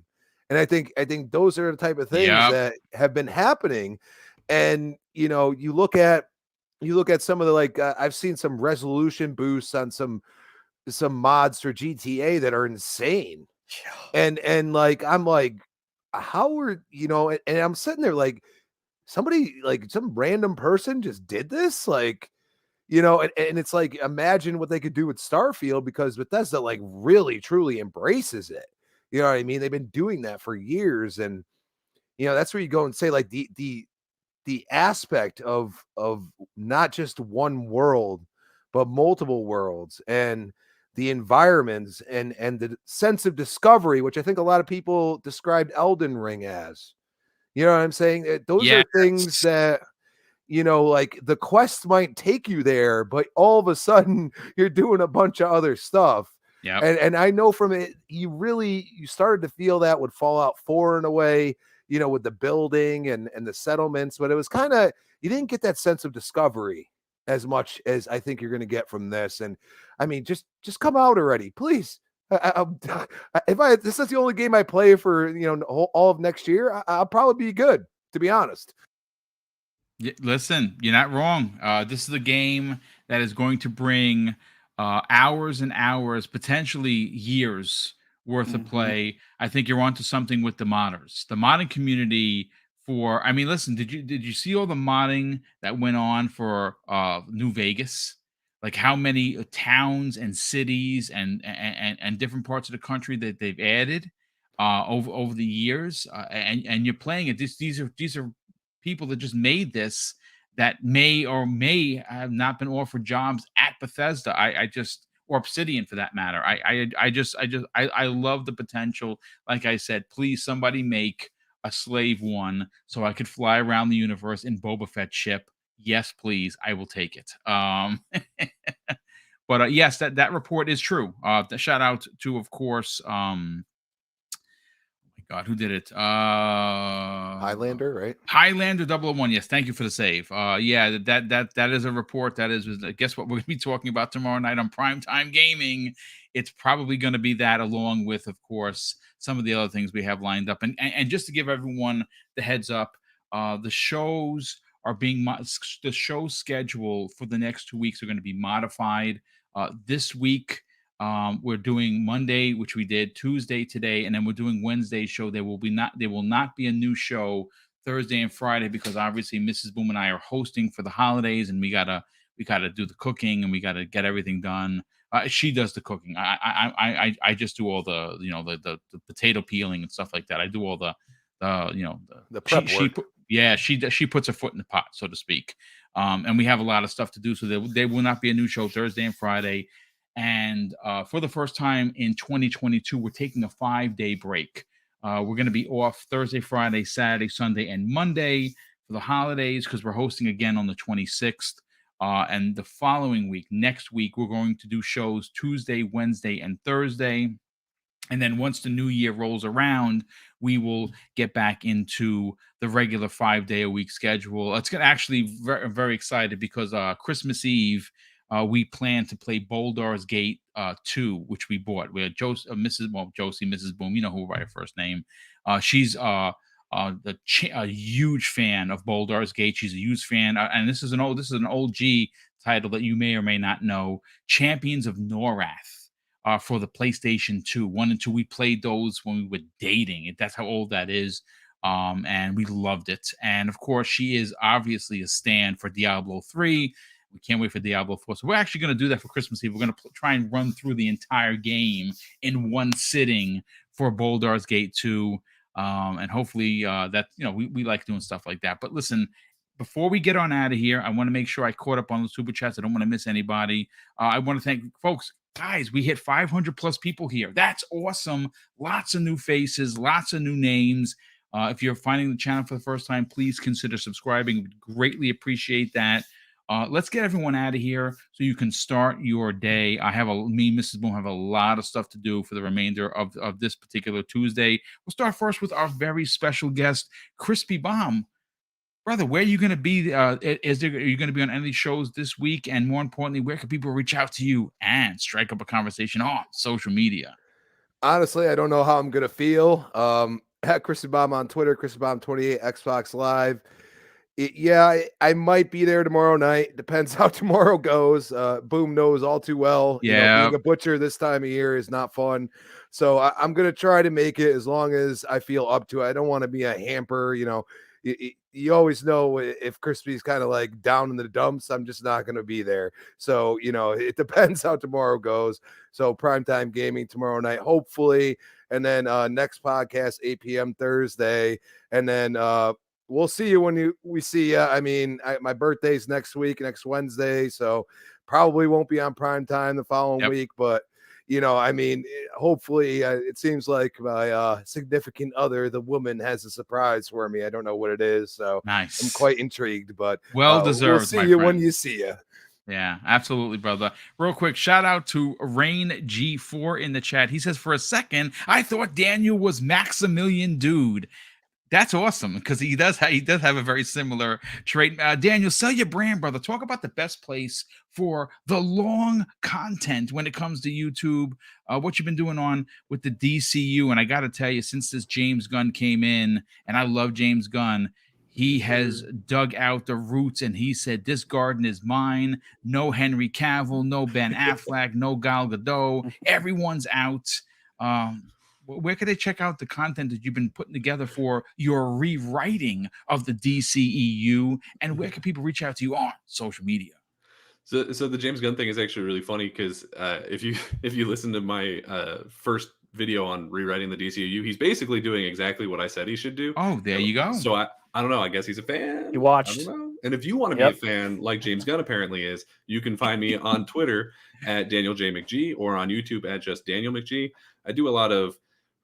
And I think those are the type of things that have been happening. And, you look at some of the, like, I've seen some resolution boosts on some mods for GTA that are insane. And like, I'm like, how are, and I'm sitting there like, somebody, like some random person just did this, like, and it's like, imagine what they could do with Starfield, because Bethesda like really truly embraces it. You know what I mean? They've been doing that for years. And that's where you go and say, like, the aspect of not just one world, but multiple worlds, and the environments, and the sense of discovery, which I think a lot of people described Elden Ring as. You know what I'm saying? Those are things that, like, the quest might take you there, but all of a sudden you're doing a bunch of other stuff. Yeah. And I know from it, you started to feel that with Fallout 4 in a way, with the building and the settlements, but it was kind of, you didn't get that sense of discovery as much as I think you're going to get from this. And I mean, just come out already, please. If this is the only game I play for, all of next year, I'll probably be good, to be honest. Listen, you're not wrong. This is a game that is going to bring hours and hours, potentially years worth of play. I think you're onto something with the modders. The modding community I mean, listen, did you see all the modding that went on for New Vegas? Like how many towns and cities and different parts of the country that they've added over the years, and you're playing it. These are people that just made this, that may or may have not been offered jobs at Bethesda. Or Obsidian for that matter. I love the potential. Like I said, please somebody make a slave one so I could fly around the universe in Boba Fett ship. Yes, please. I will take it. But yes, that report is true. The shout out to, of course, God, who did it? Highlander, right? Highlander 001. Yes, thank you for the save. Yeah, that is a report. That is, guess what we're going to be talking about tomorrow night on Primetime Gaming. It's probably going to be that, along with, of course, some of the other things we have lined up. And just to give everyone the heads up, the shows are being the show schedule for the next 2 weeks are going to be modified. This week, we're doing Monday, which we did, Tuesday today, and then we're doing Wednesday show. There will not be a new show Thursday and Friday, because obviously Mrs. Boom and I are hosting for the holidays, and we gotta do the cooking, and we gotta get everything done. She does the cooking. I just do all the the potato peeling and stuff like that. I do all the prep work. Yeah, she puts her foot in the pot, so to speak. And we have a lot of stuff to do, so there will not be a new show Thursday and Friday. And for the first time in 2022, we're taking a 5-day break. We're going to be off Thursday, Friday, Saturday, Sunday, and Monday for the holidays because we're hosting again on the 26th. And the following week, next week, we're going to do shows Tuesday, Wednesday, and Thursday. And then once the new year rolls around, we will get back into the regular 5-day-a-week schedule. It's gonna actually very, very excited because Christmas Eve, we plan to play Boulder's Gate 2, which we bought. We had Josie, Mrs. Boom, you know who by her first name. She's a huge fan of Boulder's Gate. She's a huge fan, and this is an OG title that you may or may not know, Champions of Norath. For the PlayStation 2. 1 and 2, we played those when we were dating. That's how old that is. And we loved it. And of course, she is obviously a stan for Diablo 3. We can't wait for Diablo 4. So we're actually going to do that for Christmas Eve. We're going to try and run through the entire game in one sitting for Boulder's Gate 2. And hopefully that, we like doing stuff like that. But listen, before we get on out of here, I want to make sure I caught up on the super chats. I don't want to miss anybody. I want to thank folks. Guys, we hit 500 plus people here. That's awesome. Lots of new faces, lots of new names. If you're finding the channel for the first time, please consider subscribing. We'd greatly appreciate that. Let's get everyone out of here so you can start your day. Mrs. Boom, have a lot of stuff to do for the remainder of this particular Tuesday. We'll start first with our very special guest, Crispy Bomb. Brother, where are you going to be? Are you going to be on any of these shows this week? And more importantly, where can people reach out to you and strike up a conversation on social media? Honestly, I don't know how I'm going to feel. At Crispy Bomb on Twitter, Crispy Bomb 28, Xbox Live. I might be there tomorrow night. Depends how tomorrow goes. Boom knows all too well. Yeah. Being a butcher this time of year is not fun. So I'm going to try to make it as long as I feel up to it. I don't want to be a hamper, You always know if Crispy's kind of like down in the dumps, I'm just not going to be there. So, it depends how tomorrow goes. So primetime gaming tomorrow night, hopefully. And then next podcast, 8 p.m. Thursday. And then we'll see you when we see you. I mean, my birthday's next Wednesday. So probably won't be on primetime the following week, but hopefully it seems like my significant other, the woman, has a surprise for me. I don't know what it is. So nice. I'm quite intrigued, but well deserved. We'll see you when you see you. Yeah, absolutely, brother. Real quick, shout out to Rain G4 in the chat. He says, for a second, I thought Daniel was Maximilian Dude. That's awesome because he does have a very similar trait. Daniel, sell your brand, brother. Talk about the best place for the long content when it comes to YouTube. What you've been doing on with the DCU, and I got to tell you, since this James Gunn came in, and I love James Gunn, he has dug out the roots, and he said, "This garden is mine. No Henry Cavill, no Ben Affleck, no Gal Gadot. Everyone's out." Where can they check out the content that you've been putting together for your rewriting of the DCEU? And where can people reach out to you on social media? So the James Gunn thing is actually really funny because if you listen to my first video on rewriting the DCEU, he's basically doing exactly what I said he should do. Oh, there you go. So I don't know. I guess he's a fan. You watched. I don't know. And if you want to be a fan like James Gunn apparently is, you can find me on Twitter at Daniel J. McGee or on YouTube at just Daniel McGee. I do a lot of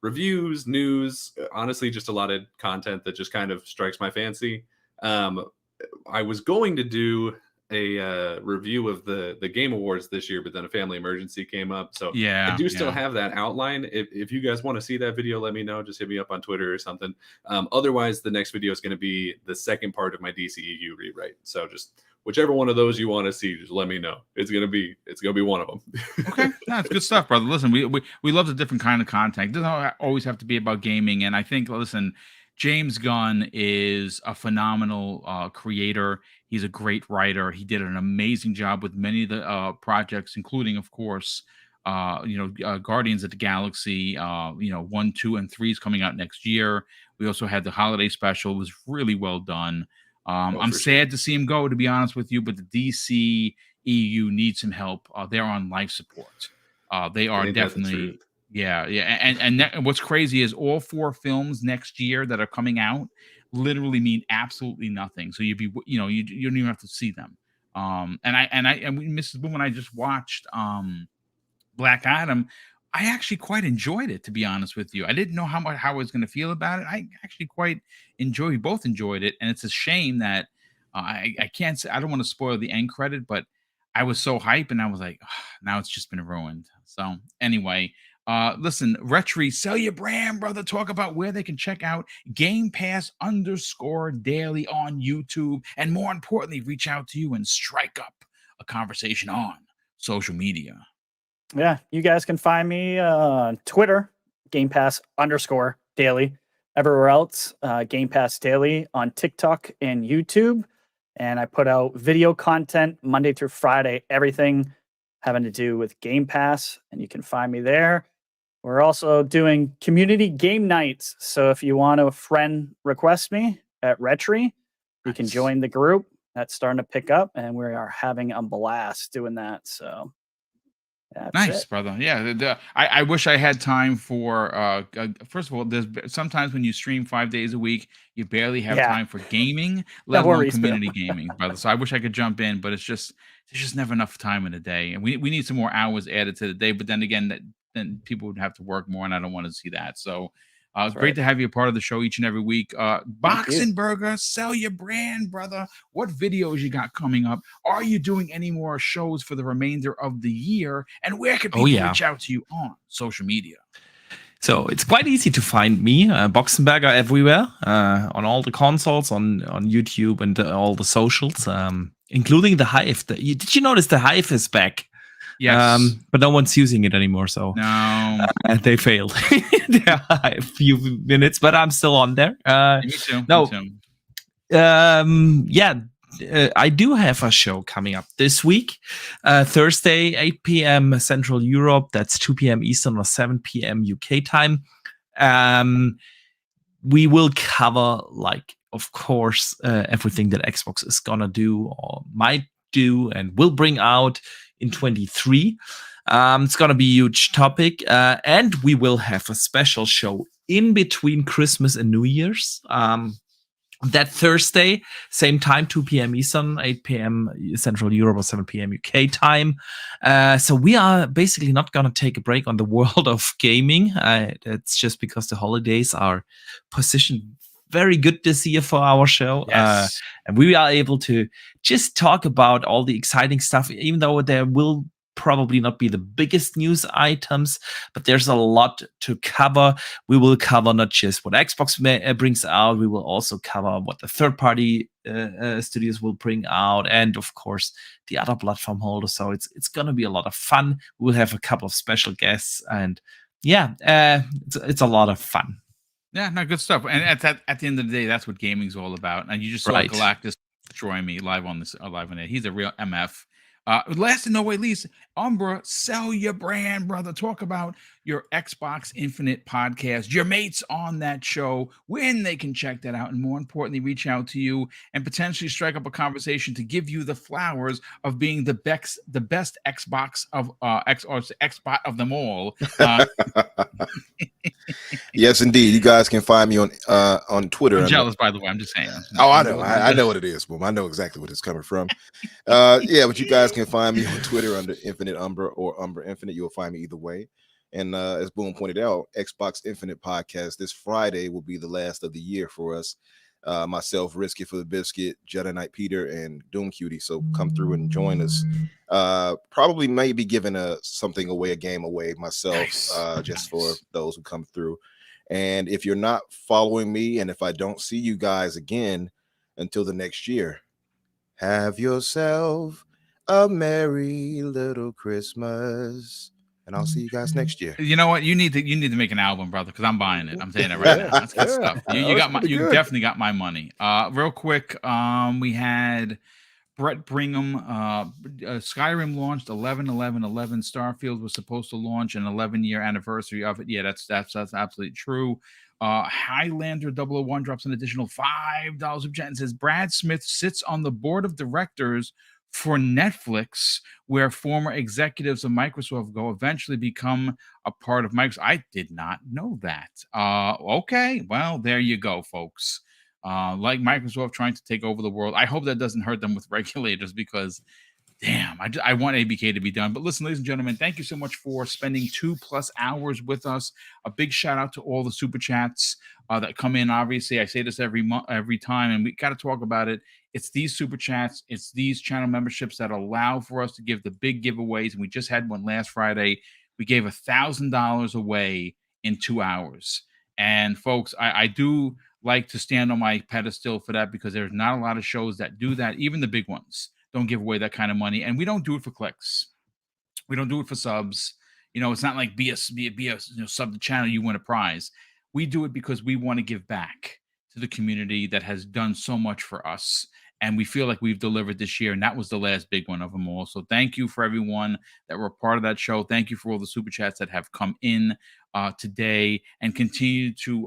reviews, news, honestly, just a lot of content that just kind of strikes my fancy. I was going to do a review of the Game Awards this year, but then a family emergency came up. So I do still have that outline. If you guys want to see that video, let me know. Just hit me up on Twitter or something. Otherwise, the next video is going to be the second part of my DCEU rewrite. So just whichever one of those you want to see, just let me know. It's gonna be one of them. Okay, that's good stuff, brother. Listen, we love the different kind of content. It doesn't always have to be about gaming. And I think, listen, James Gunn is a phenomenal creator. He's a great writer. He did an amazing job with many of the projects, including, of course, Guardians of the Galaxy. 1, 2, and 3 is coming out next year. We also had the holiday special. It was really well done. I'm sad to see him go, to be honest with you, but the DC EU needs some help. They're on life support. They are definitely Yeah, and what's crazy is all 4 films next year that are coming out literally mean absolutely nothing. So you'd be, you don't even have to see them. And Mrs. Boom and I just watched Black Adam. I actually quite enjoyed it, to be honest with you. I didn't know how I was going to feel about it. I actually quite enjoyed. We both enjoyed it, and it's a shame that I can't say. I don't want to spoil the end credit, but I was so hyped, and I was like, now it's just been ruined. So anyway, listen, Retri, sell your brand, brother. Talk about where they can check out Game Pass _daily on YouTube, and more importantly, reach out to you and strike up a conversation on social media. Yeah, you guys can find me on Twitter, Game Pass _daily. Everywhere else, Game Pass Daily on TikTok and YouTube. And I put out video content Monday through Friday, everything having to do with Game Pass. And you can find me there. We're also doing community game nights. So if you want to friend request me at Retri, you can join the group. That's starting to pick up, and we are having a blast doing that. So that's nice, it. brother. Yeah, I wish I had time for. First of all, there's sometimes when you stream 5 days a week, you barely have time for gaming, let alone worries, community gaming, brother. So I wish I could jump in, but there's just never enough time in a day, and we need some more hours added to the day. But then again, then people would have to work more, and I don't want to see that. So. It's great to have you a part of the show each and every week. Boxing Burger, sell your brand, brother. What videos you got coming up? Are you doing any more shows for the remainder of the year? And where can people reach out to you on social media? So it's quite easy to find me, Boxenberger, everywhere, on all the consoles, on YouTube and all the socials, including the Hive. Did you notice the Hive is back? Yes. But no one's using it anymore, so no, they failed. A few minutes, but I'm still on there. Me too. No, me too. I do have a show coming up this week, Thursday, 8 p.m. Central Europe. That's 2 p.m. Eastern or 7 p.m. UK time. We will cover, of course, everything that Xbox is gonna do or might do and will bring out in 23. It's going to be a huge topic. And we will have a special show in between Christmas and New Year's. That Thursday, same time, 2 p.m. Eastern, 8 p.m. Central Europe or 7 p.m. UK time. So we are basically not going to take a break on the world of gaming. It's just because the holidays are positioned very good this year for our show. Yes. And we are able to just talk about all the exciting stuff, even though there will probably not be the biggest news items, but there's a lot to cover. We will cover not just what Xbox brings out, we will also cover what the third-party studios will bring out, and of course the other platform holders. So it's going to be a lot of fun. We'll have a couple of special guests, and it's a lot of fun. Yeah, no, good stuff. And at the end of the day, that's what gaming's all about. And you just saw Galactus destroy me live on air. He's a real MF. Last and no way least, Umbra, sell your brand, brother. Talk about your Xbox Infinite podcast, your mates on that show, when they can check that out, and more importantly, reach out to you and potentially strike up a conversation to give you the flowers of being the best Xbox of Xbot of them all. Yes, indeed. You guys can find me on Twitter. I'm jealous, by the way. I'm just saying. Oh, I know. I know what it is, Boom. I know exactly what it's coming from. But you guys can find me on Twitter under Infinite Umbra or Umbra Infinite. You'll find me either way. And as Boom pointed out, Xbox Infinite podcast this Friday will be the last of the year for us. Myself, Risky for the Biscuit, Jedi Knight Peter, and Doom Cutie. So come through and join us. Probably maybe giving a game away myself, just for those who come through. And if you're not following me, and if I don't see you guys again until the next year, have yourself a merry little Christmas. And I'll see you guys next year. You know what? You need to make an album, brother, because I'm buying it. I'm saying it right now. That's good stuff. You definitely got my money. Real quick, we had Brett Brigham. Skyrim launched 11/11/11. Starfield was supposed to launch an 11-year anniversary of it. Yeah, that's absolutely true. Highlander 001 drops an additional $5 of chat and says Brad Smith sits on the board of directors for Netflix, where former executives of Microsoft go eventually become a part of Microsoft. I did not know that. Okay, well, there you go, folks. Like Microsoft trying to take over the world. I hope that doesn't hurt them with regulators, because damn, I want ABK to be done. But listen, ladies and gentlemen, thank you so much for spending 2+ hours with us. A big shout out to all the super chats that come in. Obviously, I say this every time, and we got to talk about it. It's these super chats, it's these channel memberships that allow for us to give the big giveaways. And we just had one last Friday. We gave $1,000 away in 2 hours. And folks, I do like to stand on my pedestal for that, because there's not a lot of shows that do that. Even the big ones don't give away that kind of money, and we don't do it for clicks. We don't do it for subs. It's not like be a sub the channel, you win a prize. We do it because we want to give back to the community that has done so much for us, and we feel like we've delivered this year, and that was the last big one of them all. So thank you for everyone that were part of that show. Thank you for all the super chats that have come in today and continue to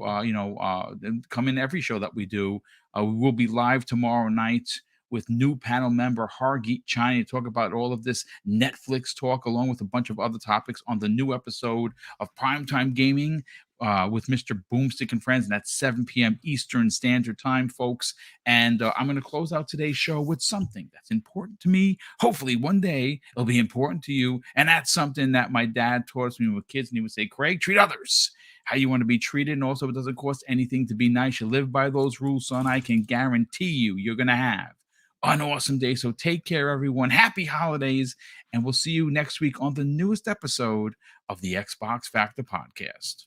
come in every show that we do. We will be live tomorrow night with new panel member Hargeet China to talk about all of this Netflix talk, along with a bunch of other topics on the new episode of Primetime Gaming with Mr. Boomstick and Friends, and that's 7 p.m. Eastern Standard Time, folks. And I'm going to close out today's show with something that's important to me. Hopefully one day it'll be important to you, and that's something that my dad taught us when we were kids, and he would say, Craig, treat others how you want to be treated, and also it doesn't cost anything to be nice. You live by those rules, son. I can guarantee you're going to have an awesome day. So take care, everyone. Happy holidays, and we'll see you next week on the newest episode of the Xbox Factor Podcast.